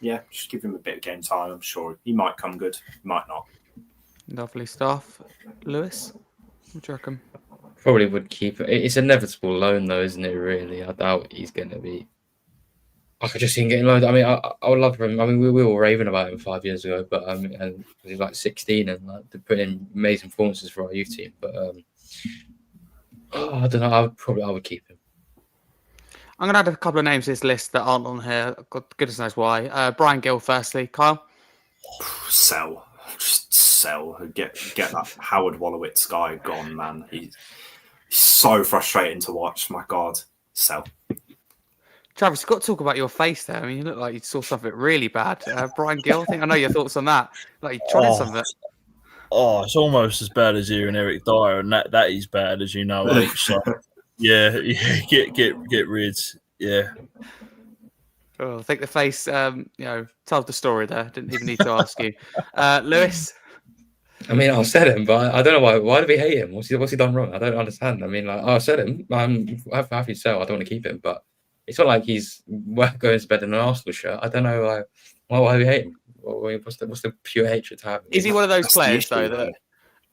Yeah, just give him a bit of game time. I'm sure he might come good. He might not. Lovely stuff. Lewis, what do you reckon? Probably would keep it. It's inevitable loan, though, isn't it? Really, I doubt he's going to be. I could just see him getting loaned. I mean, I would love for him. I mean, we were all raving about him 5 years ago, but and he's like 16 and they put in amazing performances for our youth team. But I don't know. I would keep him. I'm going to add a couple of names to this list that aren't on here. God, goodness knows why. Brian Gill, firstly. Kyle? Sell. Just sell. Get that Howard Wolowitz guy gone, man. He's so frustrating to watch. My God. Sell. Travis, you've got to talk about your face there. I mean, you look like you saw something really bad. Brian Gill, I know your thoughts on that. Like you tried something. Oh, it's almost as bad as hearing Eric Dyer, and that is bad, as you know. So, yeah, get rid. Yeah. Oh, I think the face, told the story there. Didn't even need to ask you, Lewis. I mean, I'll sell him, but I don't know why. Why do we hate him? What's he done wrong? I don't understand. I mean, like, I'll sell him. I'm happy to sell. I don't want to keep him, but it's not like he's going to bed in an Arsenal shirt. I don't know why we hate him. What's the pure hatred to have? Is he one of those players though that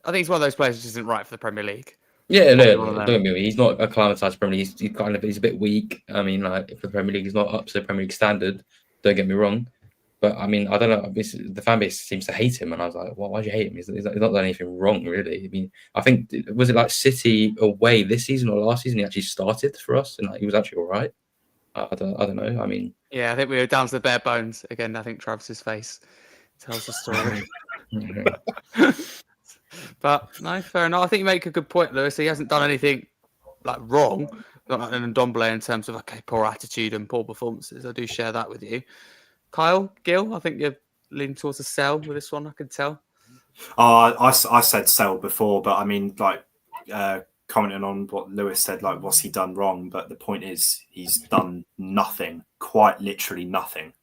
I think he's one of those players that isn't right for the Premier League? Yeah, no, don't get me wrong. He's not acclimatised Premier League. He's a bit weak. I mean, like if the Premier League is not up to the Premier League standard, don't get me wrong. But I mean, I don't know. The fan base seems to hate him, and I was like, "Well, why do you hate him? He's not done anything wrong, really." I mean, I think was it like City away this season or last season? He actually started for us, and like, he was actually all right. I don't know. I mean, Yeah, I think we were down to the bare bones again. I think Travis's face tells the story. But no, fair enough. I think you make a good point, Lewis. He hasn't done anything like wrong, not like an Ndombele in terms of poor attitude and poor performances. I do share that with you. Kyle, Gil, I think you're leaning towards a sell with this one. I can tell. I said sell before, but I mean, like, commenting on what Lewis said, like, what's he done wrong? But the point is, he's done nothing, quite literally nothing.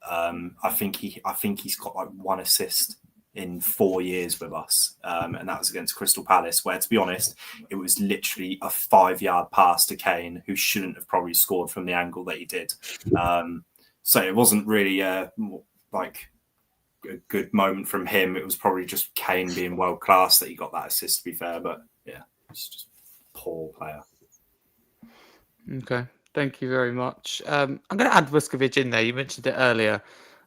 I think he's got like 1 assist in 4 years with us, and that was against Crystal Palace, where, to be honest, it was literally a 5-yard pass to Kane, who shouldn't have probably scored from the angle that he did. So it wasn't really like a good moment from him. It was probably just Kane being world class that he got that assist, to be fair. But yeah, it's just a poor player. Okay, thank you very much. I'm going to add Vuskovic in there. You mentioned it earlier,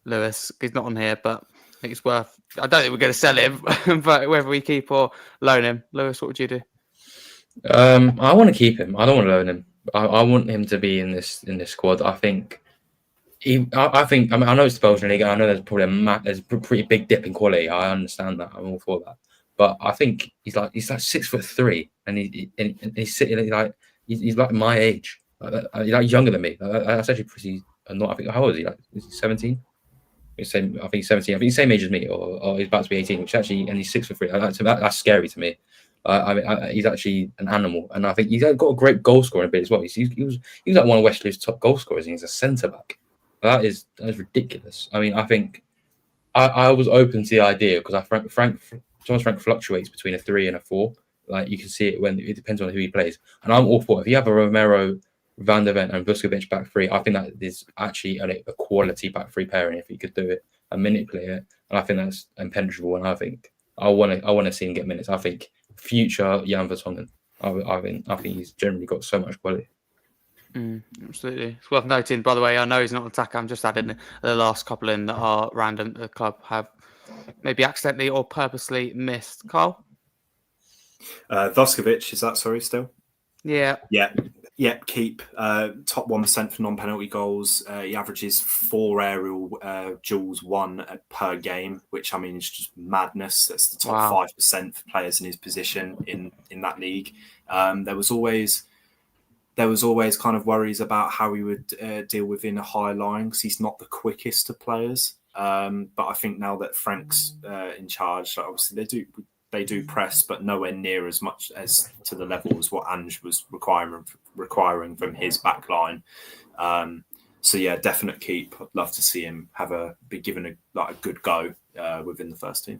Lewis. He's not on here, but I think it's worth. I don't think we're going to sell him, but whether we keep or loan him, Lewis, what would you do? I want to keep him. I don't want to loan him. I want him to be in this squad. I think. I mean, I know it's the Belgian league. And I know there's probably there's a pretty big dip in quality. I understand that. I'm all for that. But I think he's like 6'3", and he's sitting like he's like my age. He's like younger than me. That's actually pretty. Not. I think how old is he? Like is he 17? I think he's 17. I think he's the same age as me, or he's about to be 18. Which actually, and he's 6'3". That's scary to me. I mean, he's actually an animal, and I think he's got a great goal scoring ability as well. He was like one of West Ham's top goal scorers, and he's a centre back. That is ridiculous. I mean, I think I was open to the idea because Thomas Frank fluctuates between a 3 and a 4. Like you can see it when it depends on who he plays. And I'm all for it. If you have a Romero, Van der Ven, and Vuskovic back three, I think that is actually a quality back three pairing if he could do it and manipulate it. And I think that's impenetrable. And I think I want to see him get minutes. I think future Jan Vertonghen. I think he's generally got so much quality. Absolutely. It's worth noting, by the way, I know he's not an attacker. I'm just adding the last couple in that are random. The club have maybe accidentally or purposely missed. Carl? Vuskovic, is that still? Yeah. Yeah, keep. Top 1% for non-penalty goals. He averages 4 aerial duels won per game, which I mean is just madness. That's the top 5% for players in his position in that league. There was always kind of worries about how he would deal within a high line because he's not the quickest of players. But I think now that Frank's in charge, obviously they do press, but nowhere near as much as to the level as what Ange was requiring from his back line. So yeah, definite keep. I'd love to see him be given a good go within the first team.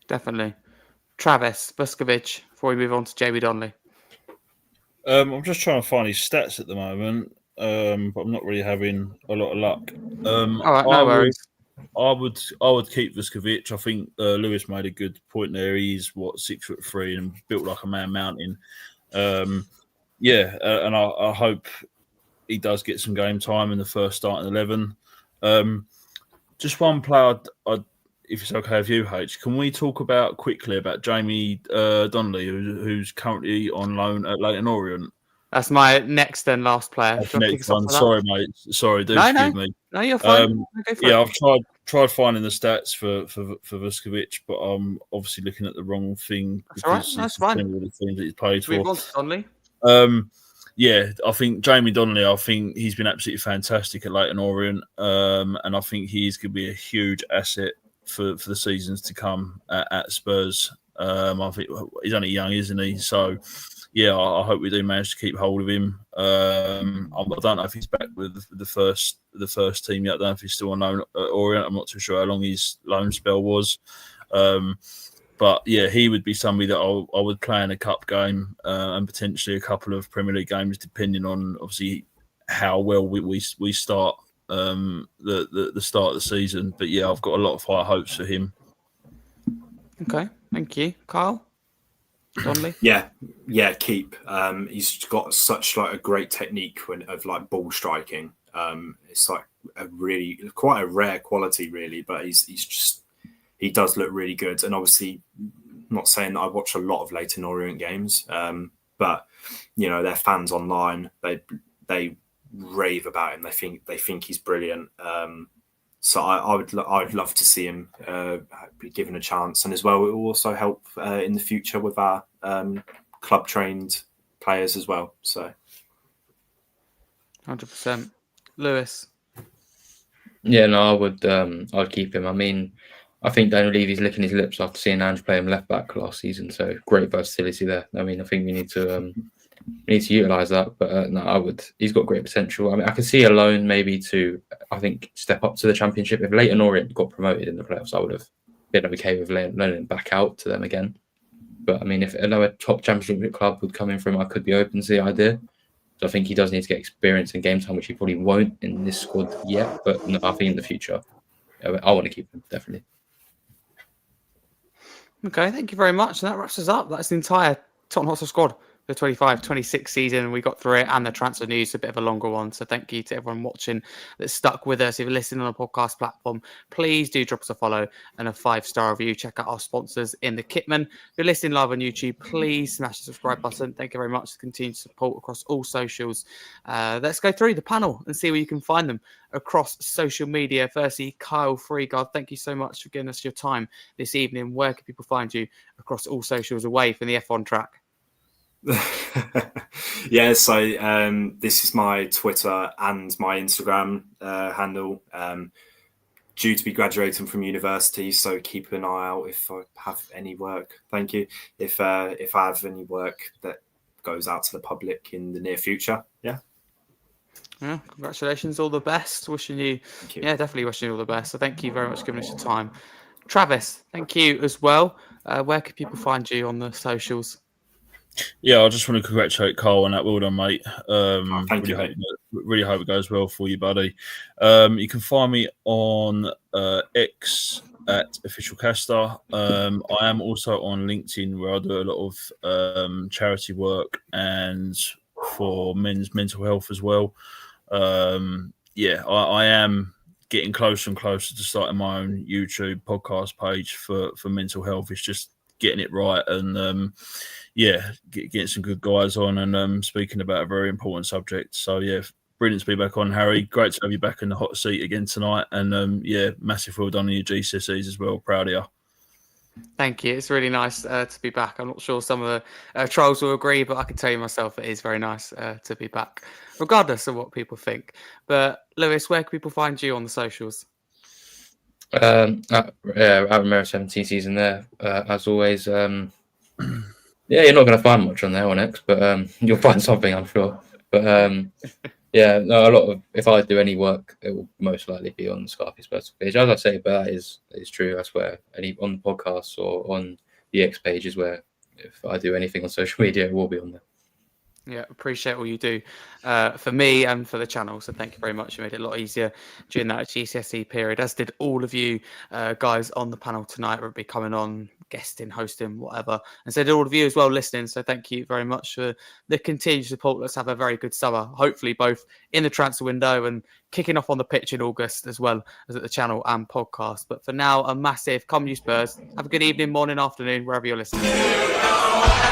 Definitely. Travis, Vuskovic, before we move on to Jamie Donnelly. I'm just trying to find his stats at the moment, but I'm not really having a lot of luck. All right, no worries. I would keep Vuskovic. I think Lewis made a good point there. He's 6'3" and built like a man mountain. And I hope he does get some game time in the first starting 11. Just one player, if it's okay with you, H, can we talk quickly about Jamie Donnelly, who's currently on loan at Leyton Orient? That's my next and last player. Next one. Sorry, mate. Sorry, forgive me. No, you're fine. I've tried finding the stats for Vuskovic, but I'm obviously looking at the wrong thing. That's all right. That's fine. All the teams that he's played for. We've on to Donnelly. I think Jamie Donnelly, I think he's been absolutely fantastic at Leyton Orient, and I think he's going to be a huge asset for the seasons to come at Spurs. I think he's only young, isn't he? So, yeah, I hope we do manage to keep hold of him. I don't know if he's back with the first team yet. I don't know if he's still on loan at Orient. I'm not too sure how long his loan spell was. But yeah, he would be somebody that I would play in a cup game and potentially a couple of Premier League games, depending on obviously how well we start the start of the season. But yeah, I've got a lot of high hopes for him. Okay, thank you, Carl. Donnelly. Yeah, keep. He's got such a great technique of ball striking. It's quite a rare quality, really. But he does look really good. And obviously, not saying that I watch a lot of Leyton Orient games, but their fans online, they rave about him. They think he's brilliant. So I would love to see him be given a chance, and as well, it will also help in the future with our club trained players as well. So, 100%, Lewis. Yeah, no, I'd keep him. I mean, I think Daniel Levy's licking his lips after seeing Ange play him left back last season. So great versatility there. I mean, I think we need to utilise that. But no, he's got great potential. I mean, I can see a loan maybe to, I think, step up to the Championship. If Leyton Orient got promoted in the playoffs, I would have been okay with loaning him back out to them again. But I mean, if another top Championship club would come in for him, I could be open to the idea. So I think he does need to get experience in game time, which he probably won't in this squad yet. But no, I think in the future, I want to keep him, definitely. Okay, thank you very much. And that wraps us up. That's the entire Tottenham Hotspur squad, the 25-26 season. We got through it, and the transfer news, a bit of a longer one. So thank you to everyone watching that stuck with us. If you're listening on a podcast platform, please do drop us a follow and a 5-star review. Check out our sponsors in the Kitman. If you're listening live on YouTube, please smash the subscribe button. Thank you very much for continued support across all socials. Let's go through the panel and see where you can find them across social media. Firstly, Kyle Freegard, thank you so much for giving us your time this evening. Where can people find you across all socials away from the F1 track? Yeah, so this is my Twitter and my Instagram handle. Due to be graduating from university, so keep an eye out if I have any work. Thank you. If I have any work that goes out to the public in the near future. Yeah, congratulations, all the best. Wishing you, definitely wishing you all the best. So thank you very much for giving us your time. Travis, thank you as well. Where can people find you on the socials? Yeah, I just want to congratulate Carl on that. Well done, mate. Thank you, mate. Really hope it goes well for you, buddy. You can find me on X at Official Caster. I am also on LinkedIn, where I do a lot of charity work and for men's mental health as well. I am getting closer and closer to starting my own YouTube podcast page for mental health. It's just getting it right and getting some good guys on and speaking about a very important subject. So brilliant to be back on, Harry. Great to have you back in the hot seat again tonight. And massive well done on your GCSEs as well. Proud of you. Thank you. It's really nice to be back. I'm not sure some of the trolls will agree, but I can tell you myself it is very nice to be back, regardless of what people think. But Lewis, where can people find you on the socials? At Romero 17 season there, as always. You're not going to find much on there on X, but you'll find something, I'm sure. But a lot of, if I do any work, it will most likely be on the Scarfey Spurs Talk page. As I say, but that is true. I swear, any on the podcast or on the X page is where, if I do anything on social media, it will be on there. Yeah, appreciate all you do for me and for the channel. So thank you very much. You made it a lot easier during that GCSE period, as did all of you guys on the panel tonight. We'll be coming on, guesting, hosting, whatever. And so did all of you as well listening. So thank you very much for the continued support. Let's have a very good summer, hopefully both in the transfer window and kicking off on the pitch in August, as well as at the channel and podcast. But for now, a massive come you Spurs. Have a good evening, morning, afternoon, wherever you're listening.